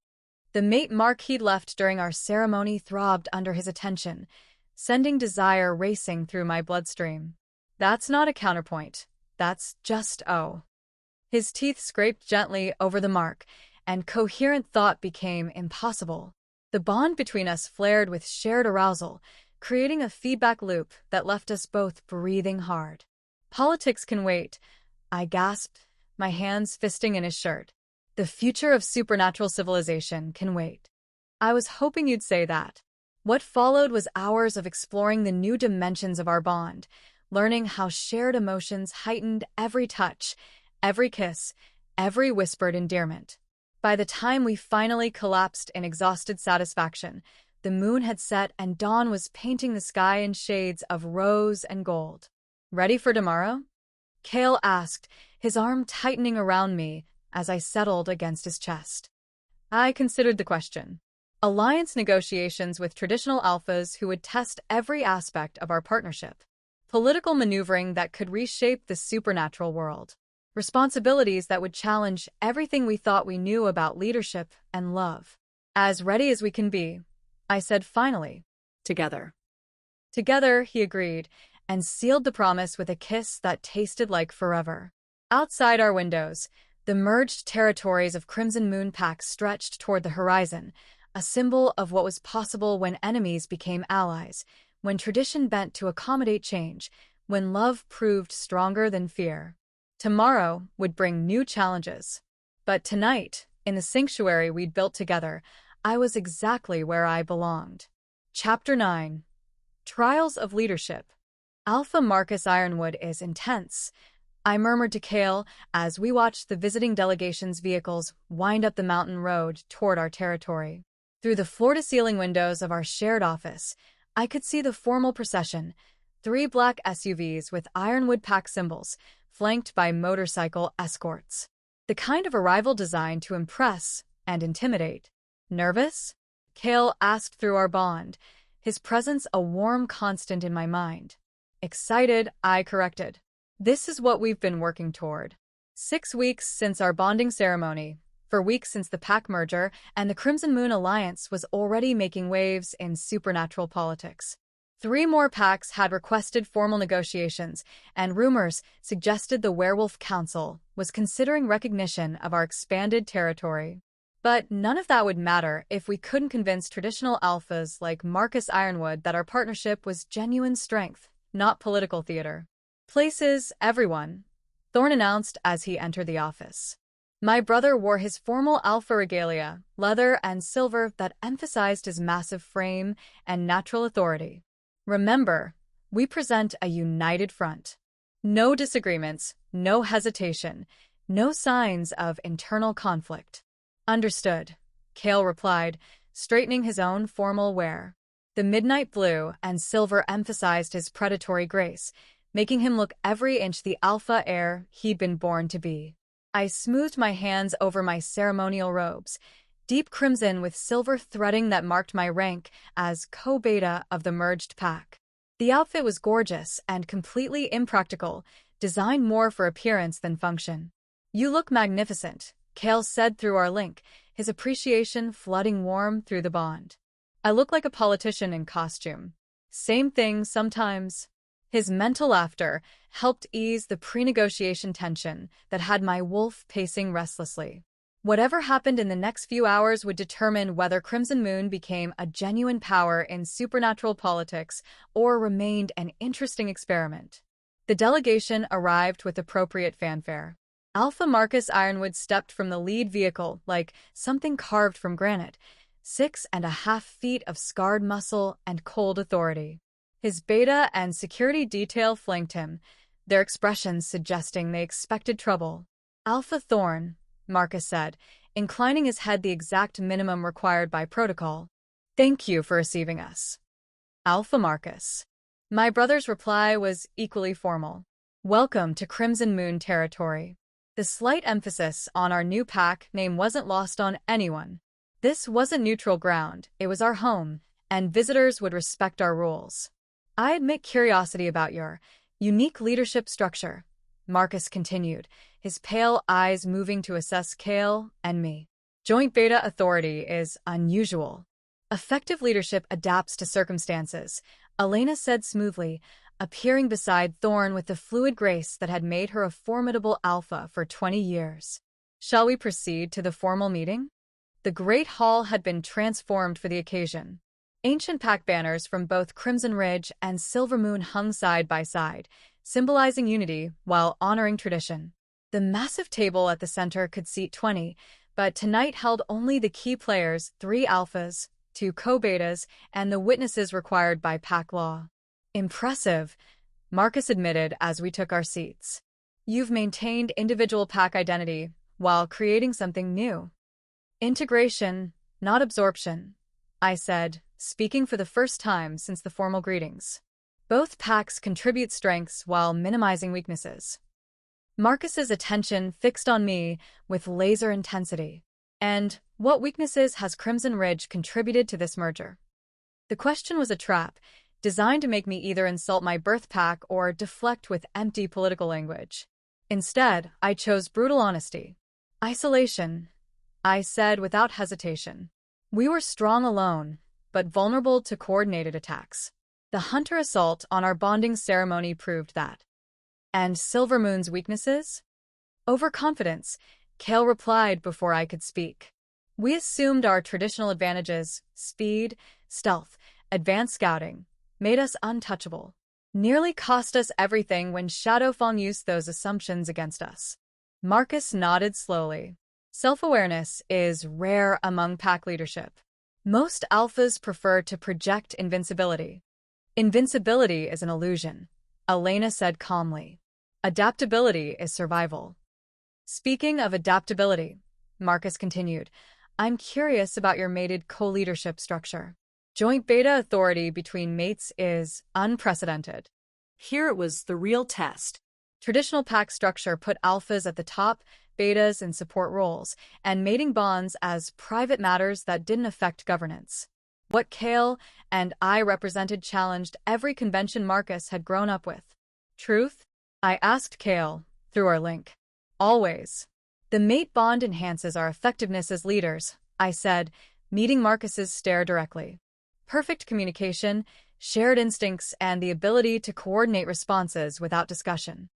The mate mark he'd left during our ceremony throbbed under his attention, sending desire racing through my bloodstream. "That's not a counterpoint. That's just O." His teeth scraped gently over the mark, and coherent thought became impossible. The bond between us flared with shared arousal, creating a feedback loop that left us both breathing hard. "Politics can wait," I gasped, my hands fisting in his shirt. "The future of supernatural civilization can wait." "I was hoping you'd say that." What followed was hours of exploring the new dimensions of our bond, learning how shared emotions heightened every touch, every kiss, every whispered endearment. By the time we finally collapsed in exhausted satisfaction, the moon had set and dawn was painting the sky in shades of rose and gold. "Ready for tomorrow?" Kael asked, his arm tightening around me as I settled against his chest. I considered the question. Alliance negotiations with traditional alphas who would test every aspect of our partnership. Political maneuvering that could reshape the supernatural world. Responsibilities that would challenge everything we thought we knew about leadership and love. "As ready as we can be," I said finally. Together. "Together," he agreed, and sealed the promise with a kiss that tasted like forever. Outside our windows, the merged territories of Crimson Moon Pack stretched toward the horizon, a symbol of what was possible when enemies became allies, when tradition bent to accommodate change, when love proved stronger than fear. Tomorrow would bring new challenges. But tonight, in the sanctuary we'd built together, I was exactly where I belonged. Chapter 9. Trials of Leadership. "Alpha Marcus Ironwood is intense," I murmured to Kael as we watched the visiting delegation's vehicles wind up the mountain road toward our territory. Through the floor-to-ceiling windows of our shared office, I could see the formal procession, 3 black SUVs with Ironwood Pack symbols, flanked by motorcycle escorts. The kind of arrival designed to impress and intimidate. "Nervous?" Kael asked through our bond, his presence a warm constant in my mind. "Excited," I corrected. "This is what we've been working toward. 6 weeks since our bonding ceremony, 4 weeks since the pack merger, and the Crimson Moon Alliance was already making waves in supernatural politics. 3 more packs had requested formal negotiations, and rumors suggested the Werewolf Council was considering recognition of our expanded territory. But none of that would matter if we couldn't convince traditional alphas like Marcus Ironwood that our partnership was genuine strength, not political theater." "Places, everyone," Thorn announced as he entered the office. My brother wore his formal alpha regalia, leather and silver that emphasized his massive frame and natural authority. Remember, we present a united front. No disagreements, no hesitation, no signs of internal conflict. Understood, Kael replied, straightening his own formal wear. The midnight blue and silver emphasized his predatory grace, making him look every inch the alpha heir he'd been born to be. I smoothed my hands over my ceremonial robes, deep crimson with silver threading that marked my rank as co-beta of the merged pack. The outfit was gorgeous and completely impractical, designed more for appearance than function. "You look magnificent," Kael said through our link, his appreciation flooding warm through the bond. "I look like a politician in costume. Same thing sometimes." His mental laughter helped ease the pre-negotiation tension that had my wolf pacing restlessly. Whatever happened in the next few hours would determine whether Crimson Moon became a genuine power in supernatural politics or remained an interesting experiment. The delegation arrived with appropriate fanfare. Alpha Marcus Ironwood stepped from the lead vehicle like something carved from granite, 6.5 feet of scarred muscle and cold authority. His beta and security detail flanked him, their expressions suggesting they expected trouble. "Alpha Thorn," Marcus said, inclining his head the exact minimum required by protocol. "Thank you for receiving us." "Alpha Marcus." My brother's reply was equally formal. "Welcome to Crimson Moon territory." The slight emphasis on our new pack name wasn't lost on anyone. This wasn't neutral ground, it was our home, and visitors would respect our rules. "I admit curiosity about your unique leadership structure," Marcus continued, his pale eyes moving to assess Kael and me. "Joint beta authority is unusual. Effective leadership adapts to circumstances," Elena said smoothly, appearing beside Thorn with the fluid grace that had made her a formidable alpha for 20 years. "Shall we proceed to the formal meeting?" The Great Hall had been transformed for the occasion. Ancient pack banners from both Crimson Ridge and Silver Moon hung side by side, symbolizing unity while honoring tradition. The massive table at the center could seat 20, but tonight held only the key players, 3 alphas, 2 co-betas, and the witnesses required by pack law. "Impressive," Marcus admitted as we took our seats. "You've maintained individual pack identity while creating something new." "Integration, not absorption," I said, speaking for the first time since the formal greetings. "Both packs contribute strengths while minimizing weaknesses." Marcus's attention fixed on me with laser intensity. "And what weaknesses has Crimson Ridge contributed to this merger?" The question was a trap, designed to make me either insult my birth pack or deflect with empty political language. Instead, I chose brutal honesty. "Isolation," I said without hesitation. "We were strong alone, but vulnerable to coordinated attacks. The Hunter assault on our bonding ceremony proved that." "And Silver Moon's weaknesses?" "Overconfidence," Kael replied before I could speak. "We assumed our traditional advantages, speed, stealth, advanced scouting, made us untouchable. Nearly cost us everything when Shadowfang used those assumptions against us." Marcus nodded slowly. "Self-awareness is rare among pack leadership. Most alphas prefer to project invincibility." "Invincibility is an illusion," Elena said calmly. "Adaptability is survival." "Speaking of adaptability," Marcus continued, "I'm curious about your mated co-leadership structure. Joint beta authority between mates is unprecedented." Here it was the real test. Traditional pack structure put alphas at the top, betas in support roles, and mating bonds as private matters that didn't affect governance. What Kael and I represented challenged every convention Marcus had grown up with. "Truth?" I asked Kael, through our link. "Always. The mate bond enhances our effectiveness as leaders," I said, meeting Marcus's stare directly. "Perfect communication, shared instincts, and the ability to coordinate responses without discussion."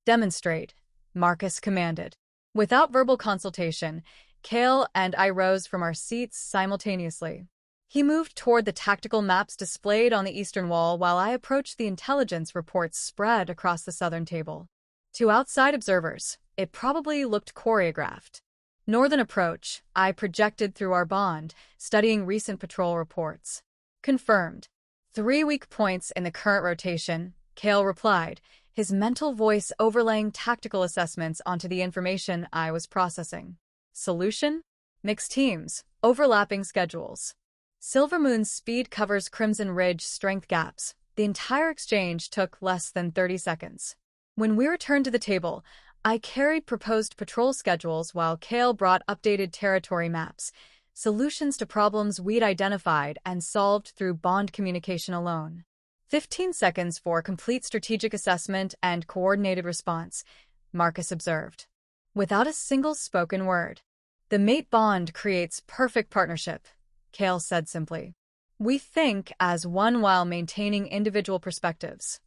"Demonstrate," Marcus commanded. Without verbal consultation, Kael and I rose from our seats simultaneously. He moved toward the tactical maps displayed on the eastern wall while I approached the intelligence reports spread across the southern table. To outside observers, it probably looked choreographed. Northern approach, I projected through our bond, studying recent patrol reports. Confirmed. 3 weak points in the current rotation, Kael replied, his mental voice overlaying tactical assessments onto the information I was processing. Solution? Mixed teams, overlapping schedules. Silvermoon's speed covers Crimson Ridge strength gaps. The entire exchange took less than 30 seconds. When we returned to the table, I carried proposed patrol schedules while Kael brought updated territory maps, solutions to problems we'd identified and solved through bond communication alone. 15 seconds for complete strategic assessment and coordinated response, Marcus observed. Without a single spoken word. The mate bond creates perfect partnership, Kael said simply. We think as one while maintaining individual perspectives.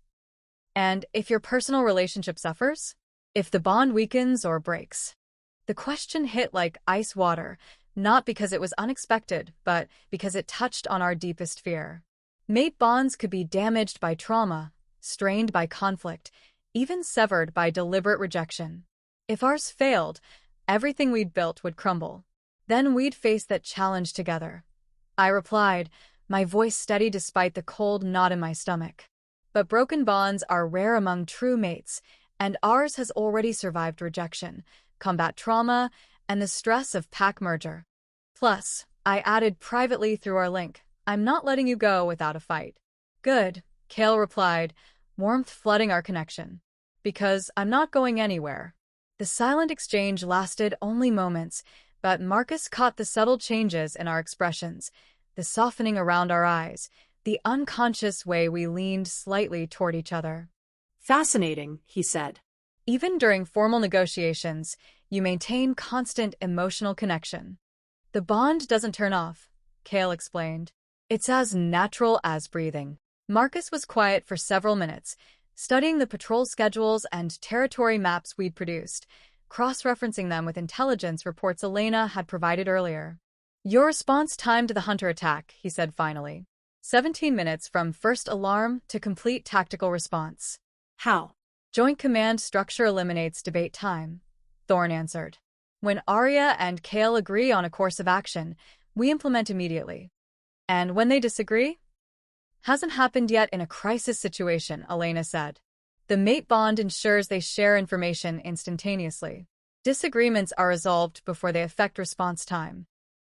And if your personal relationship suffers? If the bond weakens or breaks? The question hit like ice water, not because it was unexpected, but because it touched on our deepest fear. Mate bonds could be damaged by trauma, strained by conflict, even severed by deliberate rejection. If ours failed, everything we'd built would crumble. Then we'd face that challenge together. I replied, my voice steady despite the cold knot in my stomach. But broken bonds are rare among true mates, and ours has already survived rejection, combat trauma, and the stress of pack merger. Plus, I added privately through our link, I'm not letting you go without a fight. Good, Kael replied, warmth flooding our connection. Because I'm not going anywhere. The silent exchange lasted only moments, but Marcus caught the subtle changes in our expressions, the softening around our eyes, the unconscious way we leaned slightly toward each other. Fascinating, he said. Even during formal negotiations, you maintain constant emotional connection. The bond doesn't turn off, Kael explained. It's as natural as breathing. Marcus was quiet for several minutes, studying the patrol schedules and territory maps we'd produced, cross-referencing them with intelligence reports Elena had provided earlier. Your response time to the hunter attack, he said finally. 17 minutes from first alarm to complete tactical response. How? Joint command structure eliminates debate time, Thorn answered. When Aria and Kael agree on a course of action, we implement immediately. And when they disagree? Hasn't happened yet in a crisis situation, Elena said. The mate bond ensures they share information instantaneously. Disagreements are resolved before they affect response time.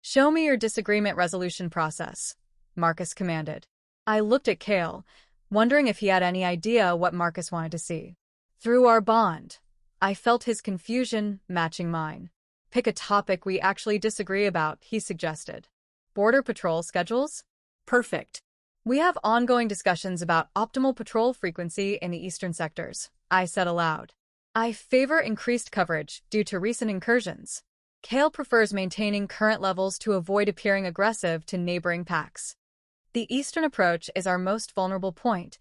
Show me your disagreement resolution process, Marcus commanded. I looked at Kael, wondering if he had any idea what Marcus wanted to see. Through our bond, I felt his confusion matching mine. Pick a topic we actually disagree about, he suggested. Border patrol schedules? Perfect. We have ongoing discussions about optimal patrol frequency in the eastern sectors, I said aloud. I favor increased coverage due to recent incursions. Kael prefers maintaining current levels to avoid appearing aggressive to neighboring packs. The eastern approach is our most vulnerable point,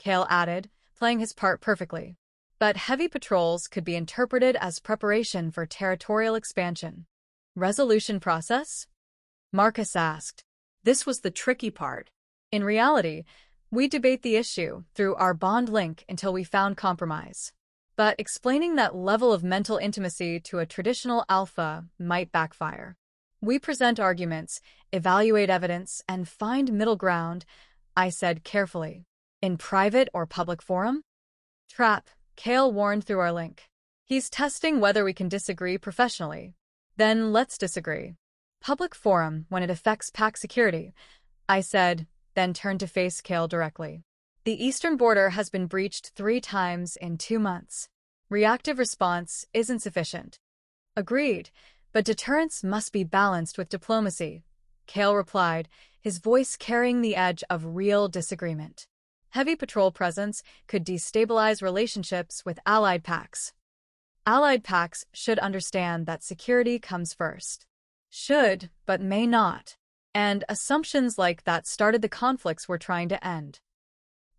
Kael added, playing his part perfectly. But heavy patrols could be interpreted as preparation for territorial expansion. Resolution process? Marcus asked. This was the tricky part. In reality, we debate the issue through our bond link until we found compromise. But explaining that level of mental intimacy to a traditional alpha might backfire. We present arguments, evaluate evidence, and find middle ground, I said carefully. In private or public forum? Trap, Kael warned through our link. He's testing whether we can disagree professionally. Then let's disagree. Public forum when it affects pack security, I said, then turned to face Kael directly. The eastern border has been breached 3 times in 2 months. Reactive response isn't sufficient. Agreed, but deterrence must be balanced with diplomacy, Kael replied, his voice carrying the edge of real disagreement. Heavy patrol presence could destabilize relationships with allied packs. Allied packs should understand that security comes first. Should, but may not. And assumptions like that started the conflicts we're trying to end.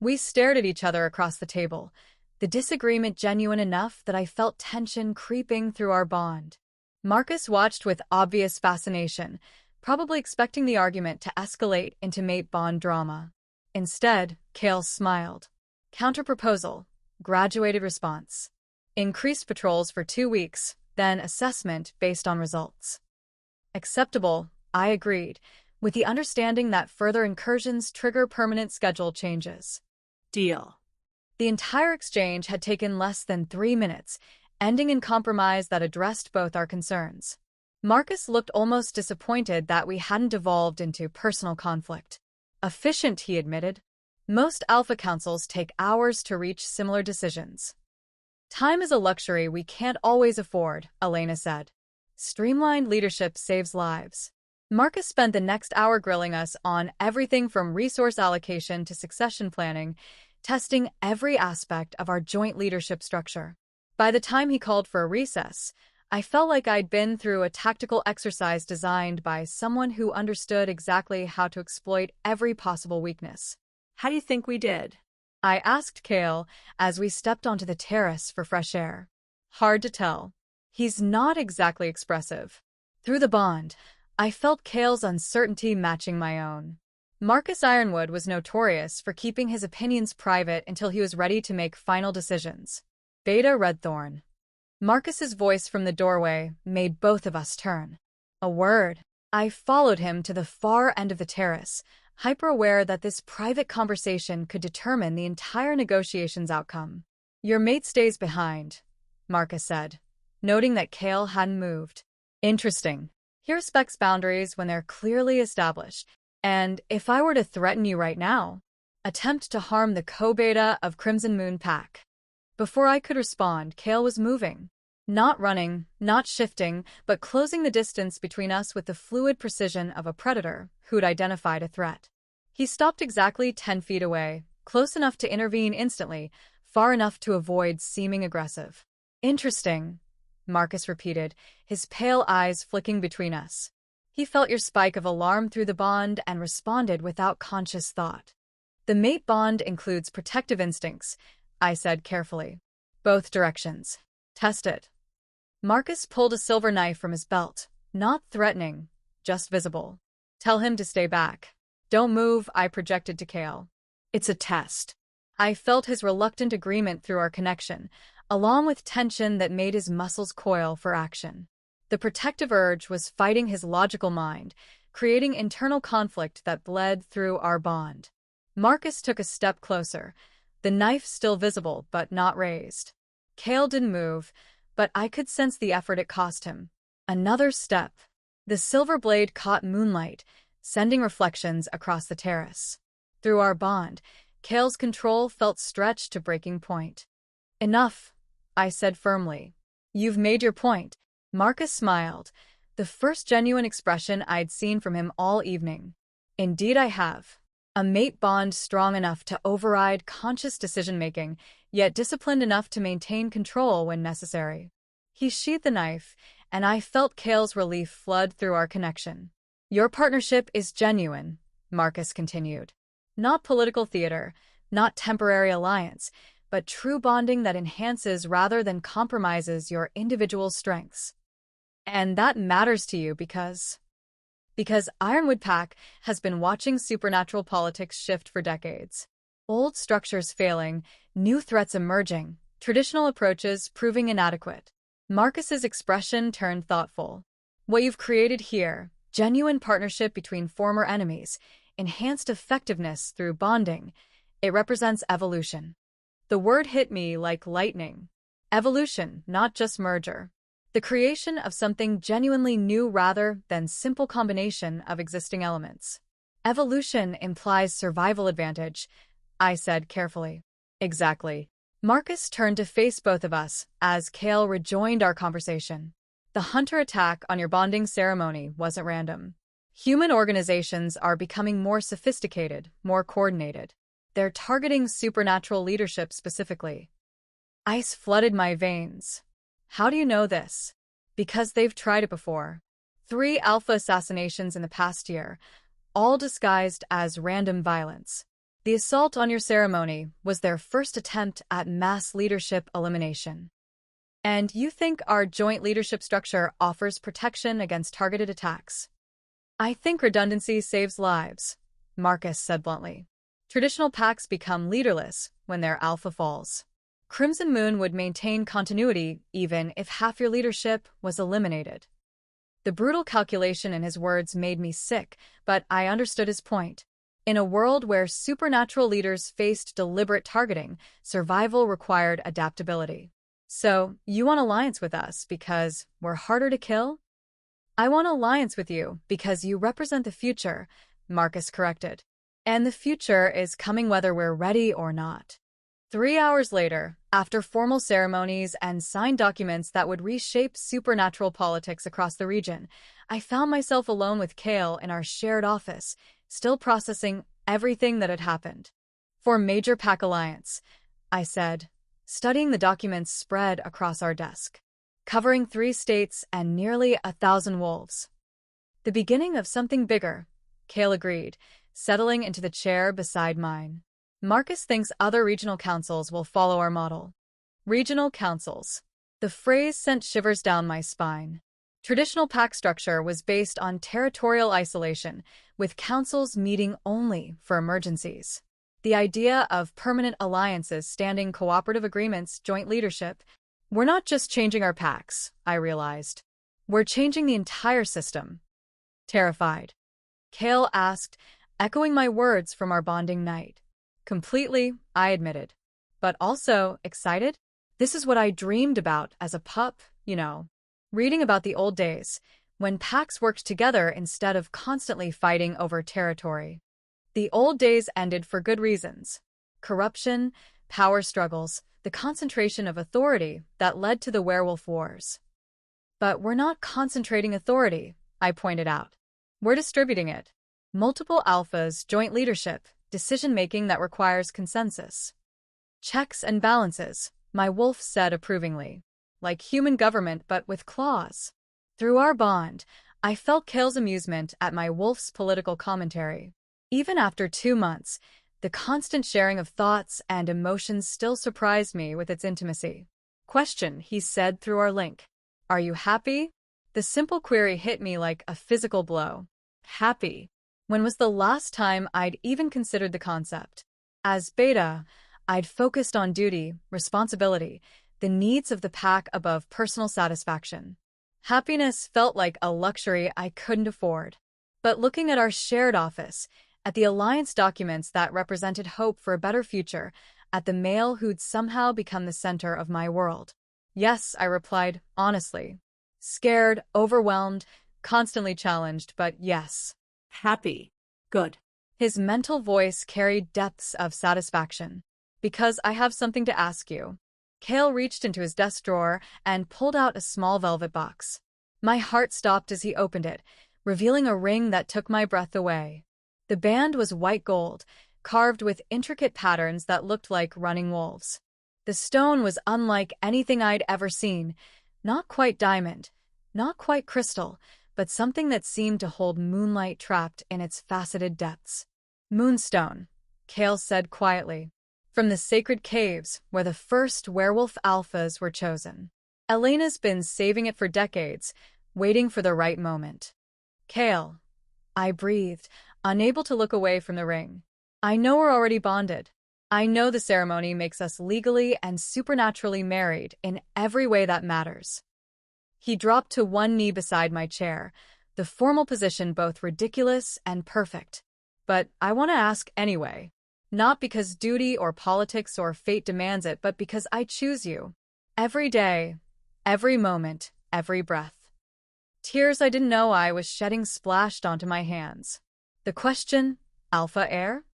We stared at each other across the table, the disagreement genuine enough that I felt tension creeping through our bond. Marcus watched with obvious fascination, probably expecting the argument to escalate into mate bond drama. Instead, Kael smiled. Counterproposal. Graduated response. Increased patrols for 2 weeks, then assessment based on results. Acceptable, I agreed, with the understanding that further incursions trigger permanent schedule changes. Deal. The entire exchange had taken less than 3 minutes, ending in compromise that addressed both our concerns. Marcus looked almost disappointed that we hadn't evolved into personal conflict. Efficient, he admitted. Most alpha councils take hours to reach similar decisions. Time is a luxury we can't always afford, Elena said. Streamlined leadership saves lives. Marcus spent the next hour grilling us on everything from resource allocation to succession planning, testing every aspect of our joint leadership structure. By the time he called for a recess, I felt like I'd been through a tactical exercise designed by someone who understood exactly how to exploit every possible weakness. How do you think we did? I asked Kael as we stepped onto the terrace for fresh air. Hard to tell. He's not exactly expressive. Through the bond, I felt Kael's uncertainty matching my own. Marcus Ironwood was notorious for keeping his opinions private until he was ready to make final decisions. Beta Redthorn. Marcus's voice from the doorway made both of us turn. A word. I followed him to the far end of the terrace, hyper-aware that this private conversation could determine the entire negotiation's outcome. Your mate stays behind, Marcus said, noting that Kael hadn't moved. Interesting. He respects boundaries when they're clearly established, and if I were to threaten you right now, attempt to harm the co-beta of Crimson Moon Pack. Before I could respond, Kael was moving. Not running, not shifting, but closing the distance between us with the fluid precision of a predator who'd identified a threat. He stopped exactly 10 feet away, close enough to intervene instantly, far enough to avoid seeming aggressive. Interesting, Marcus repeated, his pale eyes flicking between us. He felt your spike of alarm through the bond and responded without conscious thought. The mate bond includes protective instincts, I said carefully. Both directions. Test it. Marcus pulled a silver knife from his belt, not threatening, just visible. Tell him to stay back. Don't move, I projected to Kael. It's a test. I felt his reluctant agreement through our connection, along with tension that made his muscles coil for action. The protective urge was fighting his logical mind, creating internal conflict that bled through our bond. Marcus took a step closer, the knife still visible but not raised. Kael didn't move, but I could sense the effort it cost him. Another step. The silver blade caught moonlight, sending reflections across the terrace. Through our bond, Kael's control felt stretched to breaking point. Enough, I said firmly. You've made your point. Marcus smiled, the first genuine expression I'd seen from him all evening. Indeed I have. A mate bond strong enough to override conscious decision-making, yet disciplined enough to maintain control when necessary. He sheathed the knife, and I felt Kael's relief flood through our connection. Your partnership is genuine, Marcus continued. Not political theater, not temporary alliance, but true bonding that enhances rather than compromises your individual strengths. And that matters to you because Ironwood Pack has been watching supernatural politics shift for decades. Old structures failing, new threats emerging, traditional approaches proving inadequate. Marcus's expression turned thoughtful. What you've created here, genuine partnership between former enemies, enhanced effectiveness through bonding, it represents evolution. The word hit me like lightning. Evolution, not just merger. The creation of something genuinely new rather than simple combination of existing elements. Evolution implies survival advantage, I said carefully. Exactly. Marcus turned to face both of us as Kael rejoined our conversation. The hunter attack on your bonding ceremony wasn't random. Human organizations are becoming more sophisticated, more coordinated. They're targeting supernatural leadership specifically. Ice flooded my veins. How do you know this? Because they've tried it before. 3 alpha assassinations in the past year, all disguised as random violence. The assault on your ceremony was their first attempt at mass leadership elimination. And you think our joint leadership structure offers protection against targeted attacks? I think redundancy saves lives, Marcus said bluntly. Traditional packs become leaderless when their alpha falls. Crimson Moon would maintain continuity even if half your leadership was eliminated. The brutal calculation in his words made me sick, but I understood his point. In a world where supernatural leaders faced deliberate targeting, survival required adaptability. So, you want alliance with us because we're harder to kill? I want alliance with you because you represent the future, Marcus corrected. And the future is coming whether we're ready or not. 3 hours later, after formal ceremonies and signed documents that would reshape supernatural politics across the region, I found myself alone with Kael in our shared office, still processing everything that had happened. For Major Pack Alliance, I said, studying the documents spread across our desk, covering 3 states and nearly 1,000 wolves. The beginning of something bigger, Kael agreed, settling into the chair beside mine. Marcus thinks other regional councils will follow our model. Regional councils. The phrase sent shivers down my spine. Traditional pack structure was based on territorial isolation, with councils meeting only for emergencies. The idea of permanent alliances standing cooperative agreements, joint leadership. We're not just changing our packs, I realized. We're changing the entire system. Terrified, Kael asked, echoing my words from our bonding night. Completely, I admitted. But also excited? This is what I dreamed about as a pup, you know. Reading about the old days, when packs worked together instead of constantly fighting over territory. The old days ended for good reasons. Corruption, power struggles, the concentration of authority that led to the werewolf wars. But we're not concentrating authority, I pointed out. We're distributing it. Multiple alphas, joint leadership, decision-making that requires consensus. Checks and balances, my wolf said approvingly. Like human government but with claws. Through our bond, I felt Kael's amusement at my wolf's political commentary. Even after 2 months, the constant sharing of thoughts and emotions still surprised me with its intimacy. Question, he said through our link. Are you happy? The simple query hit me like a physical blow. Happy. When was the last time I'd even considered the concept? As Beta, I'd focused on duty, responsibility, the needs of the pack above personal satisfaction. Happiness felt like a luxury I couldn't afford. But looking at our shared office, at the alliance documents that represented hope for a better future, at the male who'd somehow become the center of my world. Yes, I replied, honestly. Scared, overwhelmed, constantly challenged, but yes. Happy. Good. His mental voice carried depths of satisfaction. Because I have something to ask you. Kael reached into his desk drawer and pulled out a small velvet box. My heart stopped as he opened it, revealing a ring that took my breath away. The band was white gold, carved with intricate patterns that looked like running wolves. The stone was unlike anything I'd ever seen. Not quite diamond, not quite crystal, but something that seemed to hold moonlight trapped in its faceted depths. Moonstone, Kael said quietly. From the sacred caves where the first werewolf alphas were chosen. Elena's been saving it for decades, waiting for the right moment. Kael, I breathed, unable to look away from the ring. I know we're already bonded. I know the ceremony makes us legally and supernaturally married in every way that matters. He dropped to one knee beside my chair, the formal position both ridiculous and perfect. But I want to ask anyway. Not because duty or politics or fate demands it, but because I choose you. Every day, every moment, every breath. Tears I didn't know I was shedding splashed onto my hands. The question, Alpha Heir?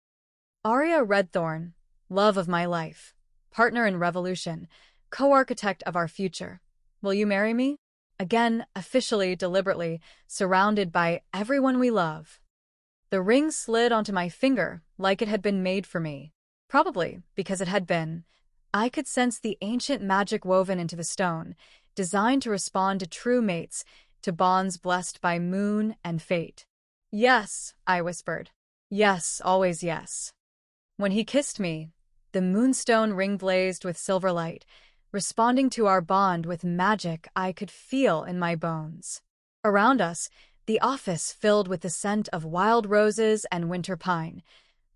Aria Redthorn, love of my life, partner in revolution, co-architect of our future. Will you marry me? Again, officially, deliberately, surrounded by everyone we love. The ring slid onto my finger like it had been made for me. Probably because it had been. I could sense the ancient magic woven into the stone, designed to respond to true mates, to bonds blessed by moon and fate. Yes, I whispered. Yes, always yes. When he kissed me, the moonstone ring blazed with silver light, responding to our bond with magic I could feel in my bones. Around us, the office filled with the scent of wild roses and winter pine,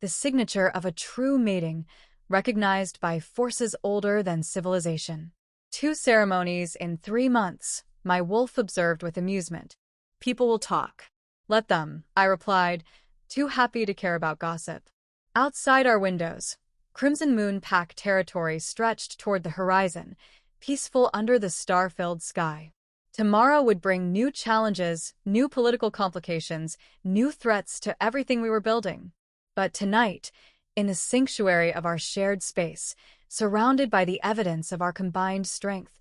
the signature of a true mating, recognized by forces older than civilization. 2 ceremonies in 3 months, my wolf observed with amusement. People will talk. Let them, I replied, too happy to care about gossip. Outside our windows, crimson moon-packed territory stretched toward the horizon, peaceful under the star-filled sky. Tomorrow would bring new challenges, new political complications, new threats to everything we were building. But tonight, in the sanctuary of our shared space, surrounded by the evidence of our combined strength,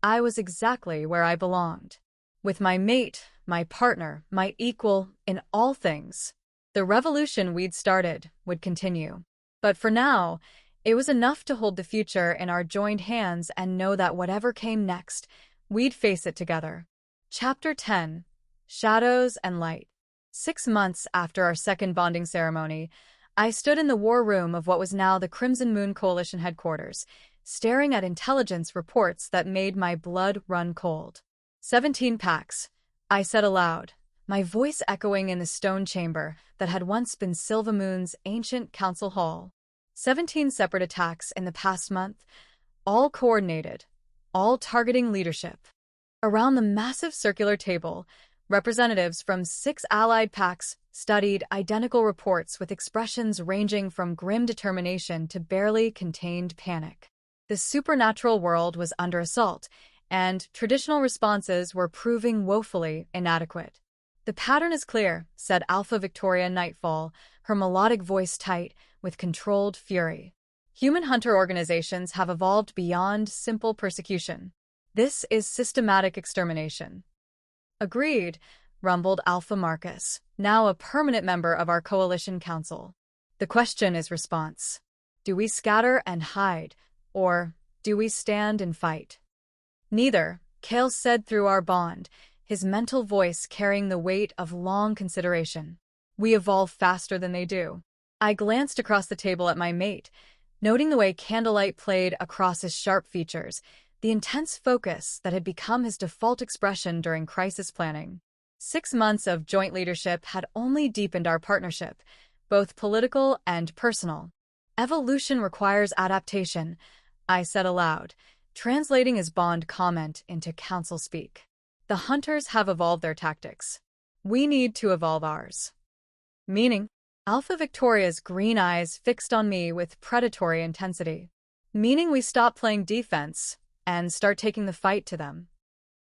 I was exactly where I belonged. With my mate, my partner, my equal, in all things. The revolution we'd started would continue. But for now, it was enough to hold the future in our joined hands and know that whatever came next, we'd face it together. Chapter 10. Shadows and Light. 6 months after our second bonding ceremony, I stood in the war room of what was now the Crimson Moon Coalition headquarters, staring at intelligence reports that made my blood run cold. 17 packs, I said aloud, my voice echoing in the stone chamber that had once been Silvamoon's ancient council hall. 17 separate attacks in the past month, all coordinated, all targeting leadership. Around the massive circular table, representatives from 6 allied packs studied identical reports with expressions ranging from grim determination to barely contained panic. The supernatural world was under assault, and traditional responses were proving woefully inadequate. The pattern is clear, said Alpha Victoria Nightfall, her melodic voice tight with controlled fury. Human hunter organizations have evolved beyond simple persecution. This is systematic extermination. Agreed, rumbled Alpha Marcus, now a permanent member of our coalition council. The question is response. Do we scatter and hide, or do we stand and fight? Neither, Kael said through our bond, his mental voice carrying the weight of long consideration. We evolve faster than they do. I glanced across the table at my mate, noting the way candlelight played across his sharp features, the intense focus that had become his default expression during crisis planning. 6 months of joint leadership had only deepened our partnership, both political and personal. Evolution requires adaptation, I said aloud, translating his bond comment into council speak. The hunters have evolved their tactics. We need to evolve ours. Meaning? Alpha Victoria's green eyes fixed on me with predatory intensity. Meaning we stop playing defense and start taking the fight to them.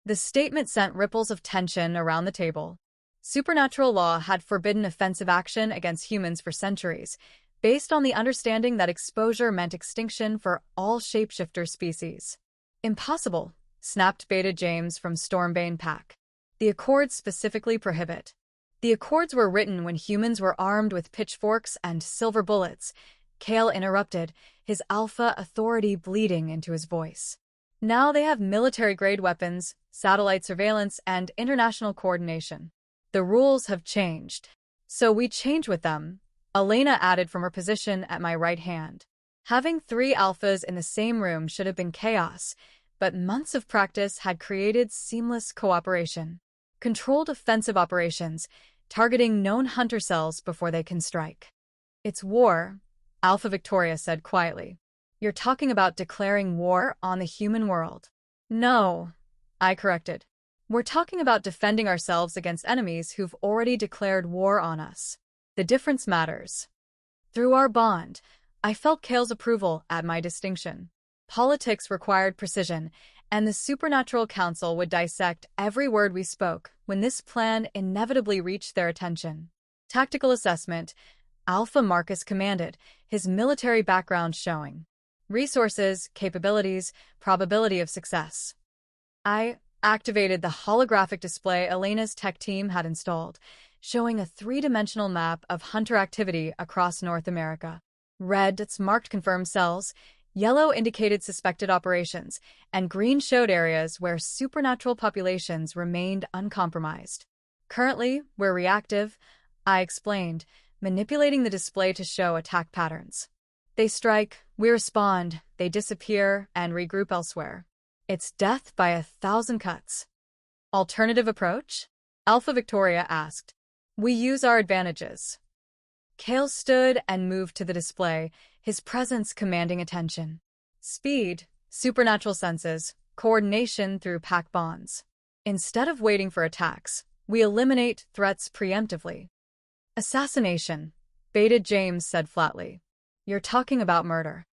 The statement sent ripples of tension around the table. Supernatural law had forbidden offensive action against humans for centuries, based on the understanding that exposure meant extinction for all shapeshifter species. Impossible, snapped Beta James from Stormbane Pack. The Accords specifically prohibit. The Accords were written when humans were armed with pitchforks and silver bullets, Kael interrupted, his alpha authority bleeding into his voice. Now they have military-grade weapons, satellite surveillance, and international coordination. The rules have changed. So we change with them, Elena added from her position at my right hand. Having 3 alphas in the same room should have been chaos, but months of practice had created seamless cooperation. Controlled offensive operations, targeting known hunter cells before they can strike. It's war, Alpha Victoria said quietly. You're talking about declaring war on the human world. No, I corrected. We're talking about defending ourselves against enemies who've already declared war on us. The difference matters. Through our bond, I felt Kael's approval at my distinction. Politics required precision, and the Supernatural Council would dissect every word we spoke when this plan inevitably reached their attention. Tactical assessment, Alpha Marcus commanded, his military background showing. Resources, capabilities, probability of success. I activated the holographic display Elena's tech team had installed, showing a 3-dimensional map of hunter activity across North America. Red marked confirmed cells, yellow indicated suspected operations, and green showed areas where supernatural populations remained uncompromised. Currently, we're reactive, I explained, manipulating the display to show attack patterns. They strike, we respond, they disappear, and regroup elsewhere. It's death by 1,000 cuts. Alternative approach? Alpha Victoria asked. We use our advantages. Kael stood and moved to the display, his presence commanding attention. Speed, supernatural senses, coordination through pack bonds. Instead of waiting for attacks, we eliminate threats preemptively. Assassination, Beta James said flatly. You're talking about murder.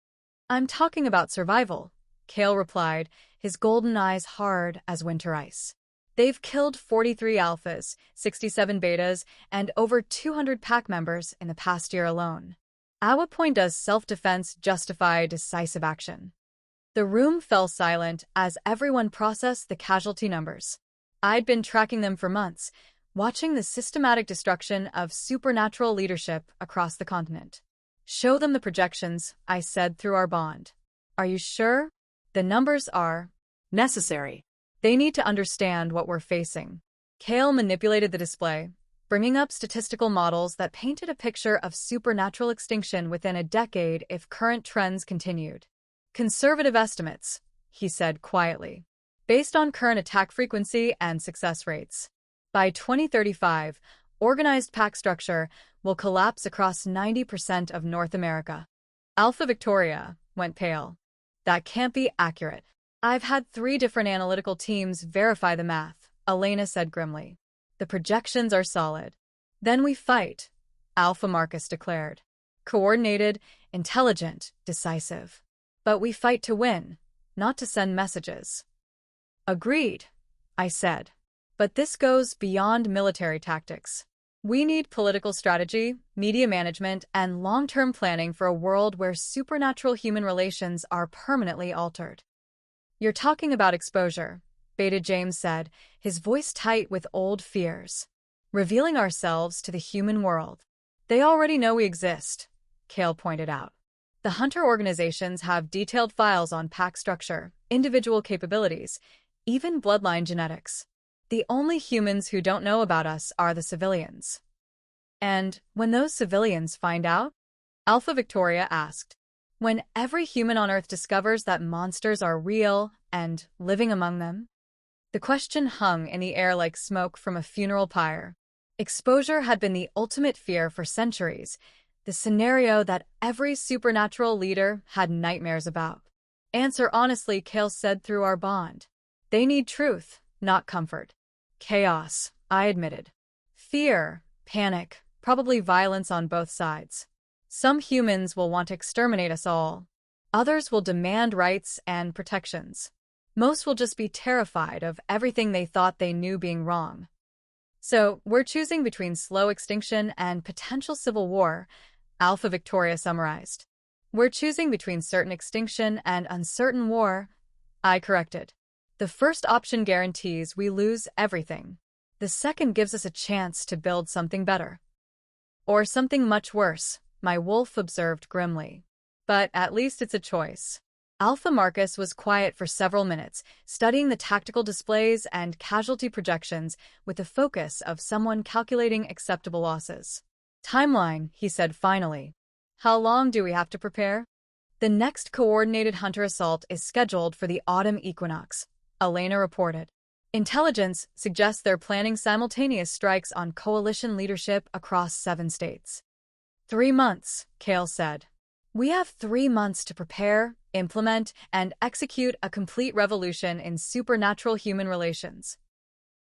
I'm talking about survival, Kael replied, his golden eyes hard as winter ice. They've killed 43 alphas, 67 betas, and over 200 pack members in the past year alone. At what point does self-defense justify decisive action? The room fell silent as everyone processed the casualty numbers. I'd been tracking them for months, watching the systematic destruction of supernatural leadership across the continent. Show them the projections, I said through our bond. Are you sure? The numbers are necessary. They need to understand what we're facing. Kael manipulated the display, bringing up statistical models that painted a picture of supernatural extinction within a decade if current trends continued. Conservative estimates, he said quietly, based on current attack frequency and success rates. By 2035, organized pack structure will collapse across 90% of North America. Alpha Victoria went pale. That can't be accurate. I've had 3 different analytical teams verify the math, Elena said grimly. The projections are solid. Then we fight, Alpha Marcus declared. Coordinated, intelligent, decisive. But we fight to win, not to send messages. Agreed, I said. But this goes beyond military tactics. We need political strategy, media management, and long-term planning for a world where supernatural human relations are permanently altered. You're talking about exposure, Beta James said, his voice tight with old fears. Revealing ourselves to the human world. They already know we exist, Kael pointed out. The hunter organizations have detailed files on pack structure, individual capabilities, even bloodline genetics. The only humans who don't know about us are the civilians. And when those civilians find out? Alpha Victoria asked. When every human on Earth discovers that monsters are real and living among them? The question hung in the air like smoke from a funeral pyre. Exposure had been the ultimate fear for centuries, the scenario that every supernatural leader had nightmares about. Answer honestly, Kael said through our bond. They need truth, not comfort. Chaos, I admitted. Fear, panic, probably violence on both sides. Some humans will want to exterminate us all. Others will demand rights and protections. Most will just be terrified of everything they thought they knew being wrong. So, we're choosing between slow extinction and potential civil war, Alpha Victoria summarized. We're choosing between certain extinction and uncertain war, I corrected. The first option guarantees we lose everything. The second gives us a chance to build something better. Or something much worse, my wolf observed grimly. But at least it's a choice. Alpha Marcus was quiet for several minutes, studying the tactical displays and casualty projections with the focus of someone calculating acceptable losses. Timeline, he said finally. How long do we have to prepare? The next coordinated hunter assault is scheduled for the autumn equinox, Elena reported. Intelligence suggests they're planning simultaneous strikes on coalition leadership across 7 states. 3 months, Kael said. We have 3 months to prepare, implement, and execute a complete revolution in supernatural human relations.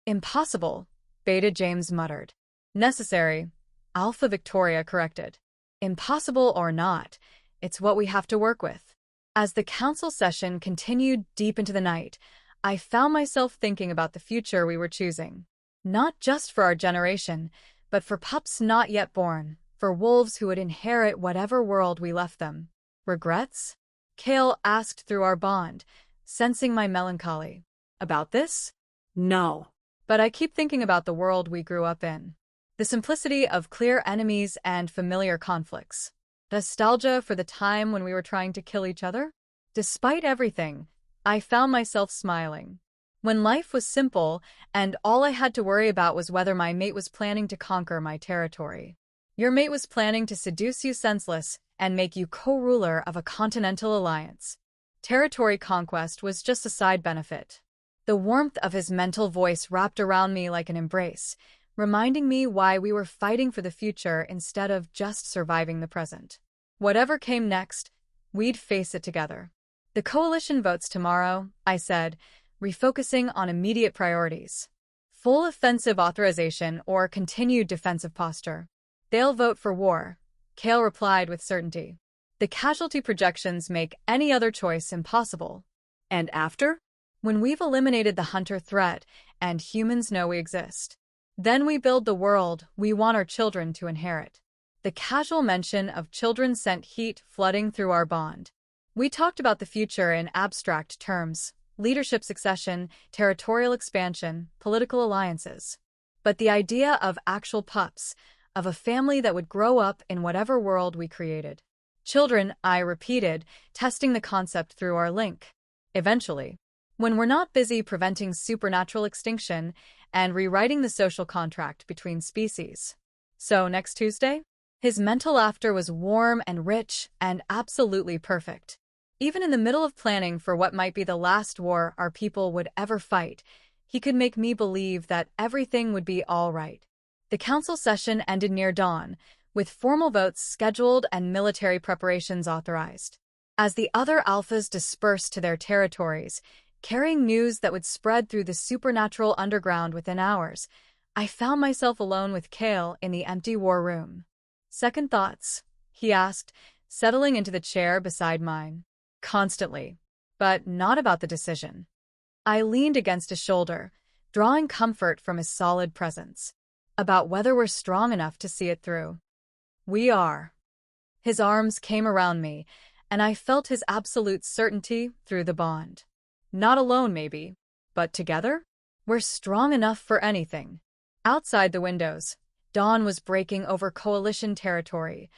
Impossible, Beta James muttered. Necessary, Alpha Victoria corrected. Impossible or not, it's what we have to work with. As the council session continued deep into the night, I found myself thinking about the future we were choosing. Not just for our generation, but for pups not yet born, for wolves who would inherit whatever world we left them. Regrets? Kael asked through our bond, sensing my melancholy. About this? No. But I keep thinking about the world we grew up in. The simplicity of clear enemies and familiar conflicts. Nostalgia for the time when we were trying to kill each other? Despite everything, I found myself smiling. When life was simple, and all I had to worry about was whether my mate was planning to conquer my territory. Your mate was planning to seduce you senseless and make you co-ruler of a continental alliance. Territory conquest was just a side benefit. The warmth of his mental voice wrapped around me like an embrace, reminding me why we were fighting for the future instead of just surviving the present. Whatever came next, we'd face it together. The coalition votes tomorrow, I said, refocusing on immediate priorities. Full offensive authorization or continued defensive posture. They'll vote for war, Kael replied with certainty. The casualty projections make any other choice impossible. And after? When we've eliminated the hunter threat and humans know we exist, then we build the world we want our children to inherit. The casual mention of children sent heat flooding through our bond. We talked about the future in abstract terms: leadership succession, territorial expansion, political alliances. But the idea of actual pups, of a family that would grow up in whatever world we created. Children, I repeated, testing the concept through our link. Eventually, when we're not busy preventing supernatural extinction and rewriting the social contract between species. So next Tuesday? His mental laughter was warm and rich and absolutely perfect. Even in the middle of planning for what might be the last war our people would ever fight, he could make me believe that everything would be all right. The council session ended near dawn, with formal votes scheduled and military preparations authorized. As the other alphas dispersed to their territories, carrying news that would spread through the supernatural underground within hours, I found myself alone with Kael in the empty war room. Second thoughts? He asked, settling into the chair beside mine. Constantly, but not about the decision. I leaned against his shoulder, drawing comfort from his solid presence. About whether we're strong enough to see it through. We are. His arms came around me, and I felt his absolute certainty through the bond. Not alone, maybe, but together? We're strong enough for anything. Outside the windows, dawn was breaking over coalition territory.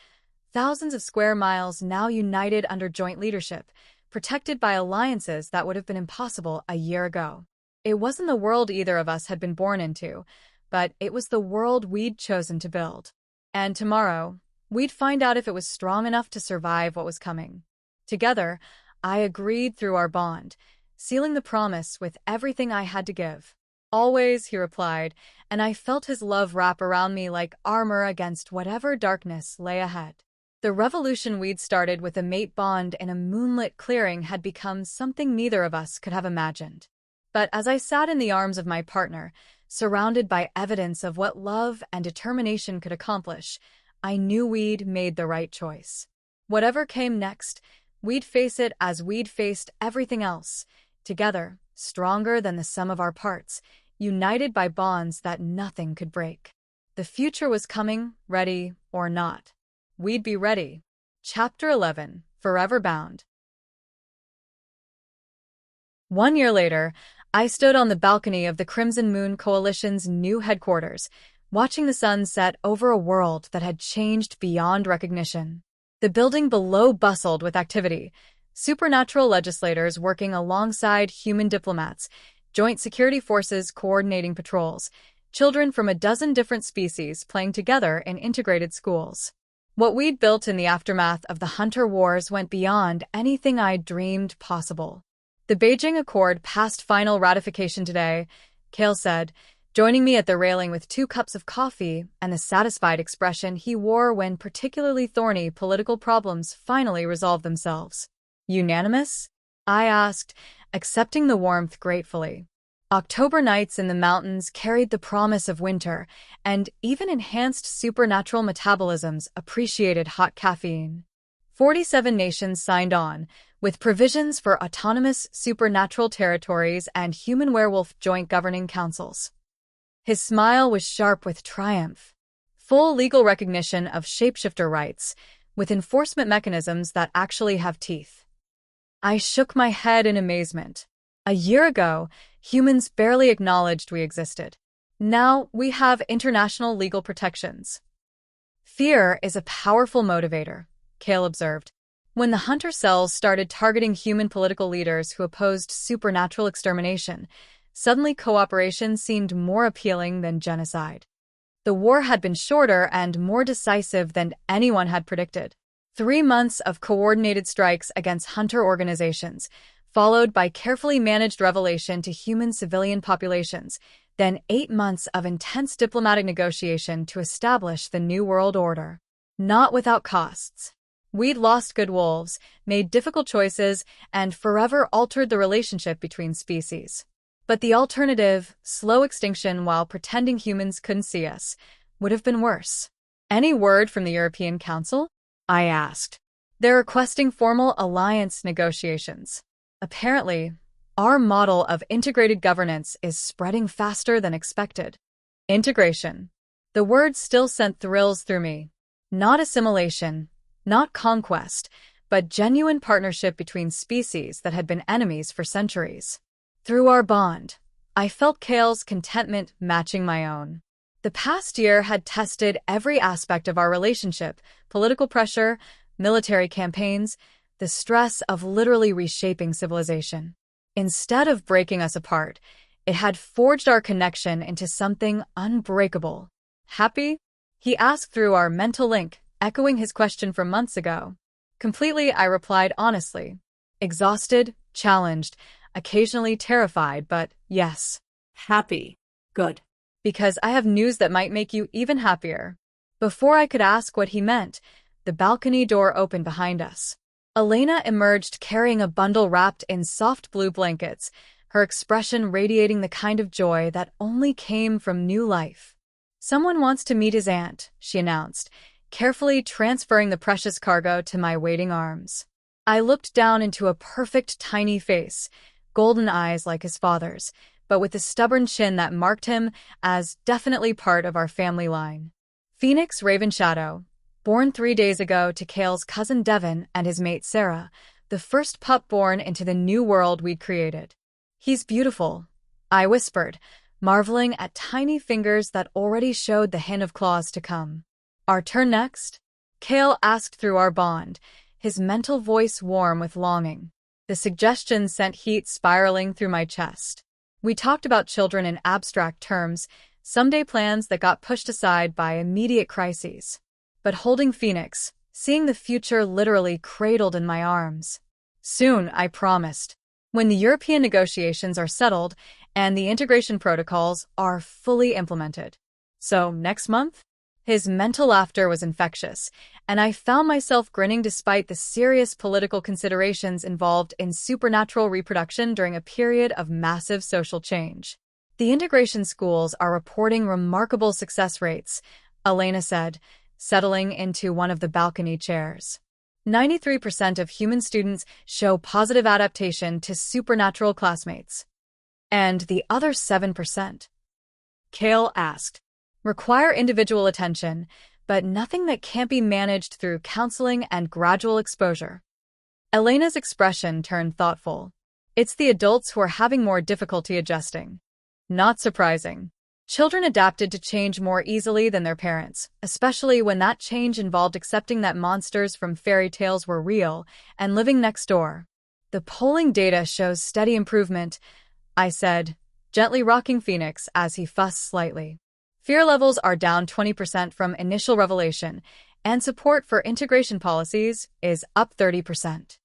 Thousands of square miles now united under joint leadership, protected by alliances that would have been impossible a year ago. It wasn't the world either of us had been born into, but it was the world we'd chosen to build. And tomorrow, we'd find out if it was strong enough to survive what was coming. Together, I agreed through our bond, sealing the promise with everything I had to give. Always, he replied, and I felt his love wrap around me like armor against whatever darkness lay ahead. The revolution we'd started with a mate bond in a moonlit clearing had become something neither of us could have imagined. But as I sat in the arms of my partner, surrounded by evidence of what love and determination could accomplish, I knew we'd made the right choice. Whatever came next, we'd face it as we'd faced everything else, together, stronger than the sum of our parts, united by bonds that nothing could break. The future was coming, ready or not. We'd be ready. Chapter 11, Forever Bound. 1 year later, I stood on the balcony of the Crimson Moon Coalition's new headquarters, watching the sun set over a world that had changed beyond recognition. The building below bustled with activity, supernatural legislators working alongside human diplomats, joint security forces coordinating patrols, children from a dozen different species playing together in integrated schools. What we'd built in the aftermath of the Hunter Wars went beyond anything I'd dreamed possible. The Beijing Accord passed final ratification today, Kael said, joining me at the railing with 2 cups of coffee and the satisfied expression he wore when particularly thorny political problems finally resolved themselves. Unanimous? I asked, accepting the warmth gratefully. October nights in the mountains carried the promise of winter, and even enhanced supernatural metabolisms appreciated hot caffeine. 47 nations signed on, with provisions for autonomous supernatural territories and human werewolf joint governing councils. His smile was sharp with triumph. Full legal recognition of shapeshifter rights, with enforcement mechanisms that actually have teeth. I shook my head in amazement. A year ago, humans barely acknowledged we existed. Now we have international legal protections. Fear is a powerful motivator, Kael observed. When the hunter cells started targeting human political leaders who opposed supernatural extermination, suddenly cooperation seemed more appealing than genocide. The war had been shorter and more decisive than anyone had predicted. 3 months of coordinated strikes against hunter organizations, followed by carefully managed revelation to human civilian populations, then 8 months of intense diplomatic negotiation to establish the New World Order. Not without costs. We'd lost good wolves, made difficult choices, and forever altered the relationship between species. But the alternative, slow extinction while pretending humans couldn't see us, would have been worse. Any word from the European Council? I asked. They're requesting formal alliance negotiations. Apparently, our model of integrated governance is spreading faster than expected. Integration. The word still sent thrills through me. Not assimilation, not conquest, but genuine partnership between species that had been enemies for centuries. Through our bond, I felt Kael's contentment matching my own. The past year had tested every aspect of our relationship: political pressure, military campaigns, the stress of literally reshaping civilization. Instead of breaking us apart, it had forged our connection into something unbreakable. Happy? He asked through our mental link, echoing his question from months ago. Completely, I replied honestly. Exhausted, challenged, occasionally terrified, but yes. Happy. Good. Because I have news that might make you even happier. Before I could ask what he meant, the balcony door opened behind us. Elena emerged carrying a bundle wrapped in soft blue blankets, her expression radiating the kind of joy that only came from new life. Someone wants to meet his aunt, she announced, carefully transferring the precious cargo to my waiting arms. I looked down into a perfect tiny face, golden eyes like his father's, but with a stubborn chin that marked him as definitely part of our family line. Phoenix Ravenshadow, born 3 days ago to Kael's cousin Devon and his mate Sarah, the first pup born into the new world we'd created. He's beautiful, I whispered, marveling at tiny fingers that already showed the hint of claws to come. Our turn next? Kael asked through our bond, his mental voice warm with longing. The suggestion sent heat spiraling through my chest. We talked about children in abstract terms, someday plans that got pushed aside by immediate crises. But holding Phoenix, seeing the future literally cradled in my arms. Soon, I promised. When the European negotiations are settled and the integration protocols are fully implemented. So, next month? His mental laughter was infectious, and I found myself grinning despite the serious political considerations involved in supernatural reproduction during a period of massive social change. The integration schools are reporting remarkable success rates, Elena said, settling into one of the balcony chairs. 93% of human students show positive adaptation to supernatural classmates. And the other 7%? Kael asked. Require individual attention, but nothing that can't be managed through counseling and gradual exposure. Elena's expression turned thoughtful. It's the adults who are having more difficulty adjusting. Not surprising. Children adapted to change more easily than their parents, especially when that change involved accepting that monsters from fairy tales were real and living next door. The polling data shows steady improvement, I said, gently rocking Phoenix as he fussed slightly. Fear levels are down 20% from initial revelation, and support for integration policies is up 30%.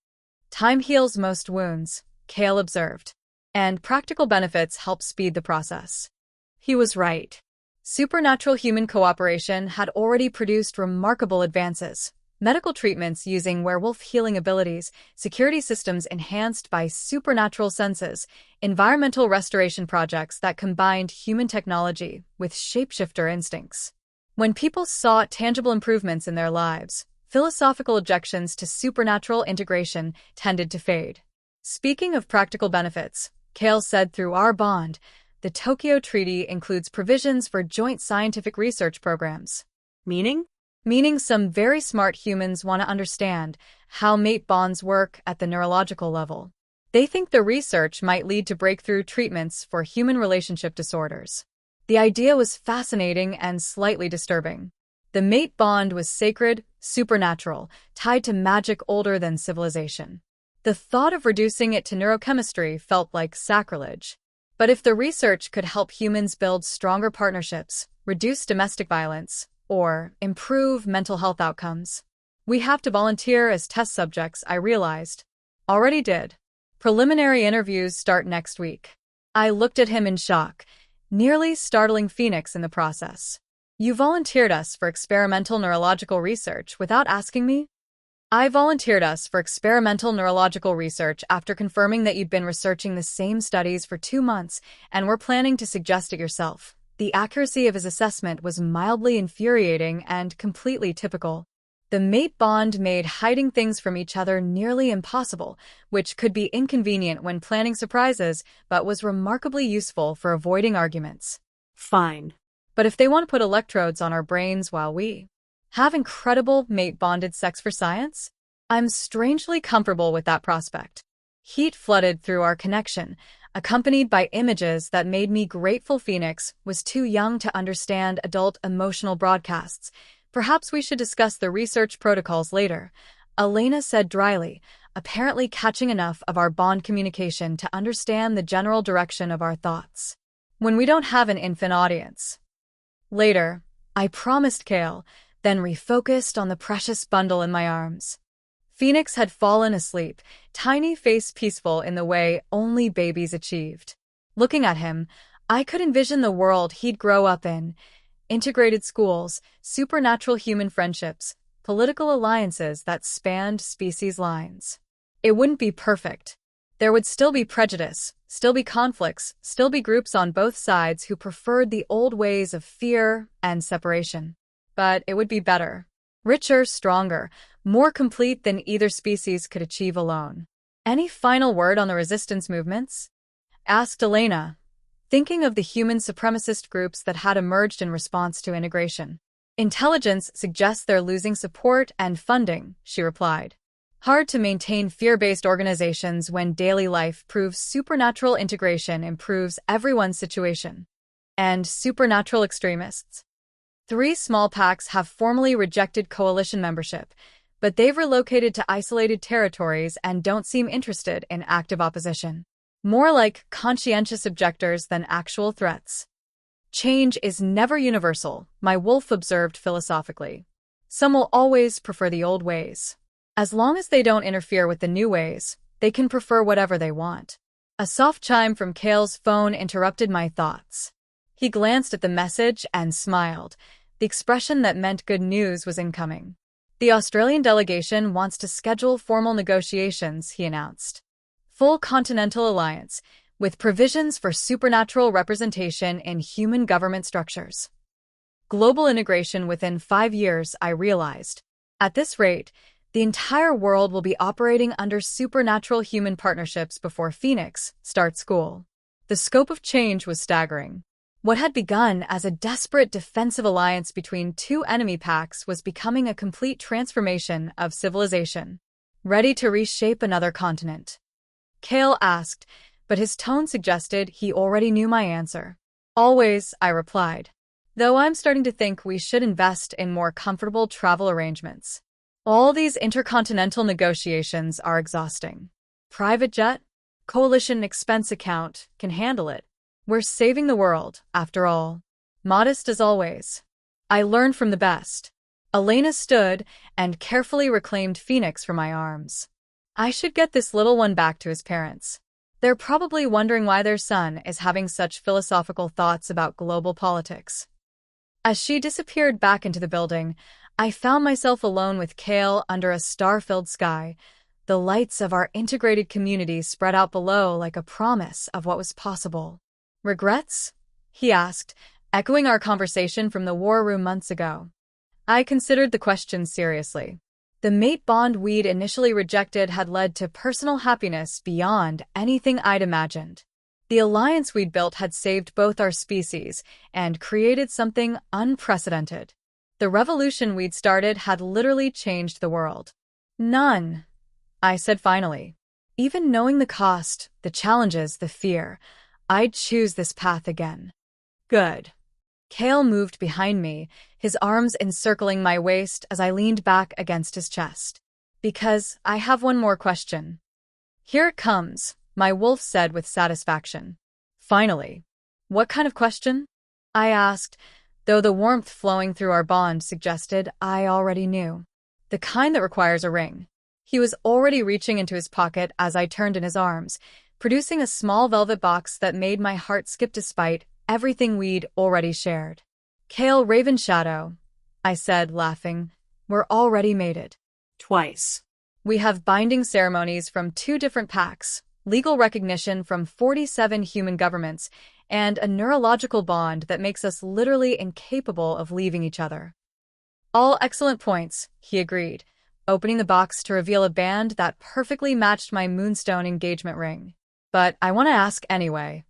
Time heals most wounds, Kael observed, and practical benefits help speed the process. He was right. Supernatural human cooperation had already produced remarkable advances. Medical treatments using werewolf healing abilities, security systems enhanced by supernatural senses, environmental restoration projects that combined human technology with shapeshifter instincts. When people saw tangible improvements in their lives, philosophical objections to supernatural integration tended to fade. Speaking of practical benefits, Kael said through our bond, the Tokyo Treaty includes provisions for joint scientific research programs. Meaning? Meaning some very smart humans want to understand how mate bonds work at the neurological level. They think the research might lead to breakthrough treatments for human relationship disorders. The idea was fascinating and slightly disturbing. The mate bond was sacred, supernatural, tied to magic older than civilization. The thought of reducing it to neurochemistry felt like sacrilege. But if the research could help humans build stronger partnerships, reduce domestic violence, or improve mental health outcomes, we have to volunteer as test subjects, I realized. Already did. Preliminary interviews start next week. I looked at him in shock, nearly startling Phoenix in the process. You volunteered us for experimental neurological research without asking me? I volunteered us for experimental neurological research after confirming that you'd been researching the same studies for 2 months and were planning to suggest it yourself. The accuracy of his assessment was mildly infuriating and completely typical. The mate bond made hiding things from each other nearly impossible, which could be inconvenient when planning surprises, but was remarkably useful for avoiding arguments. Fine. But if they want to put electrodes on our brains while we have incredible mate-bonded sex for science, I'm strangely comfortable with that prospect. Heat flooded through our connection, accompanied by images that made me grateful Phoenix was too young to understand adult emotional broadcasts. Perhaps we should discuss the research protocols later, Elena said dryly, apparently catching enough of our bond communication to understand the general direction of our thoughts. When we don't have an infant audience. Later, I promised Kael, then refocused on the precious bundle in my arms. Phoenix had fallen asleep, tiny face peaceful in the way only babies achieved. Looking at him, I could envision the world he'd grow up in. Integrated schools, supernatural human friendships, political alliances that spanned species lines. It wouldn't be perfect. There would still be prejudice, still be conflicts, still be groups on both sides who preferred the old ways of fear and separation. But it would be better. Richer, stronger, more complete than either species could achieve alone. Any final word on the resistance movements? Asked Elena, thinking of the human supremacist groups that had emerged in response to integration. Intelligence suggests they're losing support and funding, she replied. Hard to maintain fear-based organizations when daily life proves supernatural integration improves everyone's situation. And supernatural extremists. 3 small packs have formally rejected coalition membership, but they've relocated to isolated territories and don't seem interested in active opposition. More like conscientious objectors than actual threats. Change is never universal, my wolf observed philosophically. Some will always prefer the old ways. As long as they don't interfere with the new ways, they can prefer whatever they want. A soft chime from Kael's phone interrupted my thoughts. He glanced at the message and smiled, the expression that meant good news was incoming. The Australian delegation wants to schedule formal negotiations, he announced. Full continental alliance, with provisions for supernatural representation in human government structures. Global integration within 5 years, I realized. At this rate, the entire world will be operating under supernatural human partnerships before Phoenix starts school. The scope of change was staggering. What had begun as a desperate defensive alliance between 2 enemy packs was becoming a complete transformation of civilization. Ready to reshape another continent? Kael asked, but his tone suggested he already knew my answer. Always, I replied. Though I'm starting to think we should invest in more comfortable travel arrangements. All these intercontinental negotiations are exhausting. Private jet? Coalition expense account can handle it. We're saving the world, after all. Modest as always. I learned from the best. Elena stood and carefully reclaimed Phoenix from my arms. I should get this little one back to his parents. They're probably wondering why their son is having such philosophical thoughts about global politics. As she disappeared back into the building, I found myself alone with Kael under a star-filled sky. The lights of our integrated community spread out below like a promise of what was possible. Regrets? He asked, echoing our conversation from the war room months ago. I considered the question seriously. The mate bond we'd initially rejected had led to personal happiness beyond anything I'd imagined. The alliance we'd built had saved both our species and created something unprecedented. The revolution we'd started had literally changed the world. None, I said finally. Even knowing the cost, the challenges, the fear, I'd choose this path again. Good. Kael moved behind me, his arms encircling my waist as I leaned back against his chest. Because I have one more question. Here it comes, my wolf said with satisfaction. Finally. What kind of question? I asked, though the warmth flowing through our bond suggested I already knew. The kind that requires a ring. He was already reaching into his pocket as I turned in his arms, producing a small velvet box that made my heart skip despite everything we'd already shared. Kael Ravenshadow, I said, laughing. We're already mated. Twice. We have binding ceremonies from 2 different packs, legal recognition from 47 human governments, and a neurological bond that makes us literally incapable of leaving each other. All excellent points, he agreed, opening the box to reveal a band that perfectly matched my moonstone engagement ring. But I want to ask anyway.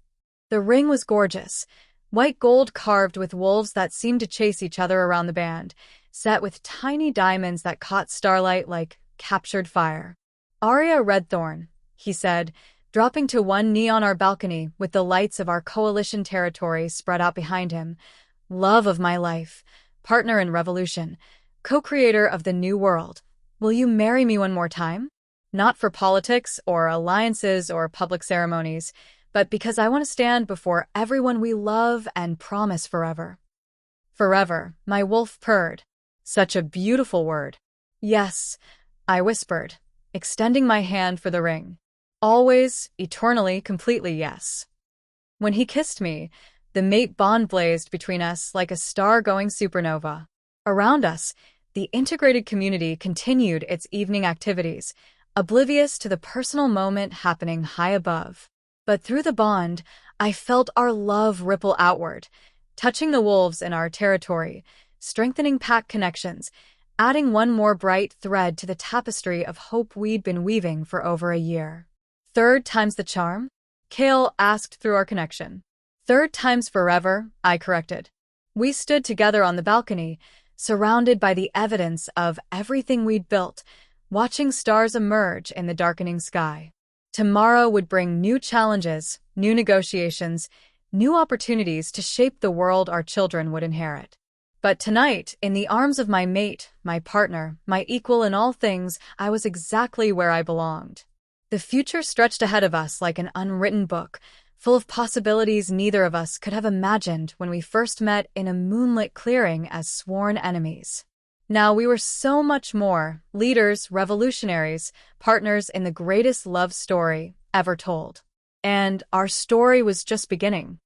The ring was gorgeous, white gold carved with wolves that seemed to chase each other around the band, set with tiny diamonds that caught starlight like captured fire. Aria Redthorn, he said, dropping to one knee on our balcony with the lights of our coalition territory spread out behind him. Love of my life, partner in revolution, co-creator of the new world. Will you marry me one more time? Not for politics or alliances or public ceremonies, but because I want to stand before everyone we love and promise forever. Forever, my wolf purred. Such a beautiful word. Yes, I whispered, extending my hand for the ring. Always, eternally, completely yes. When he kissed me, the mate bond blazed between us like a star-going supernova. Around us, the integrated community continued its evening activities, oblivious to the personal moment happening high above. But through the bond, I felt our love ripple outward, touching the wolves in our territory, strengthening pack connections, adding one more bright thread to the tapestry of hope we'd been weaving for over a year. 3rd time's the charm? Kael asked through our connection. 3rd time's forever, I corrected. We stood together on the balcony, surrounded by the evidence of everything we'd built, watching stars emerge in the darkening sky. Tomorrow would bring new challenges, new negotiations, new opportunities to shape the world our children would inherit. But tonight, in the arms of my mate, my partner, my equal in all things, I was exactly where I belonged. The future stretched ahead of us like an unwritten book, full of possibilities neither of us could have imagined when we first met in a moonlit clearing as sworn enemies. Now we were so much more, leaders, revolutionaries, partners in the greatest love story ever told. And our story was just beginning.